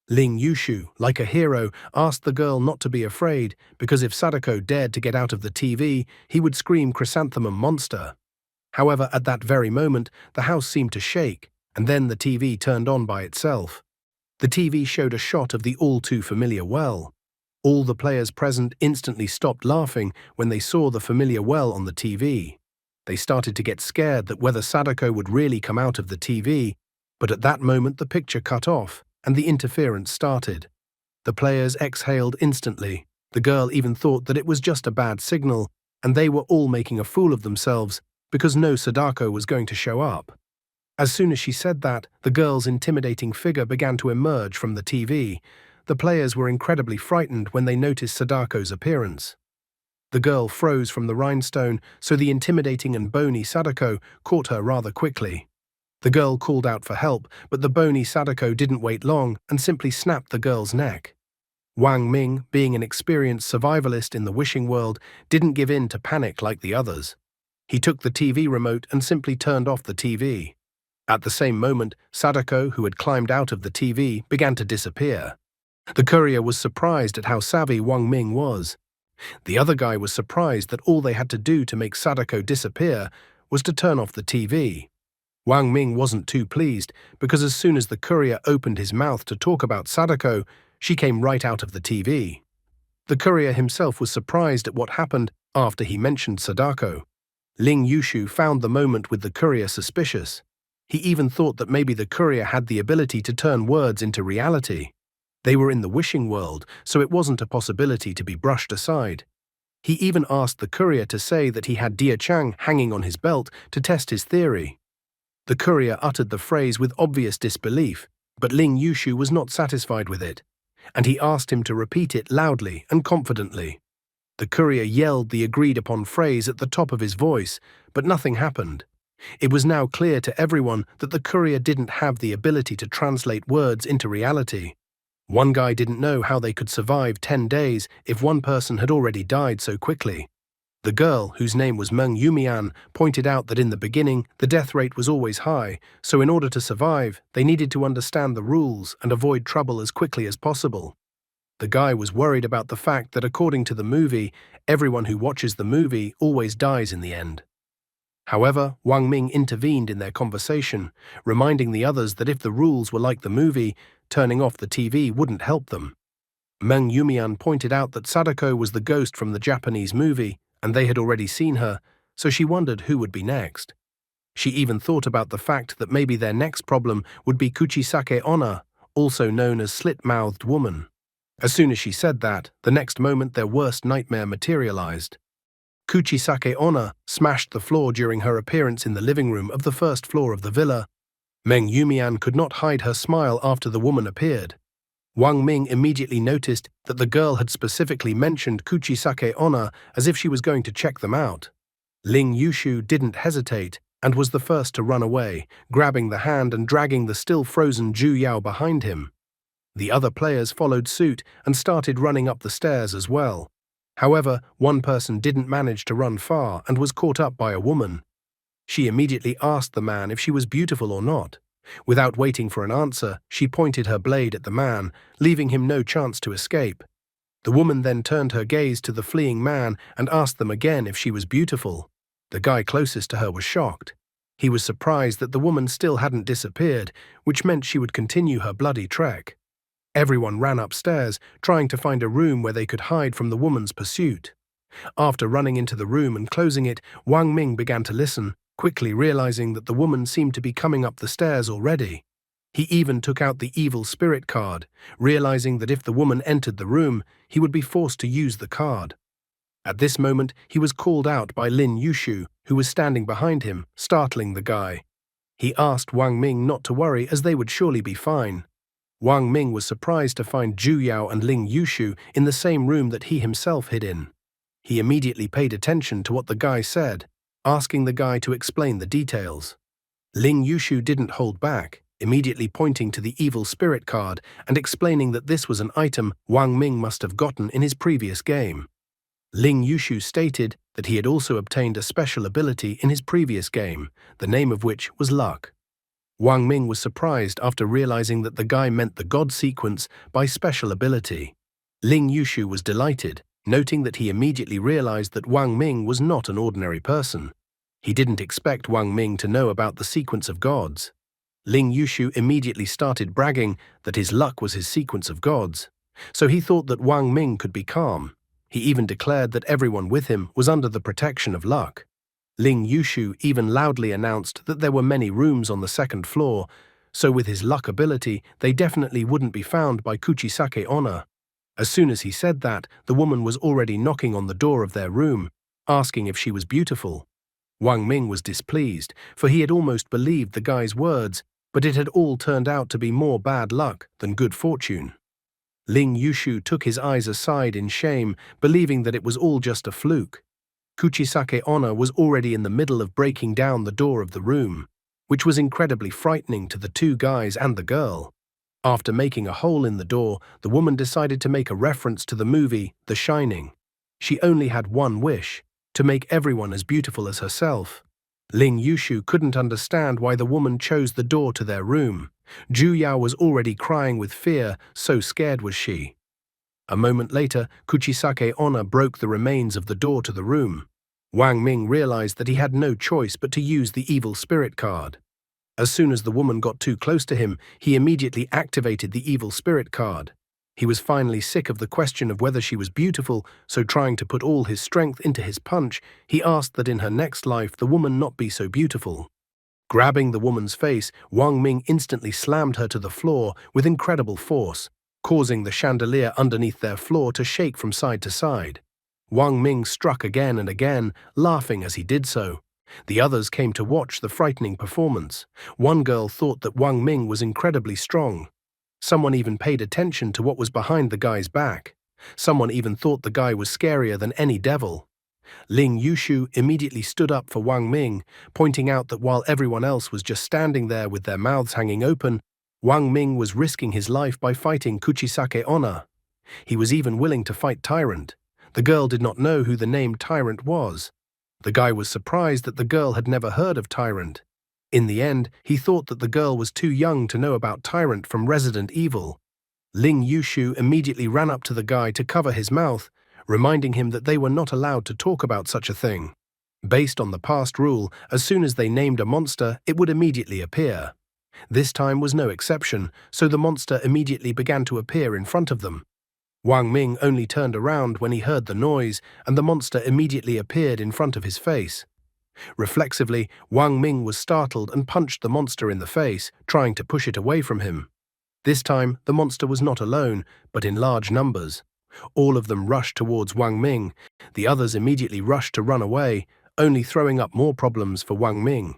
S1: Ling Yushu, like a hero, asked the girl not to be afraid, because if Sadako dared to get out of the TV, he would scream "Chrysanthemum monster." However, at that very moment, the house seemed to shake, and then the TV turned on by itself. The TV showed a shot of the all-too-familiar well. All the players present instantly stopped laughing when they saw the familiar well on the TV. They started to get scared that whether Sadako would really come out of the TV, but at that moment the picture cut off, and the interference started. The players exhaled instantly. The girl even thought that it was just a bad signal, and they were all making a fool of themselves because no Sadako was going to show up. As soon as she said that, the girl's intimidating figure began to emerge from the TV. The players were incredibly frightened when they noticed Sadako's appearance. The girl froze from the rhinestone, so the intimidating and bony Sadako caught her rather quickly. The girl called out for help, but the bony Sadako didn't wait long and simply snapped the girl's neck. Wang Ming, being an experienced survivalist in the wishing world, didn't give in to panic like the others. He took the TV remote and simply turned off the TV. At the same moment, Sadako, who had climbed out of the TV, began to disappear. The courier was surprised at how savvy Wang Ming was. The other guy was surprised that all they had to do to make Sadako disappear was to turn off the TV. Wang Ming wasn't too pleased, because as soon as the courier opened his mouth to talk about Sadako, she came right out of the TV. The courier himself was surprised at what happened after he mentioned Sadako. Ling Yushu found the moment with the courier suspicious. He even thought that maybe the courier had the ability to turn words into reality. They were in the wishing world, so it wasn't a possibility to be brushed aside. He even asked the courier to say that he had Dia Chang hanging on his belt to test his theory. The courier uttered the phrase with obvious disbelief, but Ling Yushu was not satisfied with it, and he asked him to repeat it loudly and confidently. The courier yelled the agreed-upon phrase at the top of his voice, but nothing happened. It was now clear to everyone that the courier didn't have the ability to translate words into reality. One guy didn't know how they could survive 10 days if one person had already died so quickly. The girl, whose name was Meng Yumian, pointed out that in the beginning the death rate was always high, so in order to survive, they needed to understand the rules and avoid trouble as quickly as possible. The guy was worried about the fact that according to the movie, everyone who watches the movie always dies in the end. However, Wang Ming intervened in their conversation, reminding the others that if the rules were like the movie, turning off the TV wouldn't help them. Meng Yumian pointed out that Sadako was the ghost from the Japanese movie, and they had already seen her, so she wondered who would be next. She even thought about the fact that maybe their next problem would be Kuchisake Onna, also known as slit-mouthed woman. As soon as she said that, the next moment their worst nightmare materialized. Kuchisake Onna smashed the floor during her appearance in the living room of the first floor of the villa. Meng Yumian could not hide her smile after the woman appeared. Wang Ming immediately noticed that the girl had specifically mentioned Kuchisake Onna as if she was going to check them out. Ling Yushu didn't hesitate and was the first to run away, grabbing the hand and dragging the still-frozen Zhu Yao behind him. The other players followed suit and started running up the stairs as well. However, one person didn't manage to run far and was caught up by a woman. She immediately asked the man if she was beautiful or not. Without waiting for an answer, she pointed her blade at the man, leaving him no chance to escape. The woman then turned her gaze to the fleeing man and asked them again if she was beautiful. The guy closest to her was shocked. He was surprised that the woman still hadn't disappeared, which meant she would continue her bloody trek. Everyone ran upstairs, trying to find a room where they could hide from the woman's pursuit. After running into the room and closing it, Wang Ming began to listen, quickly realizing that the woman seemed to be coming up the stairs already. He even took out the evil spirit card, realizing that if the woman entered the room, he would be forced to use the card. At this moment, he was called out by Lin Yushu, who was standing behind him, startling the guy. He asked Wang Ming not to worry as they would surely be fine. Wang Ming was surprised to find Zhu Yao and Ling Yushu in the same room that he himself hid in. He immediately paid attention to what the guy said, asking the guy to explain the details. Ling Yushu didn't hold back, immediately pointing to the evil spirit card and explaining that this was an item Wang Ming must have gotten in his previous game. Ling Yushu stated that he had also obtained a special ability in his previous game, the name of which was Luck. Wang Ming was surprised after realizing that the guy meant the God sequence by special ability. Ling Yushu was delighted, noting that he immediately realized that Wang Ming was not an ordinary person. He didn't expect Wang Ming to know about the sequence of gods. Ling Yushu immediately started bragging that his luck was his sequence of gods, so he thought that Wang Ming could be calm. He even declared that everyone with him was under the protection of luck. Ling Yushu even loudly announced that there were many rooms on the second floor, so with his luck ability, they definitely wouldn't be found by Kuchisake Onna. As soon as he said that, the woman was already knocking on the door of their room, asking if she was beautiful. Wang Ming was displeased, for he had almost believed the guy's words, but it had all turned out to be more bad luck than good fortune. Ling Yushu took his eyes aside in shame, believing that it was all just a fluke. Kuchisake Onna was already in the middle of breaking down the door of the room, which was incredibly frightening to the two guys and the girl. After making a hole in the door, the woman decided to make a reference to the movie The Shining. She only had one wish, to make everyone as beautiful as herself. Ling Yushu couldn't understand why the woman chose the door to their room. Zhu Yao was already crying with fear, so scared was she. A moment later, Kuchisake Onna broke the remains of the door to the room. Wang Ming realized that he had no choice but to use the evil spirit card. As soon as the woman got too close to him, he immediately activated the evil spirit card. He was finally sick of the question of whether she was beautiful, so trying to put all his strength into his punch, he asked that in her next life the woman not be so beautiful. Grabbing the woman's face, Wang Ming instantly slammed her to the floor with incredible force, causing the chandelier underneath their floor to shake from side to side. Wang Ming struck again and again, laughing as he did so. The others came to watch the frightening performance. One girl thought that Wang Ming was incredibly strong. Someone even paid attention to what was behind the guy's back. Someone even thought the guy was scarier than any devil. Ling Yushu immediately stood up for Wang Ming, pointing out that while everyone else was just standing there with their mouths hanging open, Wang Ming was risking his life by fighting Kuchisake Onna. He was even willing to fight Tyrant. The girl did not know who the name Tyrant was. The guy was surprised that the girl had never heard of Tyrant. In the end, he thought that the girl was too young to know about Tyrant from Resident Evil. Ling Yushu immediately ran up to the guy to cover his mouth, reminding him that they were not allowed to talk about such a thing. Based on the past rule, as soon as they named a monster, it would immediately appear. This time was no exception, so the monster immediately began to appear in front of them. Wang Ming only turned around when he heard the noise, and the monster immediately appeared in front of his face. Reflexively, Wang Ming was startled and punched the monster in the face, trying to push it away from him. This time, the monster was not alone, but in large numbers. All of them rushed towards Wang Ming. The others immediately rushed to run away, only throwing up more problems for Wang Ming.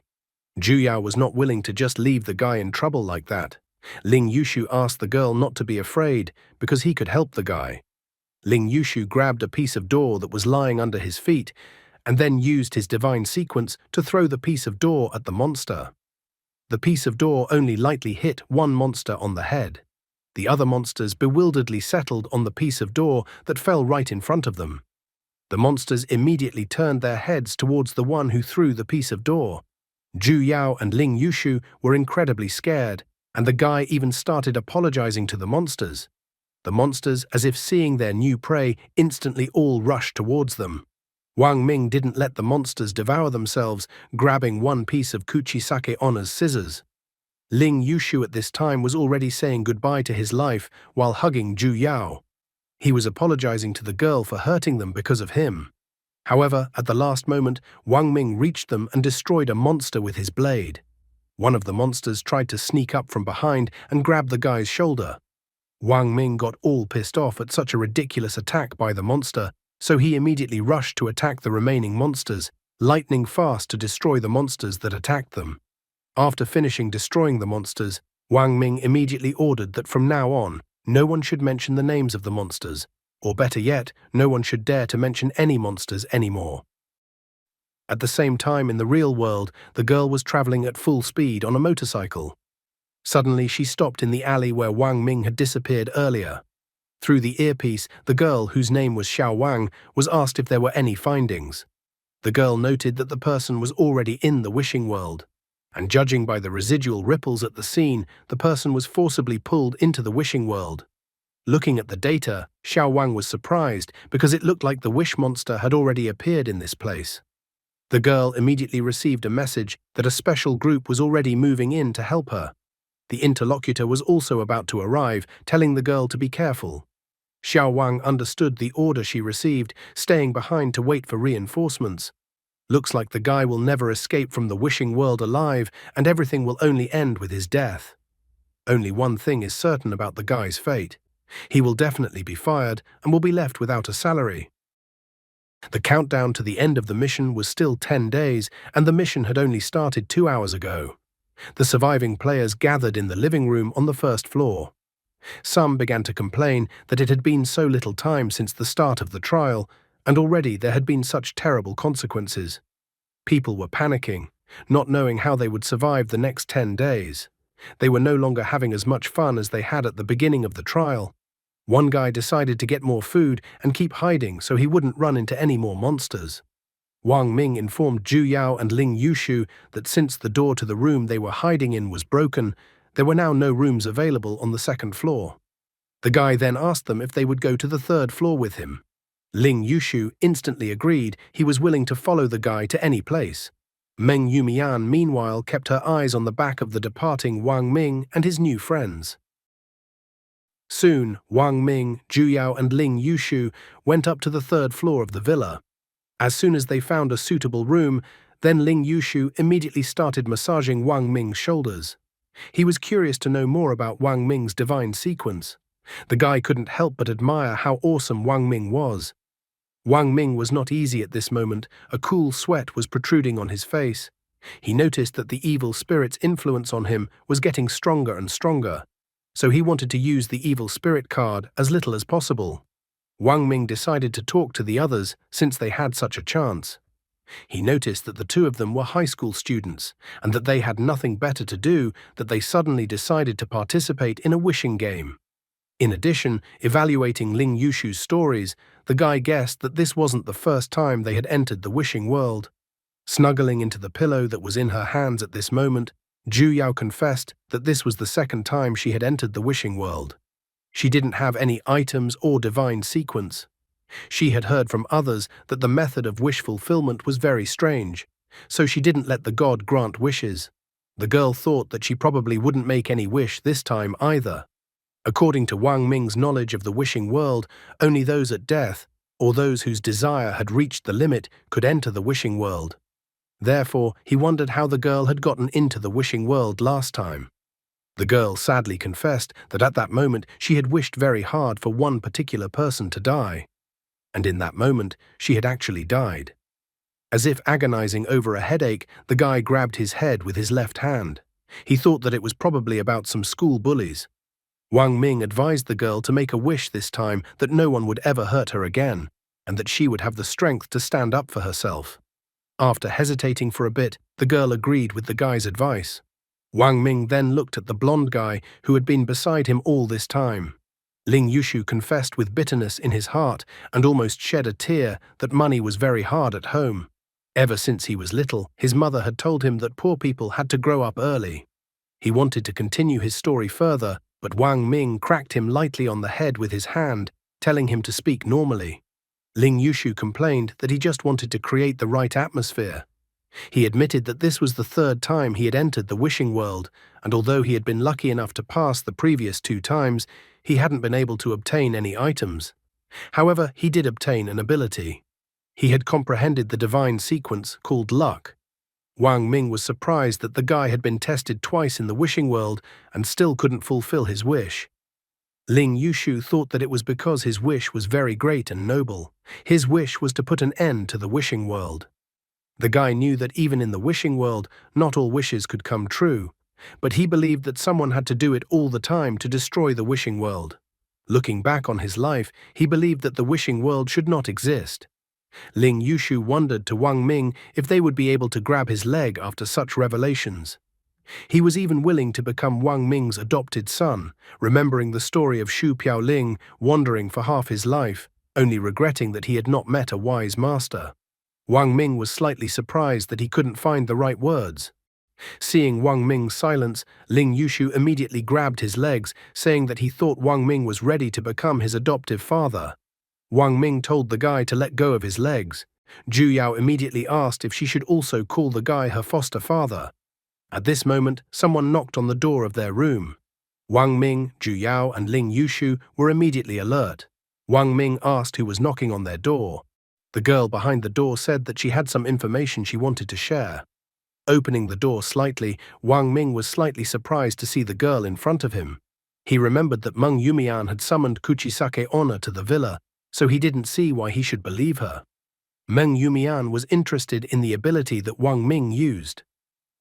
S1: Zhu Yao was not willing to just leave the guy in trouble like that. Ling Yushu asked the girl not to be afraid, because he could help the guy. Ling Yushu grabbed a piece of door that was lying under his feet, and then used his divine sequence to throw the piece of door at the monster. The piece of door only lightly hit one monster on the head. The other monsters bewilderedly settled on the piece of door that fell right in front of them. The monsters immediately turned their heads towards the one who threw the piece of door. Zhu Yao and Ling Yushu were incredibly scared, and the guy even started apologizing to the monsters. The monsters, as if seeing their new prey, instantly all rushed towards them. Wang Ming didn't let the monsters devour themselves, grabbing one piece of Kuchisake Onna's scissors. Ling Yushu at this time was already saying goodbye to his life while hugging Zhu Yao. He was apologizing to the girl for hurting them because of him. However, at the last moment, Wang Ming reached them and destroyed a monster with his blade. One of the monsters tried to sneak up from behind and grab the guy's shoulder. Wang Ming got all pissed off at such a ridiculous attack by the monster, So he immediately rushed to attack the remaining monsters, lightning fast to destroy the monsters that attacked them. After finishing destroying the monsters, Wang Ming immediately ordered that from now on, no one should mention the names of the monsters, or better yet, no one should dare to mention any monsters anymore. At the same time in the real world, the girl was traveling at full speed on a motorcycle. Suddenly she stopped in the alley where Wang Ming had disappeared earlier. Through the earpiece, the girl, whose name was Xiao Wang, was asked if there were any findings. The girl noted that the person was already in the wishing world, and judging by the residual ripples at the scene, the person was forcibly pulled into the wishing world. Looking at the data, Xiao Wang was surprised because it looked like the wish monster had already appeared in this place. The girl immediately received a message that a special group was already moving in to help her. The interlocutor was also about to arrive, telling the girl to be careful. Xiao Wang understood the order she received, staying behind to wait for reinforcements. Looks like the guy will never escape from the wishing world alive, and everything will only end with his death. Only one thing is certain about the guy's fate. He will definitely be fired and will be left without a salary. The countdown to the end of the mission was still 10 days, and the mission had only started 2 hours ago. The surviving players gathered in the living room on the first floor. Some began to complain that it had been so little time since the start of the trial, and already there had been such terrible consequences. People were panicking, not knowing how they would survive the next 10 days. They were no longer having as much fun as they had at the beginning of the trial. One guy decided to get more food and keep hiding so he wouldn't run into any more monsters. Wang Ming informed Zhu Yao and Ling Yushu that since the door to the room they were hiding in was broken, there were now no rooms available on the second floor. The guy then asked them if they would go to the third floor with him. Ling Yushu instantly agreed he was willing to follow the guy to any place. Meng Yumian meanwhile kept her eyes on the back of the departing Wang Ming and his new friends. Soon, Wang Ming, Zhu Yao and Ling Yushu went up to the third floor of the villa. As soon as they found a suitable room, then Ling Yushu immediately started massaging Wang Ming's shoulders. He was curious to know more about Wang Ming's divine sequence. The guy couldn't help but admire how awesome Wang Ming was. Wang Ming was not easy at this moment. A cool sweat was protruding on his face. He noticed that the evil spirit's influence on him was getting stronger and stronger, so he wanted to use the evil spirit card as little as possible. Wang Ming decided to talk to the others since they had such a chance. He noticed that the two of them were high school students, and that they had nothing better to do, that they suddenly decided to participate in a wishing game. In addition, evaluating Ling Yushu's stories, the guy guessed that this wasn't the first time they had entered the wishing world. Snuggling into the pillow that was in her hands at this moment, Zhu Yao confessed that this was the second time she had entered the wishing world. She didn't have any items or divine sequence. She had heard from others that the method of wish fulfillment was very strange, so she didn't let the god grant wishes. The girl thought that she probably wouldn't make any wish this time either. According to Wang Ming's knowledge of the wishing world, only those at death, or those whose desire had reached the limit, could enter the wishing world. Therefore, he wondered how the girl had gotten into the wishing world last time. The girl sadly confessed that at that moment she had wished very hard for one particular person to die. And in that moment, she had actually died. As if agonizing over a headache, the guy grabbed his head with his left hand. He thought that it was probably about some school bullies. Wang Ming advised the girl to make a wish this time that no one would ever hurt her again, and that she would have the strength to stand up for herself. After hesitating for a bit, the girl agreed with the guy's advice. Wang Ming then looked at the blonde guy who had been beside him all this time. Ling Yushu confessed with bitterness in his heart and almost shed a tear that money was very hard at home. Ever since he was little, his mother had told him that poor people had to grow up early. He wanted to continue his story further, but Wang Ming cracked him lightly on the head with his hand, telling him to speak normally. Ling Yushu complained that he just wanted to create the right atmosphere. He admitted that this was the third time he had entered the wishing world, and although he had been lucky enough to pass the previous 2 times, he hadn't been able to obtain any items. However, he did obtain an ability. He had comprehended the divine sequence called luck. Wang Ming was surprised that the guy had been tested twice in the wishing world and still couldn't fulfill his wish. Ling Yushu thought that it was because his wish was very great and noble. His wish was to put an end to the wishing world. The guy knew that even in the wishing world, not all wishes could come true, but he believed that someone had to do it all the time to destroy the wishing world. Looking back on his life, he believed that the wishing world should not exist. Ling Yushu wondered to Wang Ming if they would be able to grab his leg after such revelations. He was even willing to become Wang Ming's adopted son, remembering the story of Xu Piaoling wandering for half his life, only regretting that he had not met a wise master. Wang Ming was slightly surprised that he couldn't find the right words. Seeing Wang Ming's silence, Ling Yushu immediately grabbed his legs, saying that he thought Wang Ming was ready to become his adoptive father. Wang Ming told the guy to let go of his legs. Zhu Yao immediately asked if she should also call the guy her foster father. At this moment, someone knocked on the door of their room. Wang Ming, Zhu Yao, and Ling Yushu were immediately alert. Wang Ming asked who was knocking on their door. The girl behind the door said that she had some information she wanted to share. Opening the door slightly, Wang Ming was slightly surprised to see the girl in front of him. He remembered that Meng Yumian had summoned Kuchisake Onna to the villa, so he didn't see why he should believe her. Meng Yumian was interested in the ability that Wang Ming used.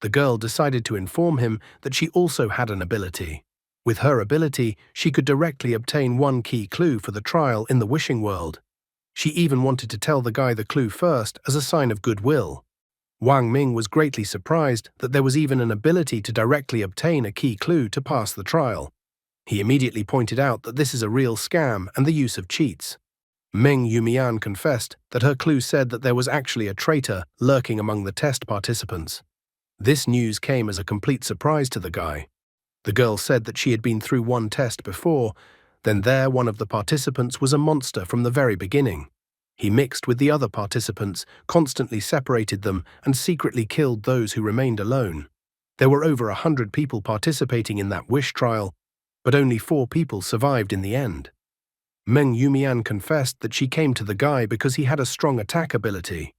S1: The girl decided to inform him that she also had an ability. With her ability, she could directly obtain one key clue for the trial in the wishing world. She even wanted to tell the guy the clue first as a sign of goodwill. Wang Ming was greatly surprised that there was even an ability to directly obtain a key clue to pass the trial. He immediately pointed out that this is a real scam and the use of cheats. Meng Yumian confessed that her clue said that there was actually a traitor lurking among the test participants. This news came as a complete surprise to the guy. The girl said that she had been through one test before, then one of the participants was a monster from the very beginning. He mixed with the other participants, constantly separated them, and secretly killed those who remained alone. There were over 100 people participating in that wish trial, but only 4 people survived in the end. Meng Yumian confessed that she came to the guy because he had a strong attack ability.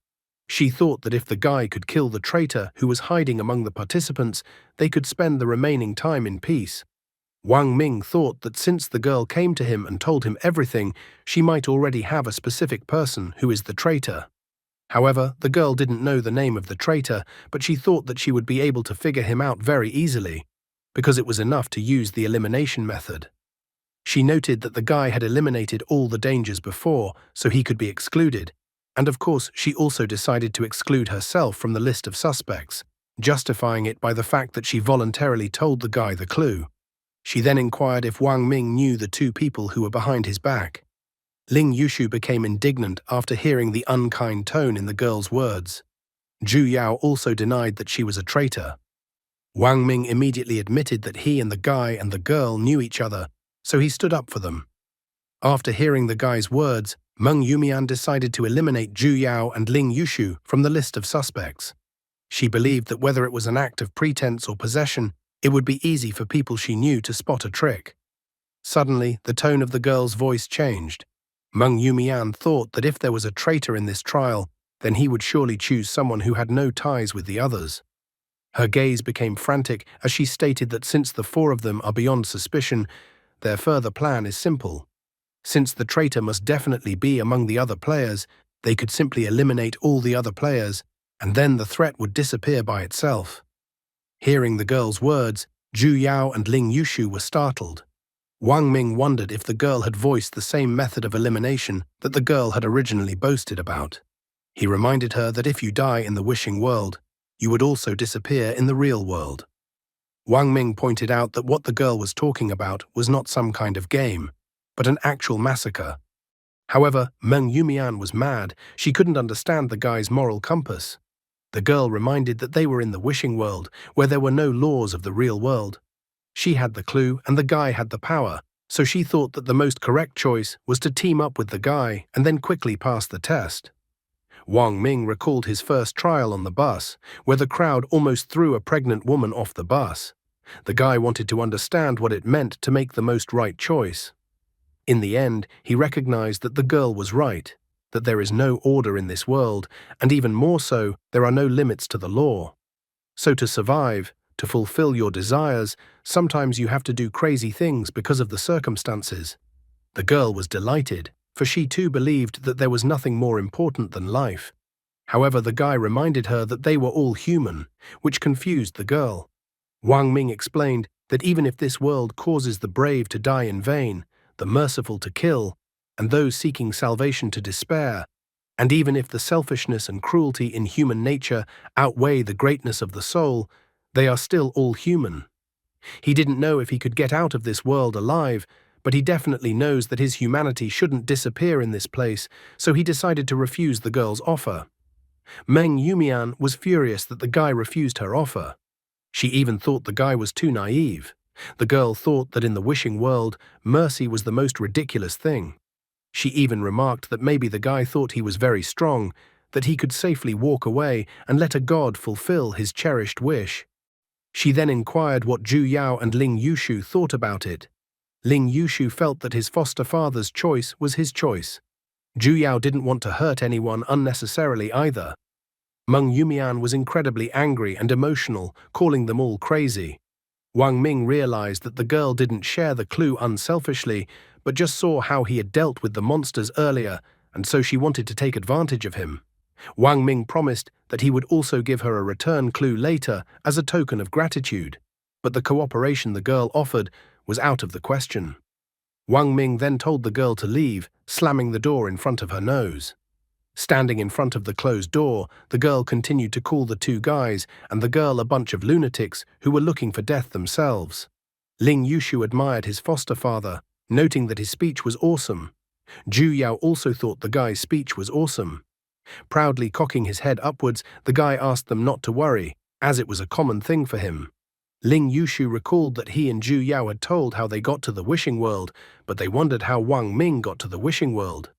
S1: She thought that if the guy could kill the traitor who was hiding among the participants, they could spend the remaining time in peace. Wang Ming thought that since the girl came to him and told him everything, she might already have a specific person who is the traitor. However, the girl didn't know the name of the traitor, but she thought that she would be able to figure him out very easily, because it was enough to use the elimination method. She noted that the guy had eliminated all the dangers before, so he could be excluded, and of course she also decided to exclude herself from the list of suspects, justifying it by the fact that she voluntarily told the guy the clue. She then inquired if Wang Ming knew the 2 people who were behind his back. Ling Yushu became indignant after hearing the unkind tone in the girl's words. Zhu Yao also denied that she was a traitor. Wang Ming immediately admitted that he and the girl knew each other, so he stood up for them. After hearing the guy's words, Meng Yumian decided to eliminate Zhu Yao and Ling Yushu from the list of suspects. She believed that whether it was an act of pretense or possession, it would be easy for people she knew to spot a trick. Suddenly, the tone of the girl's voice changed. Meng Yumian thought that if there was a traitor in this trial, then he would surely choose someone who had no ties with the others. Her gaze became frantic as she stated that since the 4 of them are beyond suspicion, their further plan is simple. Since the traitor must definitely be among the other players, they could simply eliminate all the other players, and then the threat would disappear by itself. Hearing the girl's words, Zhu Yao and Ling Yushu were startled. Wang Ming wondered if the girl had voiced the same method of elimination that the girl had originally boasted about. He reminded her that if you die in the wishing world, you would also disappear in the real world. Wang Ming pointed out that what the girl was talking about was not some kind of game, but an actual massacre. However, Meng Yumian was mad. She couldn't understand the guy's moral compass. The girl reminded that they were in the wishing world, where there were no laws of the real world. She had the clue and the guy had the power, so she thought that the most correct choice was to team up with the guy and then quickly pass the test. Wang Ming recalled his first trial on the bus, where the crowd almost threw a pregnant woman off the bus. The guy wanted to understand what it meant to make the most right choice. In the end, he recognized that the girl was right, that there is no order in this world, and even more so, there are no limits to the law. So to survive, to fulfill your desires, sometimes you have to do crazy things because of the circumstances. The girl was delighted. for she too believed that there was nothing more important than life. However, the guy reminded her that they were all human, which confused the girl. Wang Ming explained that even if this world causes the brave to die in vain, the merciful to kill, and those seeking salvation to despair, and even if the selfishness and cruelty in human nature outweigh the greatness of the soul, they are still all human. He didn't know if he could get out of this world alive, but he definitely knows that his humanity shouldn't disappear in this place, so he decided to refuse the girl's offer. Meng Yumian was furious that the guy refused her offer. She even thought the guy was too naive. The girl thought that in the wishing world, mercy was the most ridiculous thing. She even remarked that maybe the guy thought he was very strong, that he could safely walk away and let a god fulfill his cherished wish. She then inquired what Zhu Yao and Ling Yushu thought about it. Ling Yushu felt that his foster father's choice was his choice. Zhu Yao didn't want to hurt anyone unnecessarily either. Meng Yumian was incredibly angry and emotional, calling them all crazy. Wang Ming realized that the girl didn't share the clue unselfishly, but just saw how he had dealt with the monsters earlier, and so she wanted to take advantage of him. Wang Ming promised that he would also give her a return clue later as a token of gratitude, but the cooperation the girl offered was out of the question. Wang Ming then told the girl to leave, slamming the door in front of her nose. Standing in front of the closed door, the girl continued to call the two guys and the girl a bunch of lunatics who were looking for death themselves. Ling Yushu admired his foster father, noting that his speech was awesome. Zhu Yao also thought the guy's speech was awesome. Proudly cocking his head upwards, the guy asked them not to worry, as it was a common thing for him. Ling Yushu recalled that he and Zhu Yao had told how they got to the wishing world, but they wondered how Wang Ming got to the wishing world.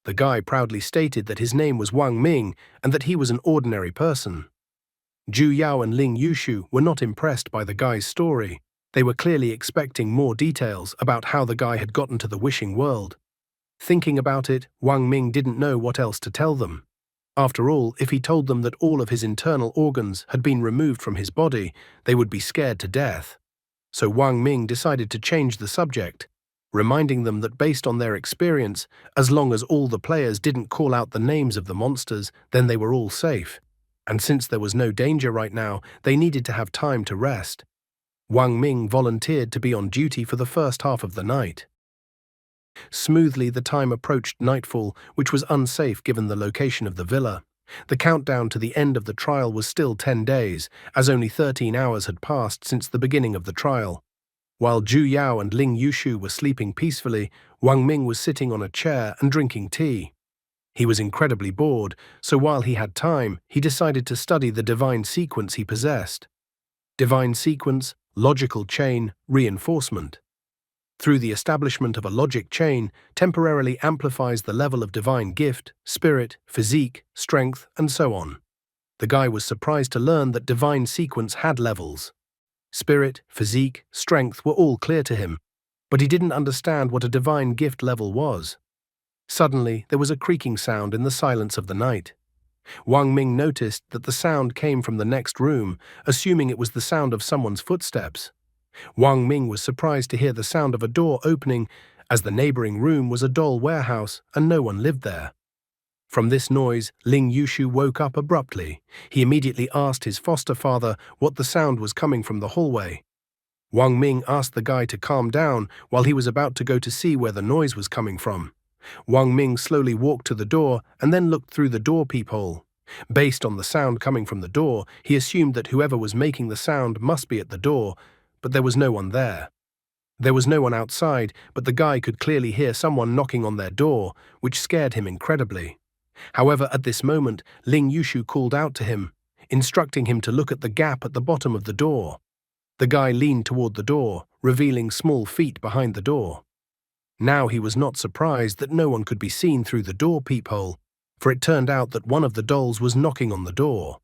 S1: The guy proudly stated that his name was Wang Ming and that he was an ordinary person. Zhu Yao and Ling Yushu were not impressed by the guy's story. They were clearly expecting more details about how the guy had gotten to the wishing world. Thinking about it, Wang Ming didn't know what else to tell them. After all, if he told them that all of his internal organs had been removed from his body, they would be scared to death. So Wang Ming decided to change the subject, reminding them that based on their experience, as long as all the players didn't call out the names of the monsters, then they were all safe. And since there was no danger right now, they needed to have time to rest. Wang Ming volunteered to be on duty for the first half of the night. Smoothly, the time approached nightfall, which was unsafe given the location of the villa. The countdown to the end of the trial was still 10 days, as only 13 hours had passed since the beginning of the trial. While Zhu Yao and Ling Yushu were sleeping peacefully, Wang Ming was sitting on a chair and drinking tea. He was incredibly bored, so while he had time, he decided to study the divine sequence he possessed. Divine sequence, logical chain, reinforcement. Through the establishment of a logic chain, temporarily amplifies the level of divine gift, spirit, physique, strength, and so on. The guy was surprised to learn that divine sequence had levels. Spirit, physique, strength were all clear to him, but he didn't understand what a divine gift level was. Suddenly, there was a creaking sound in the silence of the night. Wang Ming noticed that the sound came from the next room, assuming it was the sound of someone's footsteps. Wang Ming was surprised to hear the sound of a door opening, as the neighboring room was a doll warehouse and no one lived there. From this noise, Ling Yushu woke up abruptly. He immediately asked his foster father what the sound was coming from the hallway. Wang Ming asked the guy to calm down while he was about to go to see where the noise was coming from. Wang Ming slowly walked to the door and then looked through the door peephole. Based on the sound coming from the door, he assumed that whoever was making the sound must be at the door, but there was no one there. There was no one outside, but the guy could clearly hear someone knocking on their door, which scared him incredibly. However, at this moment, Ling Yushu called out to him, instructing him to look at the gap at the bottom of the door. The guy leaned toward the door, revealing small feet behind the door. Now he was not surprised that no one could be seen through the door peephole, for it turned out that one of the dolls was knocking on the door.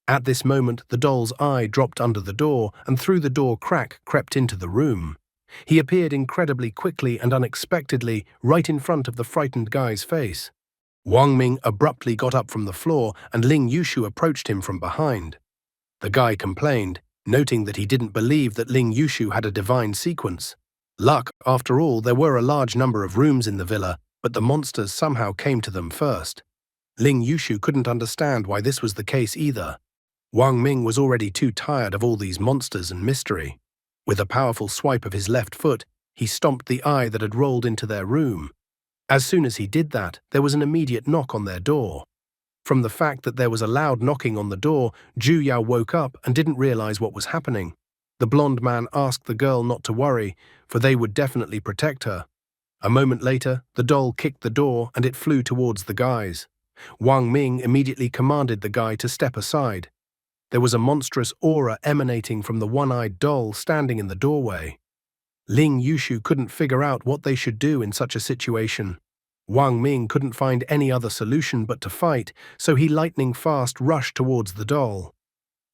S1: At this moment, the doll's eye dropped under the door, and through the door crack crept into the room. He appeared incredibly quickly and unexpectedly right in front of the frightened guy's face. Wang Ming abruptly got up from the floor, and Ling Yushu approached him from behind. The guy complained, noting that he didn't believe that Ling Yushu had a divine sequence. Luck, after all, there were a large number of rooms in the villa, but the monsters somehow came to them first. Ling Yushu couldn't understand why this was the case either. Wang Ming was already too tired of all these monsters and mystery. With a powerful swipe of his left foot, he stomped the eye that had rolled into their room. As soon as he did that, there was an immediate knock on their door. From the fact that there was a loud knocking on the door, Ju Yao woke up and didn't realize what was happening. The blonde man asked the girl not to worry, for they would definitely protect her. A moment later, the doll kicked the door and it flew towards the guys. Wang Ming immediately commanded the guy to step aside. There was a monstrous aura emanating from the one-eyed doll standing in the doorway. Ling Yushu couldn't figure out what they should do in such a situation. Wang Ming couldn't find any other solution but to fight, so he lightning-fast rushed towards the doll.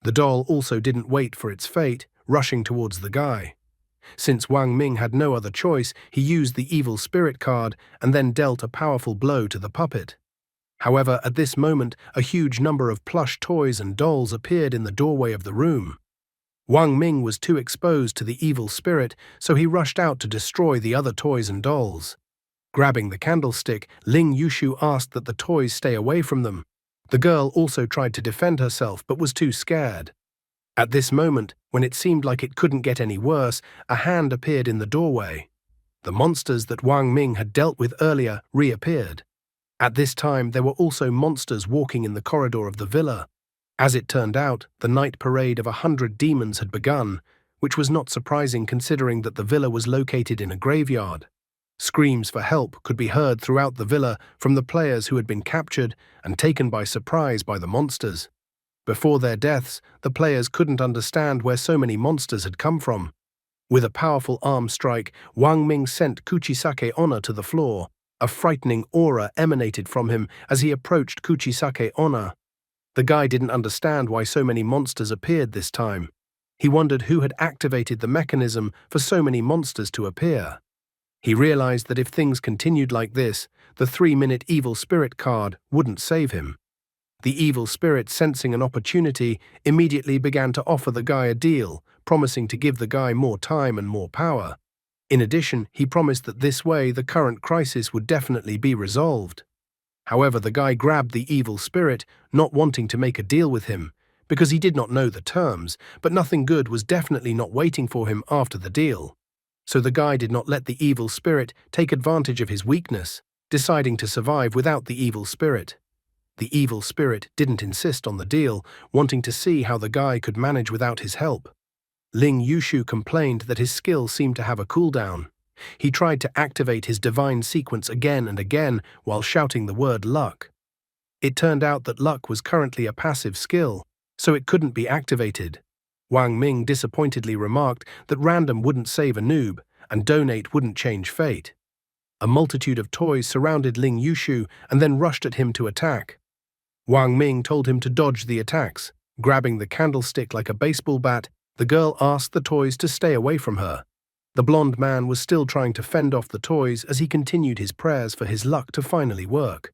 S1: The doll also didn't wait for its fate, rushing towards the guy. Since Wang Ming had no other choice, he used the evil spirit card and then dealt a powerful blow to the puppet. However, at this moment, a huge number of plush toys and dolls appeared in the doorway of the room. Wang Ming was too exposed to the evil spirit, so he rushed out to destroy the other toys and dolls. Grabbing the candlestick, Ling Yushu asked that the toys stay away from them. The girl also tried to defend herself but was too scared. At this moment, when it seemed like it couldn't get any worse, a hand appeared in the doorway. The monsters that Wang Ming had dealt with earlier reappeared. At this time, there were also monsters walking in the corridor of the villa. As it turned out, the night parade of 100 demons had begun, which was not surprising considering that the villa was located in a graveyard. Screams for help could be heard throughout the villa from the players who had been captured and taken by surprise by the monsters. Before their deaths, the players couldn't understand where so many monsters had come from. With a powerful arm strike, Wang Ming sent Kuchisake Onna to the floor. A frightening aura emanated from him as he approached Kuchisake Onna. The guy didn't understand why so many monsters appeared this time. He wondered who had activated the mechanism for so many monsters to appear. He realized that if things continued like this, the 3-minute evil spirit card wouldn't save him. The evil spirit, sensing an opportunity, immediately began to offer the guy a deal, promising to give the guy more time and more power. In addition, he promised that this way the current crisis would definitely be resolved. However, the guy grabbed the evil spirit, not wanting to make a deal with him, because he did not know the terms, but nothing good was definitely not waiting for him after the deal. So the guy did not let the evil spirit take advantage of his weakness, deciding to survive without the evil spirit. The evil spirit didn't insist on the deal, wanting to see how the guy could manage without his help. Ling Yushu complained that his skill seemed to have a cooldown. He tried to activate his divine sequence again and again while shouting the word luck. It turned out that luck was currently a passive skill, so it couldn't be activated. Wang Ming disappointedly remarked that random wouldn't save a noob and donate wouldn't change fate. A multitude of toys surrounded Ling Yushu and then rushed at him to attack. Wang Ming told him to dodge the attacks. Grabbing the candlestick like a baseball bat, the girl asked the toys to stay away from her. The blonde man was still trying to fend off the toys as he continued his prayers for his luck to finally work.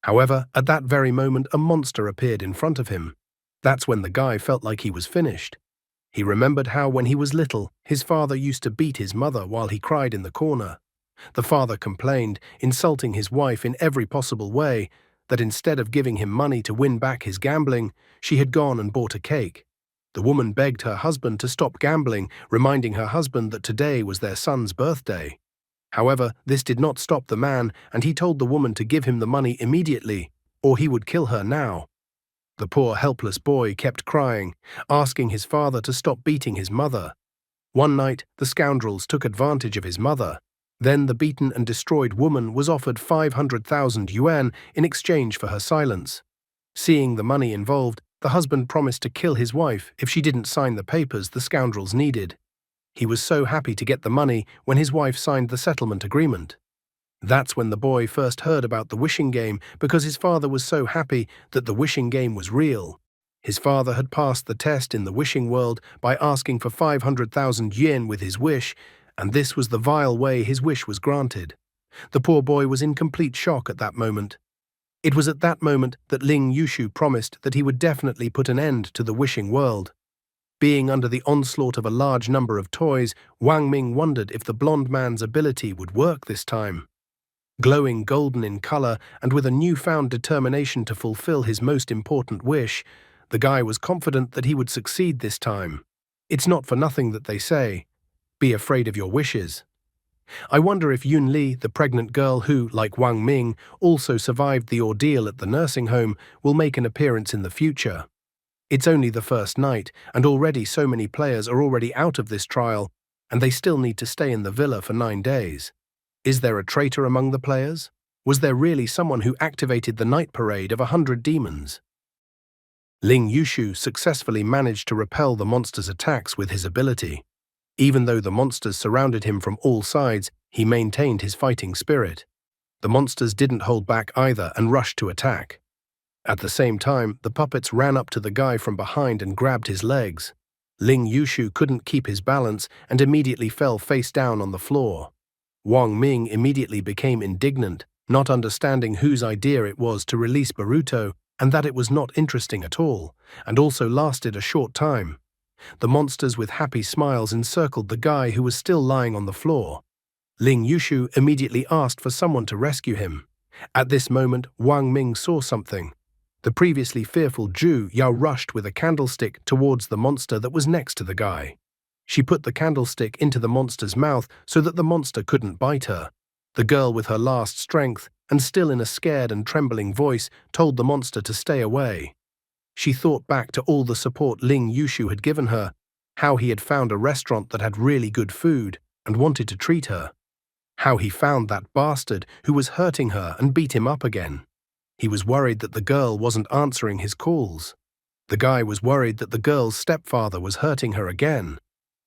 S1: However, at that very moment, a monster appeared in front of him. That's when the guy felt like he was finished. He remembered how, when he was little, his father used to beat his mother while he cried in the corner. The father complained, insulting his wife in every possible way, that instead of giving him money to win back his gambling, she had gone and bought a cake. The woman begged her husband to stop gambling, reminding her husband that today was their son's birthday. However, this did not stop the man, and he told the woman to give him the money immediately, or he would kill her now. The poor helpless boy kept crying, asking his father to stop beating his mother. One night, the scoundrels took advantage of his mother. Then the beaten and destroyed woman was offered 500,000 yuan in exchange for her silence. Seeing the money involved, the husband promised to kill his wife if she didn't sign the papers the scoundrels needed. He was so happy to get the money when his wife signed the settlement agreement. That's when the boy first heard about the wishing game, because his father was so happy that the wishing game was real. His father had passed the test in the wishing world by asking for 500,000 yen with his wish, and this was the vile way his wish was granted. The poor boy was in complete shock at that moment. It was at that moment that Ling Yushu promised that he would definitely put an end to the wishing world. Being under the onslaught of a large number of toys, Wang Ming wondered if the blonde man's ability would work this time. Glowing golden in color and with a newfound determination to fulfill his most important wish, the guy was confident that he would succeed this time. It's not for nothing that they say, be afraid of your wishes. I wonder if Yun Li, the pregnant girl who, like Wang Ming, also survived the ordeal at the nursing home, will make an appearance in the future. It's only the first night, and already so many players are already out of this trial, and they still need to stay in the villa for 9 days. Is there a traitor among the players? Was there really someone who activated the night parade of 100 demons? Ling Yushu successfully managed to repel the monster's attacks with his ability. Even though the monsters surrounded him from all sides, he maintained his fighting spirit. The monsters didn't hold back either and rushed to attack. At the same time, the puppets ran up to the guy from behind and grabbed his legs. Ling Yushu couldn't keep his balance and immediately fell face down on the floor. Wang Ming immediately became indignant, not understanding whose idea it was to release Boruto and that it was not interesting at all, and also lasted a short time. The monsters with happy smiles encircled the guy who was still lying on the floor. Ling Yushu immediately asked for someone to rescue him. At this moment, Wang Ming saw something. The previously fearful Zhu Yao rushed with a candlestick towards the monster that was next to the guy. She put the candlestick into the monster's mouth so that the monster couldn't bite her. The girl, with her last strength, and still in a scared and trembling voice, told the monster to stay away. She thought back to all the support Ling Yushu had given her, how he had found a restaurant that had really good food and wanted to treat her, how he found that bastard who was hurting her and beat him up again. He was worried that the girl wasn't answering his calls. The guy was worried that the girl's stepfather was hurting her again.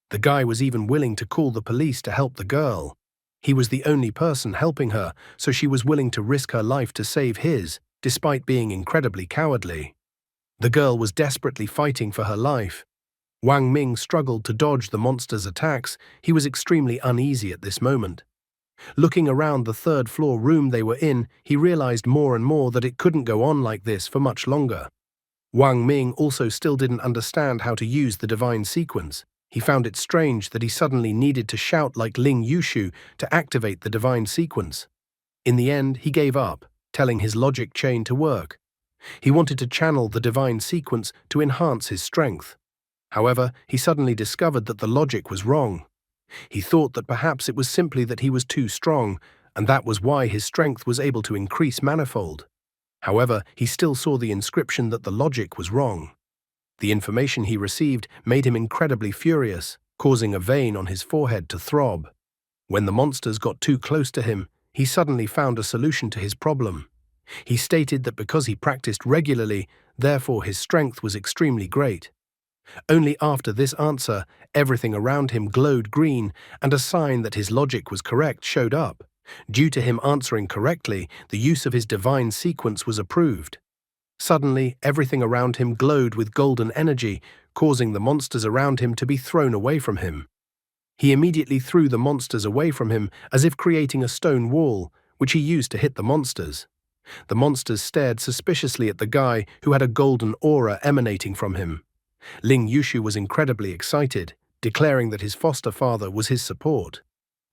S1: The guy was even willing to call the police to help the girl. He was the only person helping her, so she was willing to risk her life to save his, despite being incredibly cowardly. The girl was desperately fighting for her life. Wang Ming struggled to dodge the monster's attacks. He was extremely uneasy at this moment. Looking around the third-floor room they were in, he realized more and more that it couldn't go on like this for much longer. Wang Ming also still didn't understand how to use the divine sequence. He found it strange that he suddenly needed to shout like Ling Yushu to activate the divine sequence. In the end, he gave up, telling his logic chain to work. He wanted to channel the divine sequence to enhance his strength. However, he suddenly discovered that the logic was wrong. He thought that perhaps it was simply that he was too strong, and that was why his strength was able to increase manifold. However, he still saw the inscription that the logic was wrong. The information he received made him incredibly furious, causing a vein on his forehead to throb. When the monsters got too close to him, he suddenly found a solution to his problem. He stated that because he practiced regularly, therefore his strength was extremely great. Only after this answer, everything around him glowed green, and a sign that his logic was correct showed up. Due to him answering correctly, the use of his divine sequence was approved. Suddenly, everything around him glowed with golden energy, causing the monsters around him to be thrown away from him. He immediately threw the monsters away from him, as if creating a stone wall, which he used to hit the monsters. The monsters stared suspiciously at the guy who had a golden aura emanating from him. Ling Yushu was incredibly excited, declaring that his foster father was his support.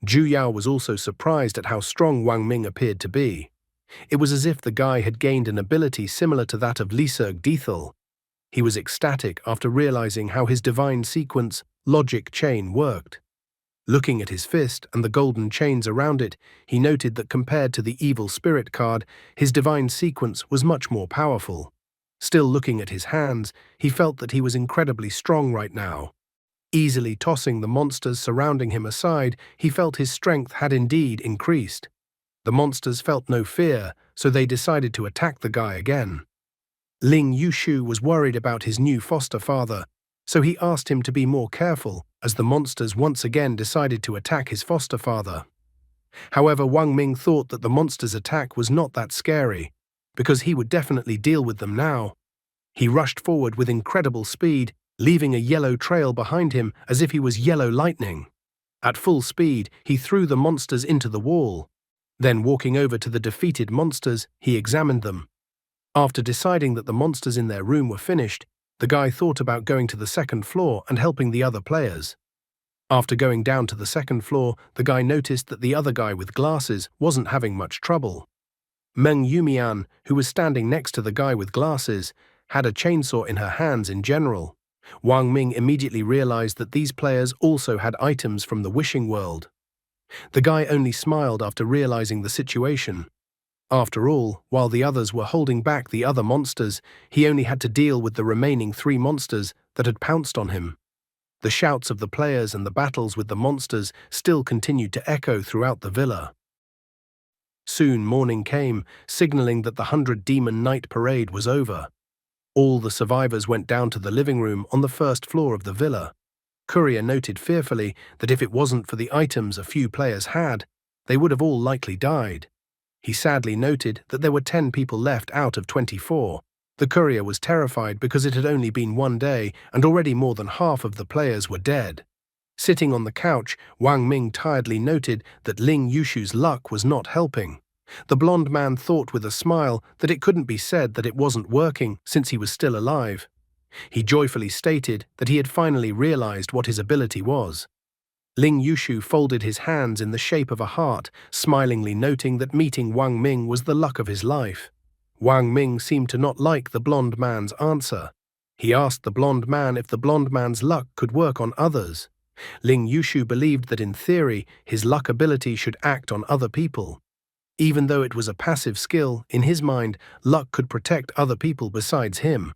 S1: Zhu Yao was also surprised at how strong Wang Ming appeared to be. It was as if the guy had gained an ability similar to that of Liserg Dethel. He was ecstatic after realizing how his divine sequence, logic chain, worked. Looking at his fist and the golden chains around it, he noted that compared to the evil spirit card, his divine sequence was much more powerful. Still looking at his hands, he felt that he was incredibly strong right now. Easily tossing the monsters surrounding him aside, he felt his strength had indeed increased. The monsters felt no fear, so they decided to attack the guy again. Ling Yushu was worried about his new foster father, so he asked him to be more careful as the monsters once again decided to attack his foster father. However, Wang Ming thought that the monsters' attack was not that scary, because he would definitely deal with them now. He rushed forward with incredible speed, leaving a yellow trail behind him as if he was yellow lightning. At full speed, he threw the monsters into the wall. Then, walking over to the defeated monsters, he examined them. After deciding that the monsters in their room were finished, the guy thought about going to the second floor and helping the other players. After going down to the second floor, the guy noticed that the other guy with glasses wasn't having much trouble. Meng Yumian, who was standing next to the guy with glasses, had a chainsaw in her hands in general. Wang Ming immediately realized that these players also had items from the wishing world. The guy only smiled after realizing the situation. After all, while the others were holding back the other monsters, he only had to deal with the remaining 3 monsters that had pounced on him. The shouts of the players and the battles with the monsters still continued to echo throughout the villa. Soon morning came, signaling that the 100-demon night parade was over. All the survivors went down to the living room on the first floor of the villa. Courier noted fearfully that if it wasn't for the items a few players had, they would have all likely died. He sadly noted that there were 10 people left out of 24. The courier was terrified because it had only been one day and already more than half of the players were dead. Sitting on the couch, Wang Ming tiredly noted that Ling Yushu's luck was not helping. The blonde man thought with a smile that it couldn't be said that it wasn't working since he was still alive. He joyfully stated that he had finally realized what his ability was. Ling Yushu folded his hands in the shape of a heart, smilingly noting that meeting Wang Ming was the luck of his life. Wang Ming seemed to not like the blonde man's answer. He asked the blonde man if the blonde man's luck could work on others. Ling Yushu believed that in theory, his luck ability should act on other people. Even though it was a passive skill, in his mind, luck could protect other people besides him.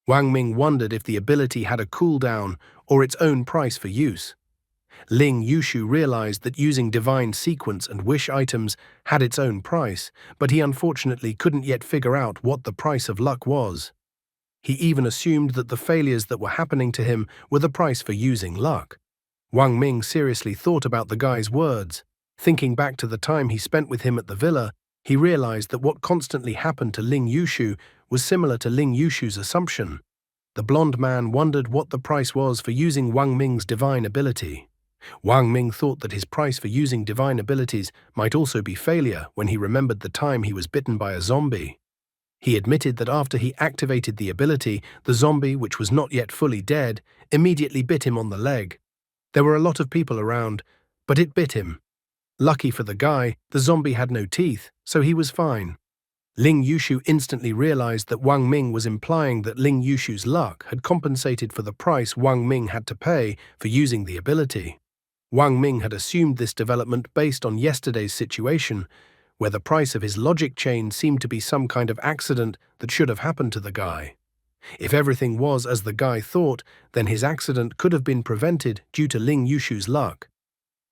S1: Wang Ming wondered if the ability had a cooldown or its own price for use. Ling Yushu realized that using divine sequence and wish items had its own price, but he unfortunately couldn't yet figure out what the price of luck was. He even assumed that the failures that were happening to him were the price for using luck. Wang Ming seriously thought about the guy's words. Thinking back to the time he spent with him at the villa, he realized that what constantly happened to Ling Yushu was similar to Ling Yushu's assumption. The blonde man wondered what the price was for using Wang Ming's divine ability. Wang Ming thought that his price for using divine abilities might also be failure when he remembered the time he was bitten by a zombie. He admitted that after he activated the ability, the zombie, which was not yet fully dead, immediately bit him on the leg. There were a lot of people around, but it bit him. Lucky for the guy, the zombie had no teeth, so he was fine. Ling Yushu instantly realized that Wang Ming was implying that Ling Yushu's luck had compensated for the price Wang Ming had to pay for using the ability. Wang Ming had assumed this development based on yesterday's situation, where the price of his logic chain seemed to be some kind of accident that should have happened to the guy. If everything was as the guy thought, then his accident could have been prevented due to Ling Yushu's luck.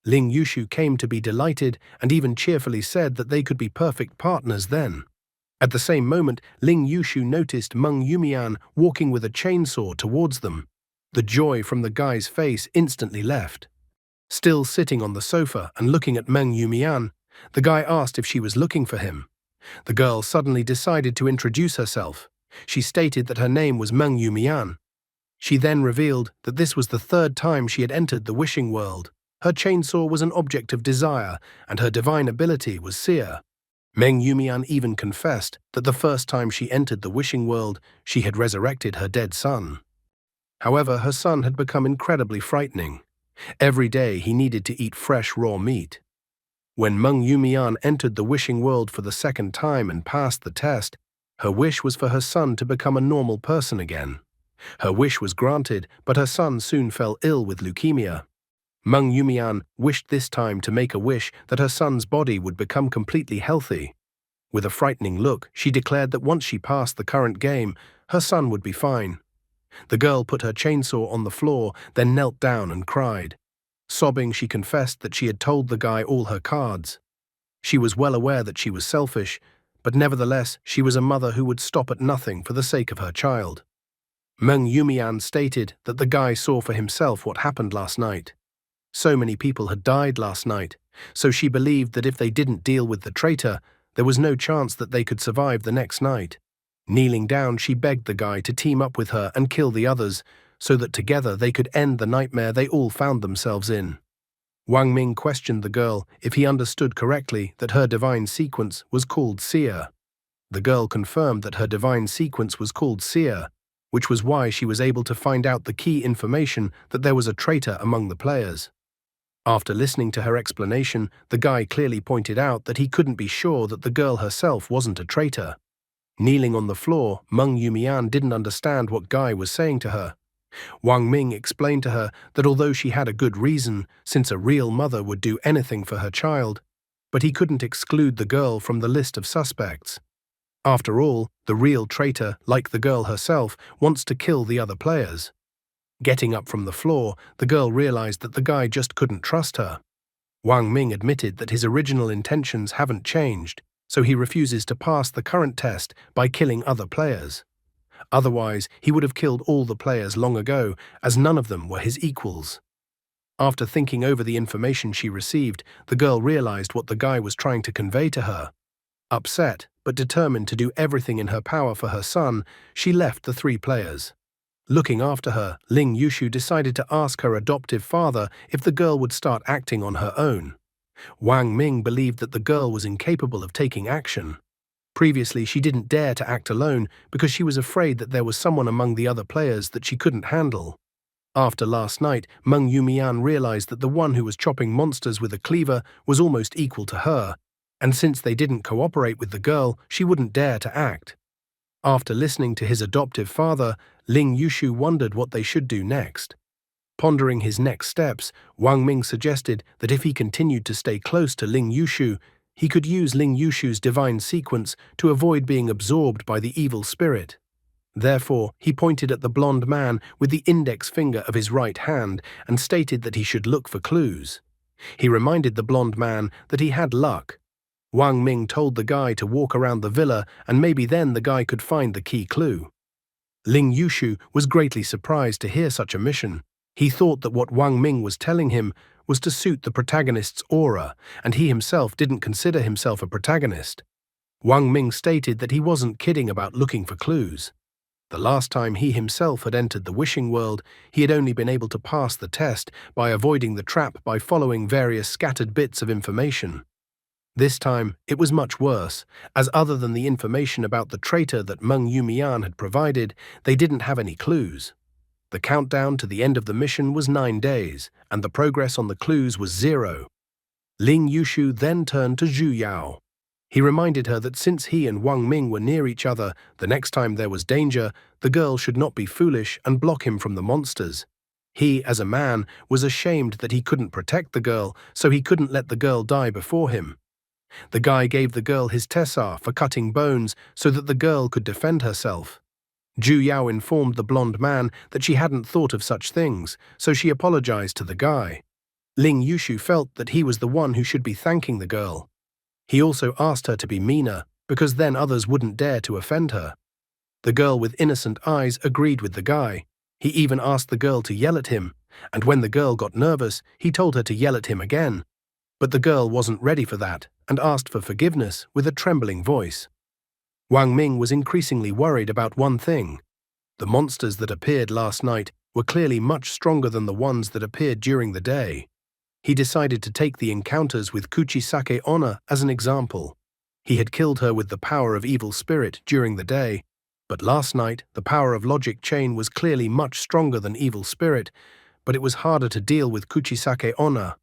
S1: Ling Yushu came to be delighted and even cheerfully said that they could be perfect partners then. At the same moment, Ling Yushu noticed Meng Yumian walking with a chainsaw towards them. The joy from the guy's face instantly left. Still sitting on the sofa and looking at Meng Yumian, the guy asked if she was looking for him. The girl suddenly decided to introduce herself. She stated that her name was Meng Yumian. She then revealed that this was the 3rd time she had entered the wishing world. Her chainsaw was an object of desire, and her divine ability was seer. Meng Yumian even confessed that the first time she entered the wishing world, she had resurrected her dead son. However, her son had become incredibly frightening. Every day he needed to eat fresh raw meat. When Meng Yumian entered the wishing world for the 2nd time and passed the test, her wish was for her son to become a normal person again. Her wish was granted, but her son soon fell ill with leukemia. Meng Yumian wished this time to make a wish that her son's body would become completely healthy. With a frightening look, she declared that once she passed the current game, her son would be fine. The girl put her chainsaw on the floor, then knelt down and cried. Sobbing, she confessed that she had told the guy all her cards. She was well aware that she was selfish, but nevertheless she was a mother who would stop at nothing for the sake of her child. Meng Yumian stated that the guy saw for himself what happened last night. So many people had died last night, so she believed that if they didn't deal with the traitor, there was no chance that they could survive the next night. Kneeling down, she begged the guy to team up with her and kill the others, so that together they could end the nightmare they all found themselves in. Wang Ming questioned the girl if he understood correctly that her divine sequence was called seer. The girl confirmed that her divine sequence was called seer. which was why she was able to find out the key information that there was a traitor among the players. After listening to her explanation, the guy clearly pointed out that he couldn't be sure that the girl herself wasn't a traitor. Kneeling on the floor, Meng Yumian didn't understand what Guy was saying to her. Wang Ming explained to her that although she had a good reason, since a real mother would do anything for her child, but he couldn't exclude the girl from the list of suspects. After all, the real traitor, like the girl herself, wants to kill the other players. Getting up from the floor, the girl realized that the guy just couldn't trust her. Wang Ming admitted that his original intentions haven't changed, so he refuses to pass the current test by killing other players. Otherwise, he would have killed all the players long ago, as none of them were his equals. After thinking over the information she received, the girl realized what the guy was trying to convey to her. Upset, but determined to do everything in her power for her son, she left the 3 players. Looking after her, Ling Yushu decided to ask her adoptive father if the girl would start acting on her own. Wang Ming believed that the girl was incapable of taking action. Previously, she didn't dare to act alone because she was afraid that there was someone among the other players that she couldn't handle. After last night, Meng Yumian realized that the one who was chopping monsters with a cleaver was almost equal to her, and since they didn't cooperate with the girl, she wouldn't dare to act. After listening to his adoptive father, Ling Yushu wondered what they should do next. Pondering his next steps, Wang Ming suggested that if he continued to stay close to Ling Yushu, he could use Ling Yushu's divine sequence to avoid being absorbed by the evil spirit. Therefore, he pointed at the blonde man with the index finger of his right hand and stated that he should look for clues. He reminded the blonde man that he had luck. Wang Ming told the guy to walk around the villa and maybe then the guy could find the key clue. Ling Yushu was greatly surprised to hear such a mission. He thought that what Wang Ming was telling him was to suit the protagonist's aura, and he himself didn't consider himself a protagonist. Wang Ming stated that he wasn't kidding about looking for clues. The last time he himself had entered the wishing world, he had only been able to pass the test by avoiding the trap by following various scattered bits of information. This time, it was much worse, as other than the information about the traitor that Meng Yumian had provided, they didn't have any clues. The countdown to the end of the mission was 9 days, and the progress on the clues was 0. Ling Yushu then turned to Zhu Yao. He reminded her that since he and Wang Ming were near each other, the next time there was danger, the girl should not be foolish and block him from the monsters. He, as a man, was ashamed that he couldn't protect the girl, so he couldn't let the girl die before him. The guy gave the girl his tessar for cutting bones so that the girl could defend herself. Zhu Yao informed the blonde man that she hadn't thought of such things, so she apologized to the guy. Ling Yushu felt that he was the one who should be thanking the girl. He also asked her to be meaner, because then others wouldn't dare to offend her. The girl with innocent eyes agreed with the guy. He even asked the girl to yell at him, and when the girl got nervous, he told her to yell at him again. But the girl wasn't ready for that and asked for forgiveness with a trembling voice. Wang Ming was increasingly worried about one thing. The monsters that appeared last night were clearly much stronger than the ones that appeared during the day. He decided to take the encounters with Kuchisake Onna as an example. He had killed her with the power of evil spirit during the day, but last night the power of logic chain was clearly much stronger than evil spirit, but it was harder to deal with Kuchisake Onna.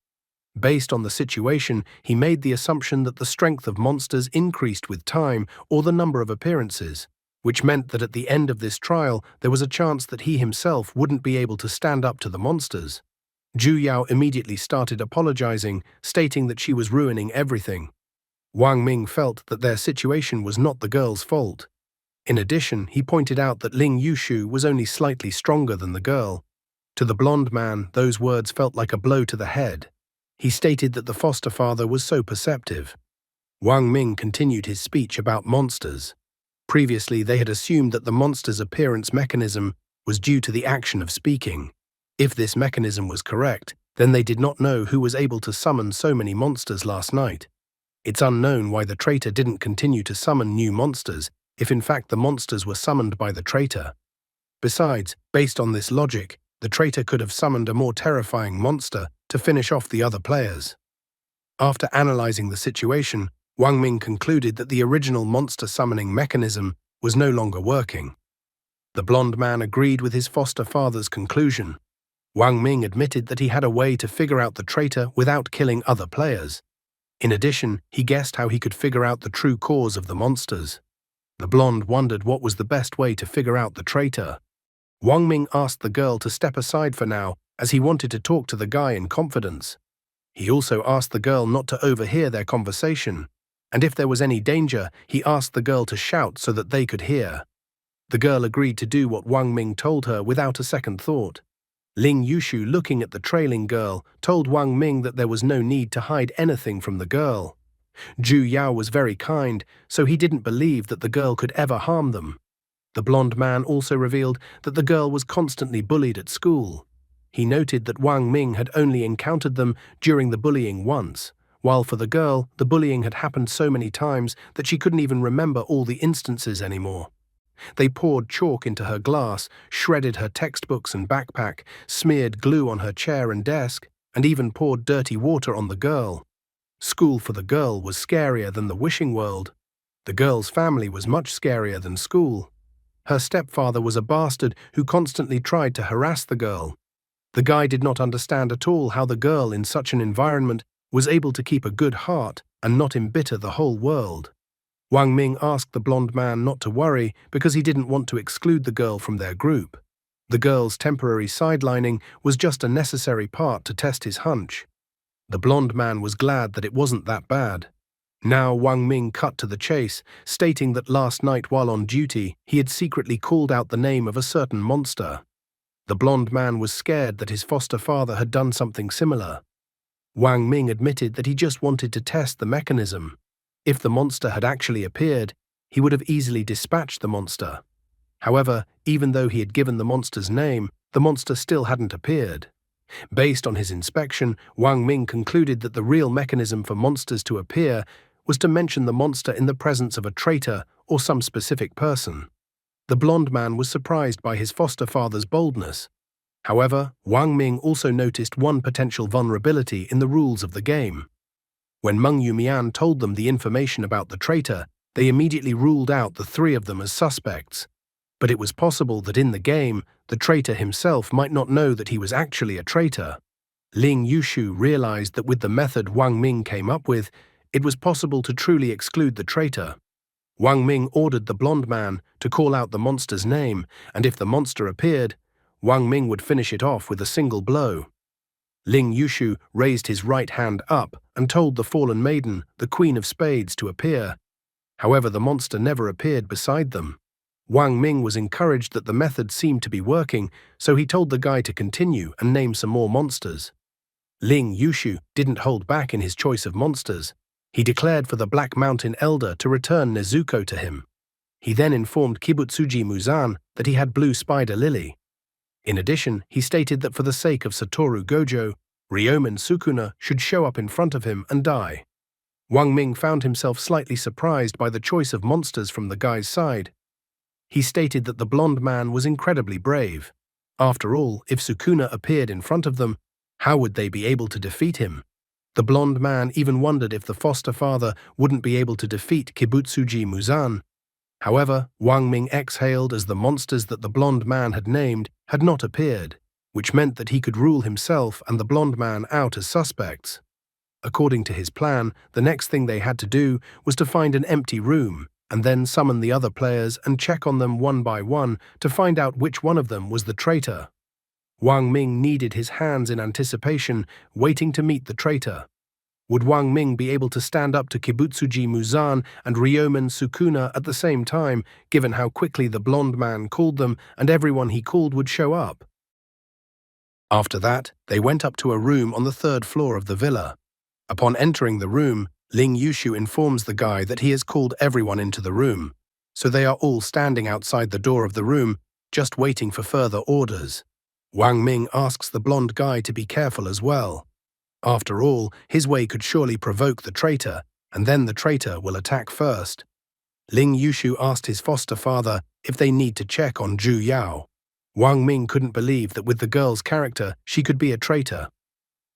S1: Based on the situation, he made the assumption that the strength of monsters increased with time or the number of appearances, which meant that at the end of this trial there was a chance that he himself wouldn't be able to stand up to the monsters. Zhu Yao immediately started apologizing, stating that she was ruining everything. Wang Ming felt that their situation was not the girl's fault. In addition, he pointed out that Ling Yushu was only slightly stronger than the girl. To the blonde man, those words felt like a blow to the head. He stated that the foster father was so perceptive. Wang Ming continued his speech about monsters. Previously, they had assumed that the monster's appearance mechanism was due to the action of speaking. If this mechanism was correct, then they did not know who was able to summon so many monsters last night. It's unknown why the traitor didn't continue to summon new monsters, if in fact the monsters were summoned by the traitor. Besides, based on this logic, the traitor could have summoned a more terrifying monster to finish off the other players. After analyzing the situation, Wang Ming concluded that the original monster summoning mechanism was no longer working. The blond man agreed with his foster father's conclusion. Wang Ming admitted that he had a way to figure out the traitor without killing other players. In addition, he guessed how he could figure out the true cause of the monsters. The blonde wondered what was the best way to figure out the traitor. Wang Ming asked the girl to step aside for now, as he wanted to talk to the guy in confidence. He also asked the girl not to overhear their conversation, and if there was any danger, he asked the girl to shout so that they could hear. The girl agreed to do what Wang Ming told her without a second thought. Ling Yushu, looking at the trailing girl, told Wang Ming that there was no need to hide anything from the girl. Zhu Yao was very kind, so he didn't believe that the girl could ever harm them. The blond man also revealed that the girl was constantly bullied at school. He noted that Wang Ming had only encountered them during the bullying once, while for the girl, the bullying had happened so many times that she couldn't even remember all the instances anymore. They poured chalk into her glass, shredded her textbooks and backpack, smeared glue on her chair and desk, and even poured dirty water on the girl. School for the girl was scarier than the wishing world. The girl's family was much scarier than school. Her stepfather was a bastard who constantly tried to harass the girl. The guy did not understand at all how the girl in such an environment was able to keep a good heart and not embitter the whole world. Wang Ming asked the blond man not to worry because he didn't want to exclude the girl from their group. The girl's temporary sidelining was just a necessary part to test his hunch. The blond man was glad that it wasn't that bad. Now Wang Ming cut to the chase, stating that last night while on duty, he had secretly called out the name of a certain monster. The blond man was scared that his foster father had done something similar. Wang Ming admitted that he just wanted to test the mechanism. If the monster had actually appeared, he would have easily dispatched the monster. However, even though he had given the monster's name, the monster still hadn't appeared. Based on his inspection, Wang Ming concluded that the real mechanism for monsters to appear was to mention the monster in the presence of a traitor or some specific person. The blond man was surprised by his foster father's boldness. However, Wang Ming also noticed one potential vulnerability in the rules of the game. When Meng Yumian told them the information about the traitor, they immediately ruled out the three of them as suspects. But it was possible that in the game, the traitor himself might not know that he was actually a traitor. Ling Yushu realized that with the method Wang Ming came up with, it was possible to truly exclude the traitor. Wang Ming ordered the blond man to call out the monster's name, and if the monster appeared, Wang Ming would finish it off with a single blow. Ling Yushu raised his right hand up and told the fallen maiden, the Queen of Spades, to appear. However, the monster never appeared beside them. Wang Ming was encouraged that the method seemed to be working, so he told the guy to continue and name some more monsters. Ling Yushu didn't hold back in his choice of monsters. He declared for the Black Mountain Elder to return Nezuko to him. He then informed Kibutsuji Muzan that he had Blue Spider Lily. In addition, he stated that for the sake of Satoru Gojo, Ryomen Sukuna should show up in front of him and die. Wang Ming found himself slightly surprised by the choice of monsters from the guy's side. He stated that the blond man was incredibly brave. After all, if Sukuna appeared in front of them, how would they be able to defeat him? The blond man even wondered if the foster father wouldn't be able to defeat Kibutsuji Muzan. However, Wang Ming exhaled as the monsters that the blond man had named had not appeared, which meant that he could rule himself and the blond man out as suspects. According to his plan, the next thing they had to do was to find an empty room and then summon the other players and check on them one by one to find out which one of them was the traitor. Wang Ming kneaded his hands in anticipation, waiting to meet the traitor. Would Wang Ming be able to stand up to Kibutsuji Muzan and Ryomen Sukuna at the same time, given how quickly the blond man called them and everyone he called would show up? After that, they went up to a room on the third floor of the villa. Upon entering the room, Ling Yushu informs the guy that he has called everyone into the room, so they are all standing outside the door of the room, just waiting for further orders. Wang Ming asks the blond guy to be careful as well. After all, his way could surely provoke the traitor, and then the traitor will attack first. Ling Yushu asked his foster father if they need to check on Zhu Yao. Wang Ming couldn't believe that with the girl's character, she could be a traitor.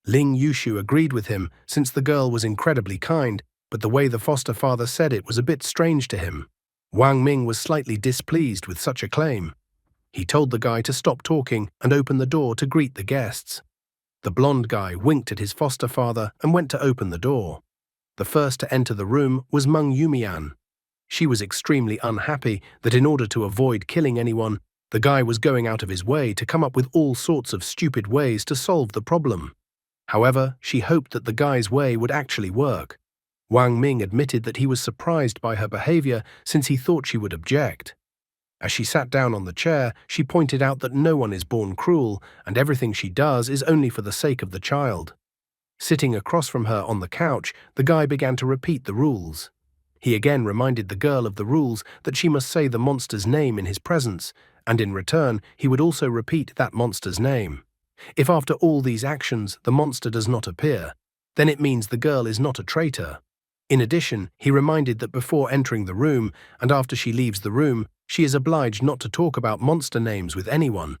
S1: Ling Yushu agreed with him since the girl was incredibly kind, but the way the foster father said it was a bit strange to him. Wang Ming was slightly displeased with such a claim. He told the guy to stop talking and open the door to greet the guests. The blonde guy winked at his foster father and went to open the door. The first to enter the room was Meng Yumian. She was extremely unhappy that in order to avoid killing anyone, the guy was going out of his way to come up with all sorts of stupid ways to solve the problem. However, she hoped that the guy's way would actually work. Wang Ming admitted that he was surprised by her behavior since he thought she would object. As she sat down on the chair, she pointed out that no one is born cruel and everything she does is only for the sake of the child. Sitting across from her on the couch, the guy began to repeat the rules. He again reminded the girl of the rules that she must say the monster's name in his presence, and in return he would also repeat that monster's name. If after all these actions the monster does not appear, then it means the girl is not a traitor. In addition, he reminded that before entering the room and after she leaves the room, she is obliged not to talk about monster names with anyone.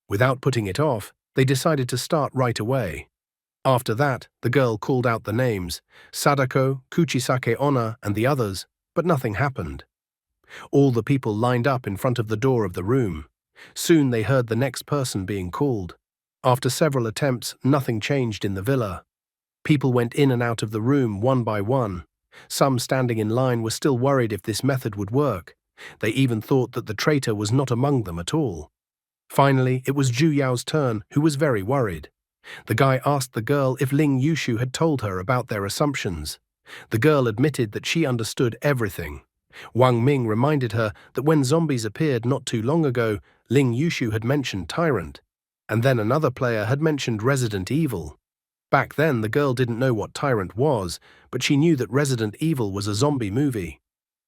S1: Without putting it off, they decided to start right away. After that, the girl called out the names, Sadako, Kuchisake Onna, and the others, but nothing happened. All the people lined up in front of the door of the room. Soon they heard the next person being called. After several attempts, nothing changed in the villa. People went in and out of the room one by one. Some standing in line were still worried if this method would work. They even thought that the traitor was not among them at all. Finally, it was Zhu Yao's turn, who was very worried. The guy asked the girl if Ling Yushu had told her about their assumptions. The girl admitted that she understood everything. Wang Ming reminded her that when zombies appeared not too long ago, Ling Yushu had mentioned Tyrant, and then another player had mentioned Resident Evil. Back then, the girl didn't know what Tyrant was, but she knew that Resident Evil was a zombie movie.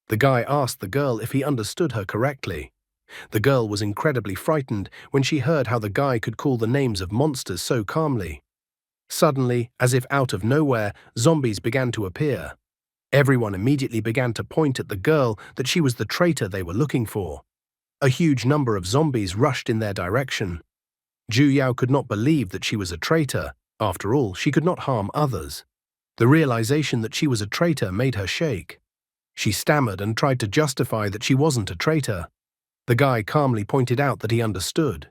S1: The guy asked the girl if he understood her correctly. The girl was incredibly frightened when she heard how the guy could call the names of monsters so calmly. Suddenly, as if out of nowhere, zombies began to appear. Everyone immediately began to point at the girl that she was the traitor they were looking for. A huge number of zombies rushed in their direction. Zhu Yao could not believe that she was a traitor. After all, she could not harm others. The realization that she was a traitor made her shake. She stammered and tried to justify that she wasn't a traitor. The guy calmly pointed out that he understood.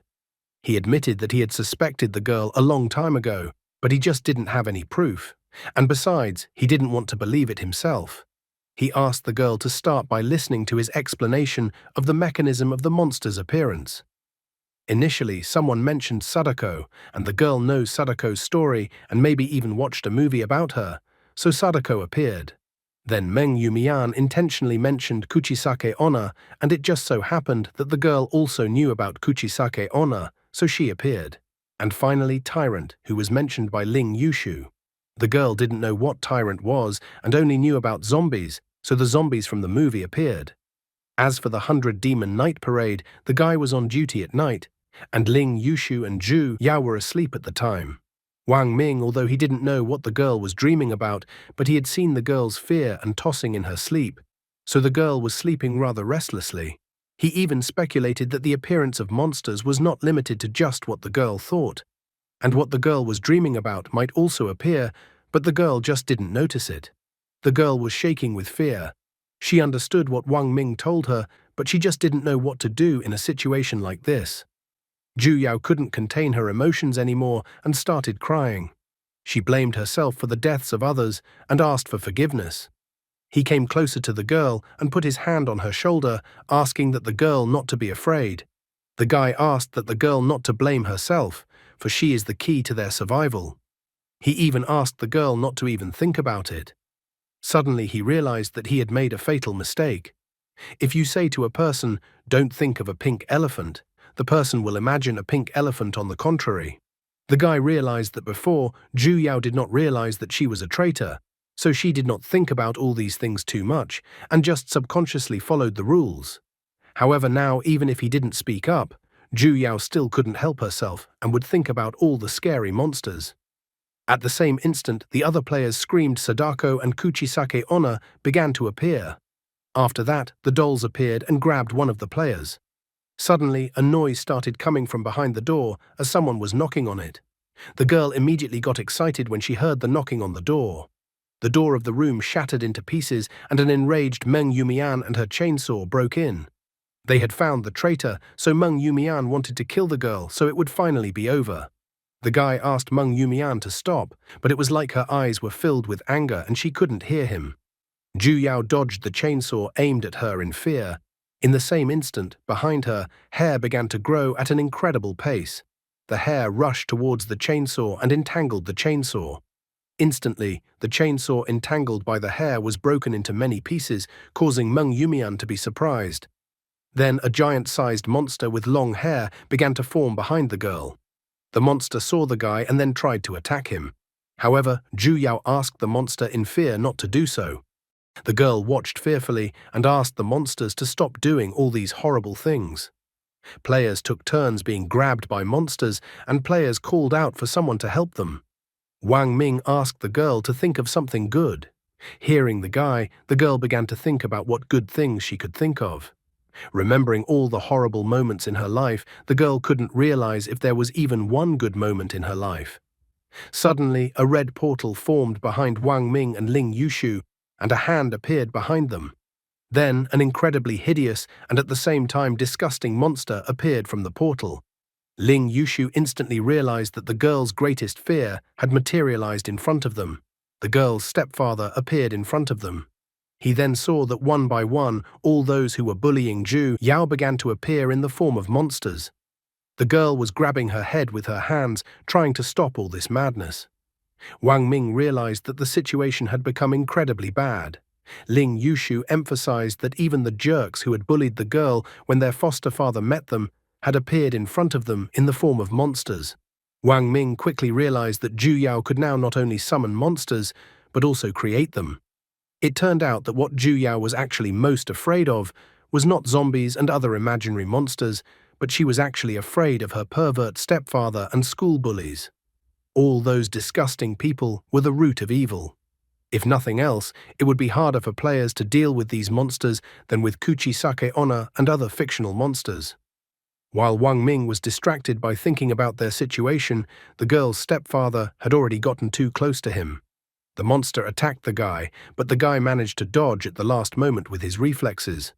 S1: He admitted that he had suspected the girl a long time ago, but he just didn't have any proof. And besides, he didn't want to believe it himself. He asked the girl to start by listening to his explanation of the mechanism of the monster's appearance. Initially, someone mentioned Sadako, and the girl knows Sadako's story and maybe even watched a movie about her, so Sadako appeared. Then Meng Yumian intentionally mentioned Kuchisake Onna, and it just so happened that the girl also knew about Kuchisake Onna, so she appeared. And finally Tyrant, who was mentioned by Ling Yushu. The girl didn't know what Tyrant was and only knew about zombies, so the zombies from the movie appeared. As for the 100 Demon Night Parade, the guy was on duty at night, and Ling Yushu and Zhu Yao were asleep at the time. Wang Ming, although he didn't know what the girl was dreaming about, but he had seen the girl's fear and tossing in her sleep, so the girl was sleeping rather restlessly. He even speculated that the appearance of monsters was not limited to just what the girl thought, and what the girl was dreaming about might also appear, but the girl just didn't notice it. The girl was shaking with fear. She understood what Wang Ming told her, but she just didn't know what to do in a situation like this. Zhu Yao couldn't contain her emotions anymore and started crying. She blamed herself for the deaths of others and asked for forgiveness. He came closer to the girl and put his hand on her shoulder, asking that the girl not to be afraid. The guy asked that the girl not to blame herself, for she is the key to their survival. He even asked the girl not to even think about it. Suddenly he realized that he had made a fatal mistake. If you say to a person, "Don't think of a pink elephant," the person will imagine a pink elephant on the contrary. The guy realized that before, Zhu Yao did not realize that she was a traitor, so she did not think about all these things too much and just subconsciously followed the rules. However, now, even if he didn't speak up, Zhu Yao still couldn't help herself and would think about all the scary monsters. At the same instant, the other players screamed Sadako and Kuchisake Onna began to appear. After that, the dolls appeared and grabbed one of the players. Suddenly, a noise started coming from behind the door as someone was knocking on it. The girl immediately got excited when she heard the knocking on the door. The door of the room shattered into pieces and an enraged Meng Yumian and her chainsaw broke in. They had found the traitor, so Meng Yumian wanted to kill the girl so it would finally be over. The guy asked Meng Yumian to stop, but it was like her eyes were filled with anger and she couldn't hear him. Zhu Yao dodged the chainsaw aimed at her in fear. In the same instant, behind her, hair began to grow at an incredible pace. The hair rushed towards the chainsaw and entangled the chainsaw. Instantly, the chainsaw entangled by the hair was broken into many pieces, causing Meng Yumian to be surprised. Then a giant-sized monster with long hair began to form behind the girl. The monster saw the guy and then tried to attack him. However, Zhu Yao asked the monster in fear not to do so. The girl watched fearfully and asked the monsters to stop doing all these horrible things. Players took turns being grabbed by monsters, and players called out for someone to help them. Wang Ming asked the girl to think of something good. Hearing the guy, the girl began to think about what good things she could think of. Remembering all the horrible moments in her life, the girl couldn't realize if there was even one good moment in her life. Suddenly, a red portal formed behind Wang Ming and Ling Yushu, and a hand appeared behind them. Then, an incredibly hideous and at the same time disgusting monster appeared from the portal. Ling Yushu instantly realized that the girl's greatest fear had materialized in front of them. The girl's stepfather appeared in front of them. He then saw that one by one, all those who were bullying Zhu Yao began to appear in the form of monsters. The girl was grabbing her head with her hands, trying to stop all this madness. Wang Ming realized that the situation had become incredibly bad. Ling Yushu emphasized that even the jerks who had bullied the girl when their foster father met them had appeared in front of them in the form of monsters. Wang Ming quickly realized that Zhu Yao could now not only summon monsters, but also create them. It turned out that what Zhu Yao was actually most afraid of was not zombies and other imaginary monsters, but she was actually afraid of her pervert stepfather and school bullies. All those disgusting people were the root of evil. If nothing else, it would be harder for players to deal with these monsters than with Kuchisake Onna and other fictional monsters. While Wang Ming was distracted by thinking about their situation, the girl's stepfather had already gotten too close to him. The monster attacked the guy, but the guy managed to dodge at the last moment with his reflexes.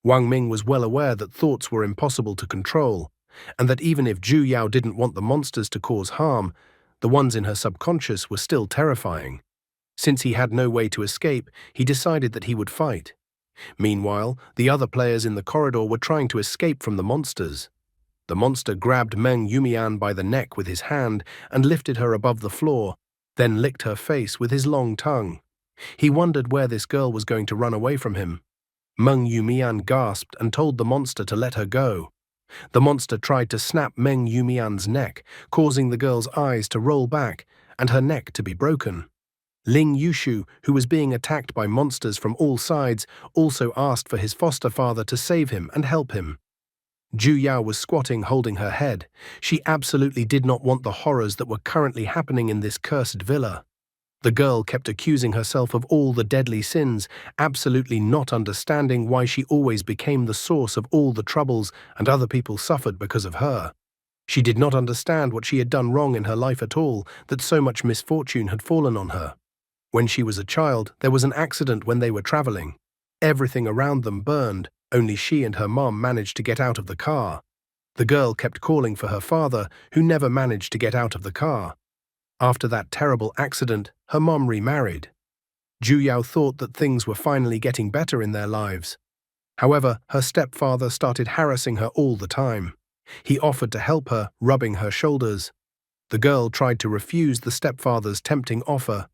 S1: Wang Ming was well aware that thoughts were impossible to control, and that even if Zhu Yao didn't want the monsters to cause harm, the ones in her subconscious were still terrifying. Since he had no way to escape, he decided that he would fight. Meanwhile, the other players in the corridor were trying to escape from the monsters. The monster grabbed Meng Yumian by the neck with his hand and lifted her above the floor, then licked her face with his long tongue. He wondered where this girl was going to run away from him. Meng Yumian gasped and told the monster to let her go. The monster tried to snap Meng Yumian's neck, causing the girl's eyes to roll back and her neck to be broken. Ling Yushu, who was being attacked by monsters from all sides, also asked for his foster father to save him and help him. Zhu Yao was squatting holding her head. She absolutely did not want the horrors that were currently happening in this cursed villa. The girl kept accusing herself of all the deadly sins, absolutely not understanding why she always became the source of all the troubles and other people suffered because of her. She did not understand what she had done wrong in her life at all, that so much misfortune had fallen on her. When she was a child, there was an accident when they were traveling. Everything around them burned. Only she and her mom managed to get out of the car. The girl kept calling for her father, who never managed to get out of the car. After that terrible accident, her mom remarried. Zhu Yao thought that things were finally getting better in their lives. However, her stepfather started harassing her all the time. He offered to help her, rubbing her shoulders. The girl tried to refuse the stepfather's tempting offer.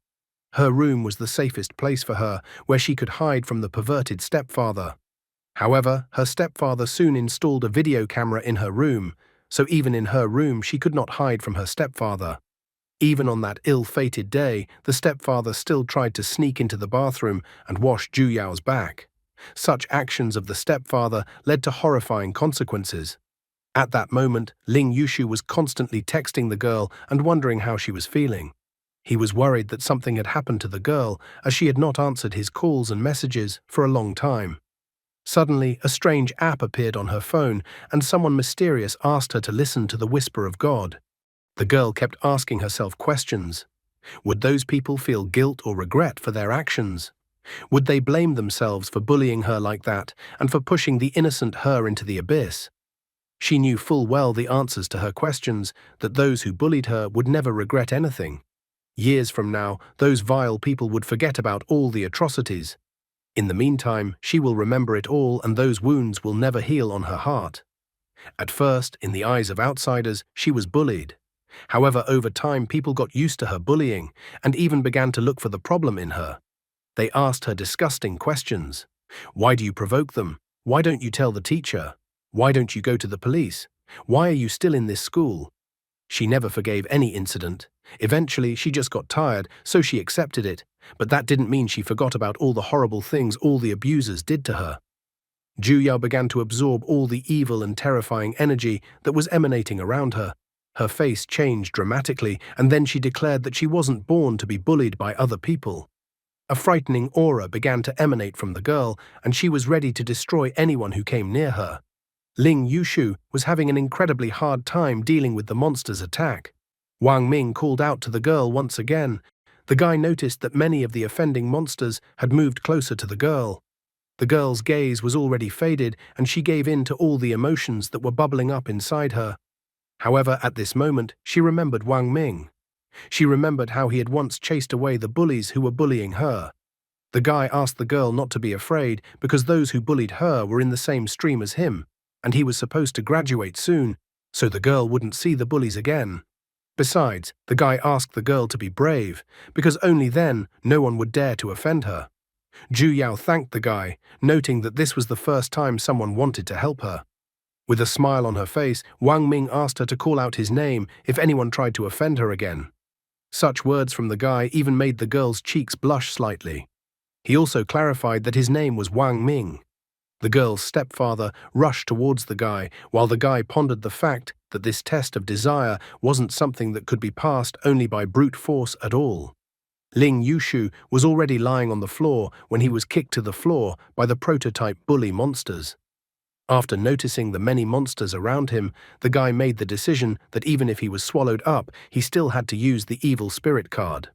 S1: Her room was the safest place for her, where she could hide from the perverted stepfather. However, her stepfather soon installed a video camera in her room, so even in her room she could not hide from her stepfather. Even on that ill-fated day, the stepfather still tried to sneak into the bathroom and wash Zhu Yao's back. Such actions of the stepfather led to horrifying consequences. At that moment, Ling Yushu was constantly texting the girl and wondering how she was feeling. He was worried that something had happened to the girl, as she had not answered his calls and messages for a long time. Suddenly, a strange app appeared on her phone, and someone mysterious asked her to listen to the whisper of God. The girl kept asking herself questions. Would those people feel guilt or regret for their actions? Would they blame themselves for bullying her like that and for pushing the innocent her into the abyss? She knew full well the answers to her questions, that those who bullied her would never regret anything. Years from now, those vile people would forget about all the atrocities. In the meantime, she will remember it all, and those wounds will never heal on her heart. At first, in the eyes of outsiders, she was bullied. However, over time people got used to her bullying and even began to look for the problem in her. They asked her disgusting questions. Why do you provoke them? Why don't you tell the teacher? Why don't you go to the police? Why are you still in this school? She never forgave any incident. Eventually, she just got tired, so she accepted it. But that didn't mean she forgot about all the horrible things all the abusers did to her. Ju Yao began to absorb all the evil and terrifying energy that was emanating around her. Her face changed dramatically, and then she declared that she wasn't born to be bullied by other people. A frightening aura began to emanate from the girl, and she was ready to destroy anyone who came near her. Ling Yushu was having an incredibly hard time dealing with the monster's attack. Wang Ming called out to the girl once again. The guy noticed that many of the offending monsters had moved closer to the girl. The girl's gaze was already faded, and she gave in to all the emotions that were bubbling up inside her. However, at this moment, she remembered Wang Ming. She remembered how he had once chased away the bullies who were bullying her. The guy asked the girl not to be afraid because those who bullied her were in the same stream as him, and he was supposed to graduate soon, so the girl wouldn't see the bullies again. Besides, the guy asked the girl to be brave, because only then no one would dare to offend her. Ju Yao thanked the guy, noting that this was the first time someone wanted to help her. With a smile on her face, Wang Ming asked her to call out his name if anyone tried to offend her again. Such words from the guy even made the girl's cheeks blush slightly. He also clarified that his name was Wang Ming. The girl's stepfather rushed towards the guy, while the guy pondered the fact that this test of desire wasn't something that could be passed only by brute force at all. Ling Yushu was already lying on the floor when he was kicked to the floor by the prototype bully monsters. After noticing the many monsters around him, the guy made the decision that even if he was swallowed up, he still had to use the evil spirit card.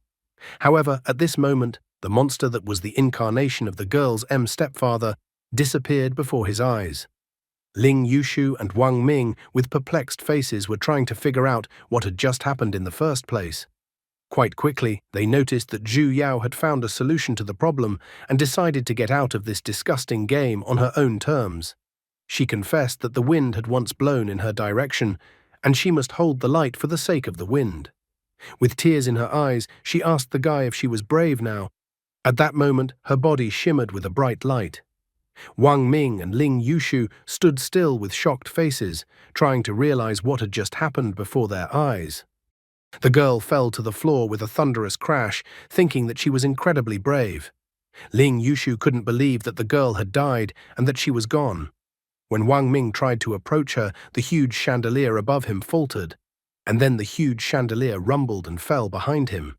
S1: However, at this moment, the monster that was the incarnation of the girl's stepfather disappeared before his eyes. Ling Yushu and Wang Ming, with perplexed faces, were trying to figure out what had just happened in the first place. Quite quickly, they noticed that Ju Yao had found a solution to the problem and decided to get out of this disgusting game on her own terms. She confessed that the wind had once blown in her direction, and she must hold the light for the sake of the wind. With tears in her eyes, she asked the guy if she was brave now. At that moment, her body shimmered with a bright light. Wang Ming and Ling Yushu stood still with shocked faces, trying to realize what had just happened before their eyes. The girl fell to the floor with a thunderous crash, thinking that she was incredibly brave. Ling Yushu couldn't believe that the girl had died and that she was gone. When Wang Ming tried to approach her, the huge chandelier above him faltered, and then the huge chandelier rumbled and fell behind him.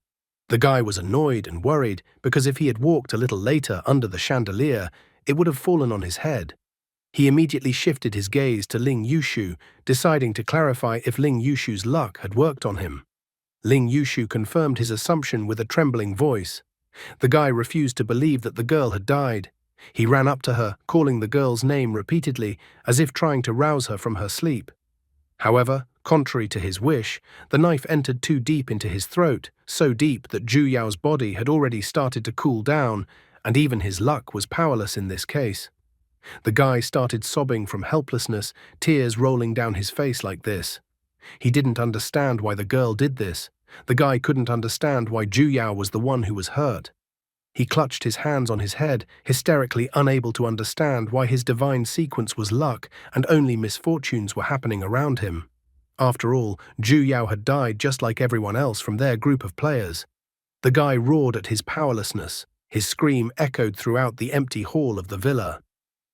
S1: The guy was annoyed and worried because if he had walked a little later under the chandelier, it would have fallen on his head. He immediately shifted his gaze to Ling Yushu, deciding to clarify if Ling Yushu's luck had worked on him. Ling Yushu confirmed his assumption with a trembling voice. The guy refused to believe that the girl had died. He ran up to her, calling the girl's name repeatedly, as if trying to rouse her from her sleep. However, contrary to his wish, the knife entered too deep into his throat, so deep that Ju Yao's body had already started to cool down, and even his luck was powerless in this case. The guy started sobbing from helplessness, tears rolling down his face like this. He didn't understand why the girl did this. The guy couldn't understand why Ju Yao was the one who was hurt. He clutched his hands on his head, hysterically unable to understand why his divine sequence was luck and only misfortunes were happening around him. After all, Ju Yao had died just like everyone else from their group of players. The guy roared at his powerlessness. His scream echoed throughout the empty hall of the villa.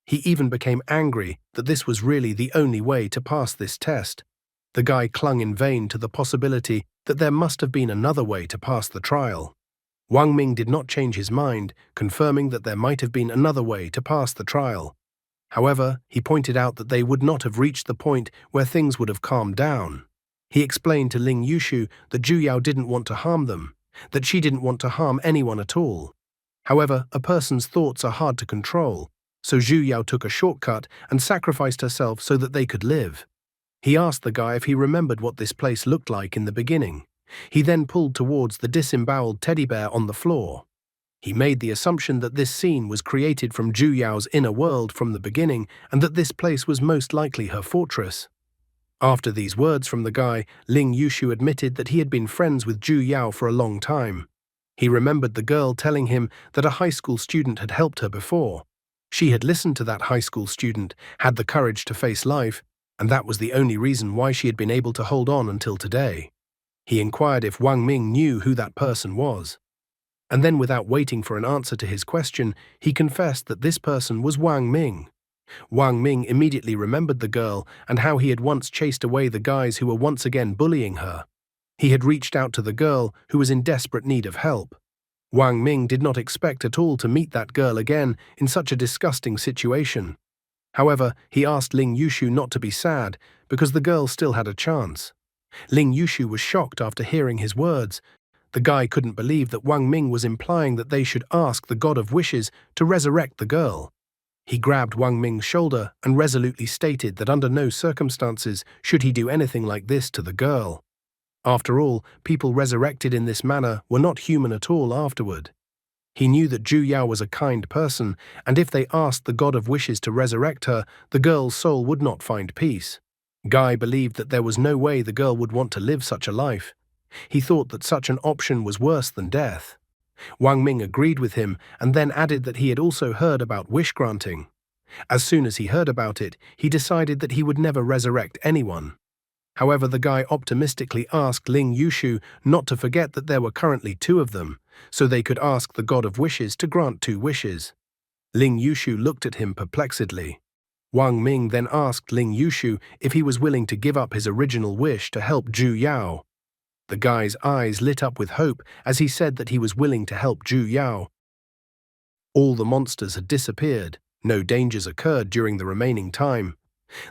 S1: He even became angry that this was really the only way to pass this test. The guy clung in vain to the possibility that there must have been another way to pass the trial. Wang Ming did not change his mind, confirming that there might have been another way to pass the trial. However, he pointed out that they would not have reached the point where things would have calmed down. He explained to Ling Yushu that Ju Yao didn't want to harm them, that she didn't want to harm anyone at all. However, a person's thoughts are hard to control, so Zhu Yao took a shortcut and sacrificed herself so that they could live. He asked the guy if he remembered what this place looked like in the beginning. He then pulled towards the disemboweled teddy bear on the floor. He made the assumption that this scene was created from Zhu Yao's inner world from the beginning and that this place was most likely her fortress. After these words from the guy, Ling Yushu admitted that he had been friends with Zhu Yao for a long time. He remembered the girl telling him that a high school student had helped her before. She had listened to that high school student, had the courage to face life, and that was the only reason why she had been able to hold on until today. He inquired if Wang Ming knew who that person was. And then, without waiting for an answer to his question, he confessed that this person was Wang Ming. Wang Ming immediately remembered the girl and how he had once chased away the guys who were once again bullying her. He had reached out to the girl who was in desperate need of help. Wang Ming did not expect at all to meet that girl again in such a disgusting situation. However, he asked Ling Yushu not to be sad because the girl still had a chance. Ling Yushu was shocked after hearing his words. The guy couldn't believe that Wang Ming was implying that they should ask the God of Wishes to resurrect the girl. He grabbed Wang Ming's shoulder and resolutely stated that under no circumstances should he do anything like this to the girl. After all, people resurrected in this manner were not human at all afterward. He knew that Zhu Yao was a kind person, and if they asked the God of Wishes to resurrect her, the girl's soul would not find peace. Guy believed that there was no way the girl would want to live such a life. He thought that such an option was worse than death. Wang Ming agreed with him and then added that he had also heard about wish-granting. As soon as he heard about it, he decided that he would never resurrect anyone. However, the guy optimistically asked Ling Yushu not to forget that there were currently 2 of them, so they could ask the God of Wishes to grant 2 wishes. Ling Yushu looked at him perplexedly. Wang Ming then asked Ling Yushu if he was willing to give up his original wish to help Zhu Yao. The guy's eyes lit up with hope as he said that he was willing to help Zhu Yao. All the monsters had disappeared. No dangers occurred during the remaining time.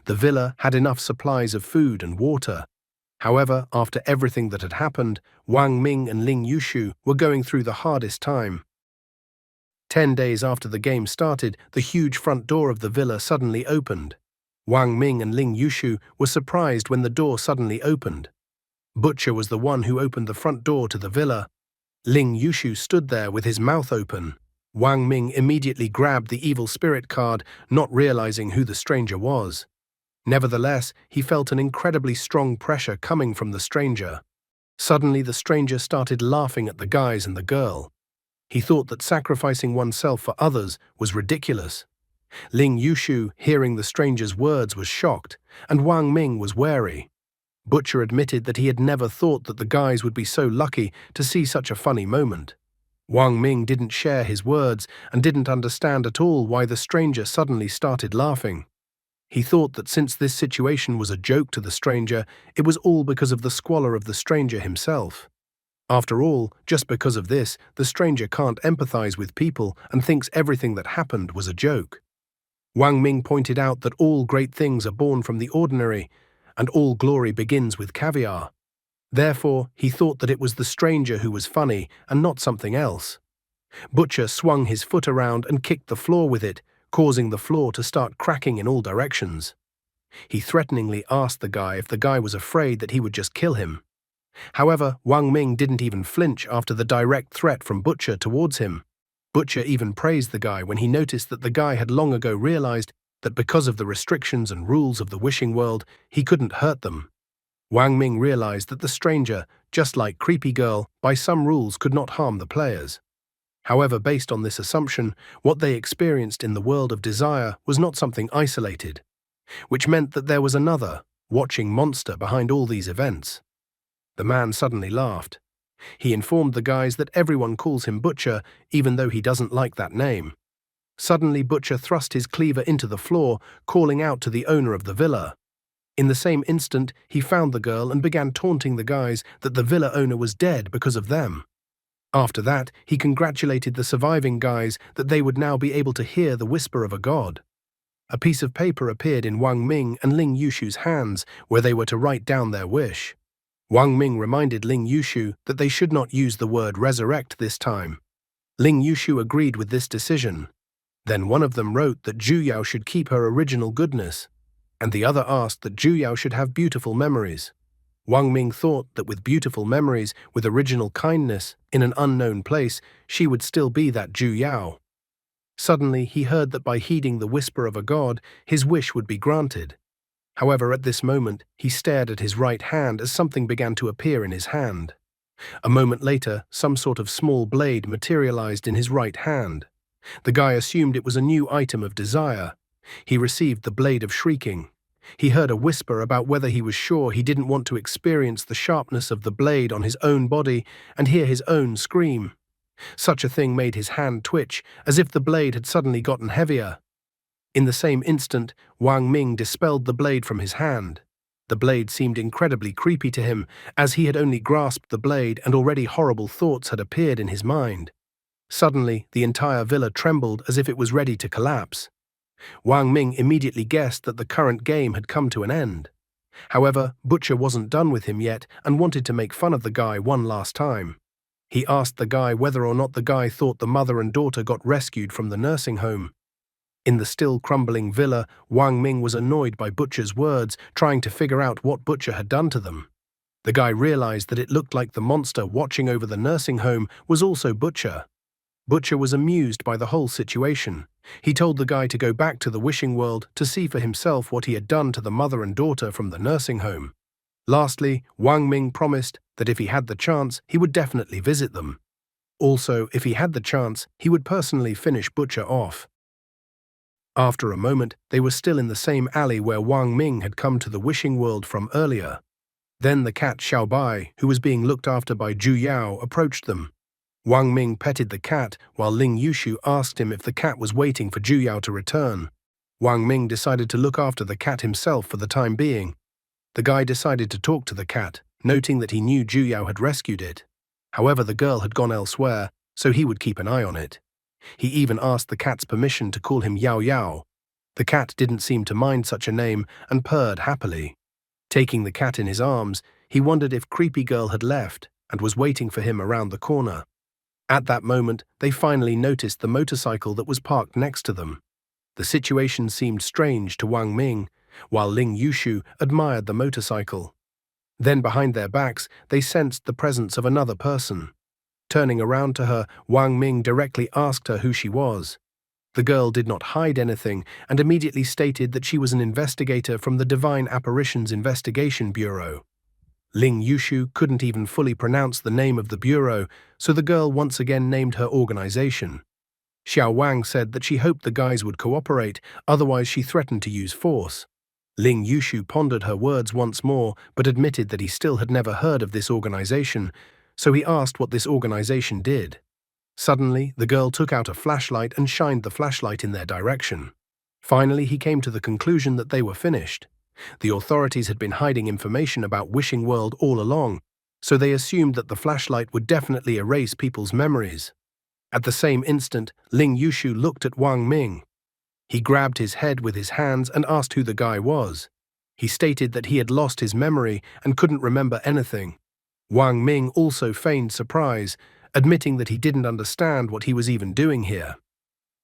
S1: The villa had enough supplies of food and water. However, after everything that had happened, Wang Ming and Ling Yushu were going through the hardest time. 10 days after the game started, the huge front door of the villa suddenly opened. Wang Ming and Ling Yushu were surprised when the door suddenly opened. Butcher was the one who opened the front door to the villa. Ling Yushu stood there with his mouth open. Wang Ming immediately grabbed the evil spirit card, not realizing who the stranger was. Nevertheless, he felt an incredibly strong pressure coming from the stranger. Suddenly, the stranger started laughing at the guys and the girl. He thought that sacrificing oneself for others was ridiculous. Ling Yushu, hearing the stranger's words, was shocked, and Wang Ming was wary. Butcher admitted that he had never thought that the guys would be so lucky to see such a funny moment. Wang Ming didn't share his words and didn't understand at all why the stranger suddenly started laughing. He thought that since this situation was a joke to the stranger, it was all because of the squalor of the stranger himself. After all, just because of this, the stranger can't empathize with people and thinks everything that happened was a joke. Wang Ming pointed out that all great things are born from the ordinary, and all glory begins with caviar. Therefore, he thought that it was the stranger who was funny and not something else. Butcher swung his foot around and kicked the floor with it, causing the floor to start cracking in all directions. He threateningly asked the guy if the guy was afraid that he would just kill him. However, Wang Ming didn't even flinch after the direct threat from Butcher towards him. Butcher even praised the guy when he noticed that the guy had long ago realized that because of the restrictions and rules of the wishing world, he couldn't hurt them. Wang Ming realized that the stranger, just like Creepy Girl, by some rules could not harm the players. However, based on this assumption, what they experienced in the world of desire was not something isolated, which meant that there was another, watching monster behind all these events. The man suddenly laughed. He informed the guys that everyone calls him Butcher, even though he doesn't like that name. Suddenly, Butcher thrust his cleaver into the floor, calling out to the owner of the villa. In the same instant, he found the girl and began taunting the guys that the villa owner was dead because of them. After that, he congratulated the surviving guys that they would now be able to hear the whisper of a god. A piece of paper appeared in Wang Ming and Ling Yushu's hands, where they were to write down their wish. Wang Ming reminded Ling Yushu that they should not use the word resurrect this time. Ling Yushu agreed with this decision. Then one of them wrote that Zhu Yao should keep her original goodness, and the other asked that Zhu Yao should have beautiful memories. Wang Ming thought that with beautiful memories, with original kindness, in an unknown place, she would still be that Zhu Yao. Suddenly, he heard that by heeding the whisper of a god, his wish would be granted. However, at this moment, he stared at his right hand as something began to appear in his hand. A moment later, some sort of small blade materialized in his right hand. The guy assumed it was a new item of desire. He received the blade of shrieking. He heard a whisper about whether he was sure he didn't want to experience the sharpness of the blade on his own body and hear his own scream. Such a thing made his hand twitch, as if the blade had suddenly gotten heavier. In the same instant, Wang Ming dispelled the blade from his hand. The blade seemed incredibly creepy to him, as he had only grasped the blade and already horrible thoughts had appeared in his mind. Suddenly, the entire villa trembled as if it was ready to collapse. Wang Ming immediately guessed that the current game had come to an end. However, Butcher wasn't done with him yet and wanted to make fun of the guy one last time. He asked the guy whether or not the guy thought the mother and daughter got rescued from the nursing home. In the still crumbling villa, Wang Ming was annoyed by Butcher's words, trying to figure out what Butcher had done to them. The guy realized that it looked like the monster watching over the nursing home was also Butcher. Butcher was amused by the whole situation. He told the guy to go back to the wishing world to see for himself what he had done to the mother and daughter from the nursing home. Lastly, Wang Ming promised that if he had the chance, he would definitely visit them. Also, if he had the chance, he would personally finish Butcher off. After a moment, they were still in the same alley where Wang Ming had come to the wishing world from earlier. Then the cat Xiaobai, who was being looked after by Zhu Yao, approached them. Wang Ming petted the cat while Ling Yushu asked him if the cat was waiting for Zhu Yao to return. Wang Ming decided to look after the cat himself for the time being. The guy decided to talk to the cat, noting that he knew Zhu Yao had rescued it. However, the girl had gone elsewhere, so he would keep an eye on it. He even asked the cat's permission to call him Yao Yao. The cat didn't seem to mind such a name and purred happily. Taking the cat in his arms, he wondered if Creepy Girl had left and was waiting for him around the corner. At that moment, they finally noticed the motorcycle that was parked next to them. The situation seemed strange to Wang Ming, while Ling Yushu admired the motorcycle. Then behind their backs, they sensed the presence of another person. Turning around to her, Wang Ming directly asked her who she was. The girl did not hide anything and immediately stated that she was an investigator from the Divine Apparitions Investigation Bureau. Ling Yushu couldn't even fully pronounce the name of the bureau, so the girl once again named her organization. Xiao Wang said that she hoped the guys would cooperate, otherwise she threatened to use force. Ling Yushu pondered her words once more, but admitted that he still had never heard of this organization, so he asked what this organization did. Suddenly, the girl took out a flashlight and shined the flashlight in their direction. Finally, he came to the conclusion that they were finished. The authorities had been hiding information about Wishing World all along, so they assumed that the flashlight would definitely erase people's memories. At the same instant, Ling Yushu looked at Wang Ming. He grabbed his head with his hands and asked who the guy was. He stated that he had lost his memory and couldn't remember anything. Wang Ming also feigned surprise, admitting that he didn't understand what he was even doing here.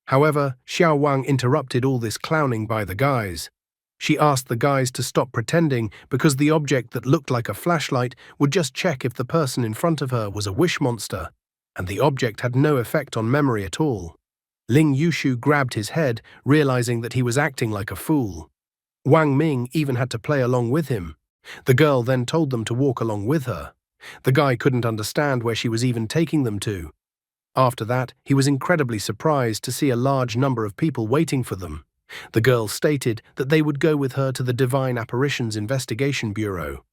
S1: However, Xiao Wang interrupted all this clowning by the guys. She asked the guys to stop pretending because the object that looked like a flashlight would just check if the person in front of her was a wish monster, and the object had no effect on memory at all. Ling Yushu grabbed his head, realizing that he was acting like a fool. Wang Ming even had to play along with him. The girl then told them to walk along with her. The guy couldn't understand where she was even taking them to. After that, he was incredibly surprised to see a large number of people waiting for them. The girl stated that they would go with her to the Divine Apparitions Investigation Bureau.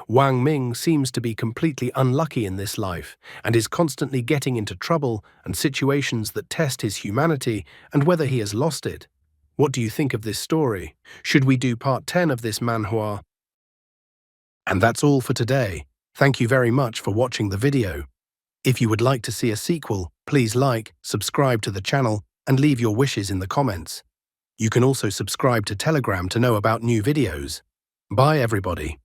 S1: Wang Ming seems to be completely unlucky in this life and is constantly getting into trouble and situations that test his humanity and whether he has lost it. What do you think of this story? Should we do part 10 of this manhwa? And that's all for today. Thank you very much for watching the video. If you would like to see a sequel, please like, subscribe to the channel, and leave your wishes in the comments. You can also subscribe to Telegram to know about new videos. Bye everybody.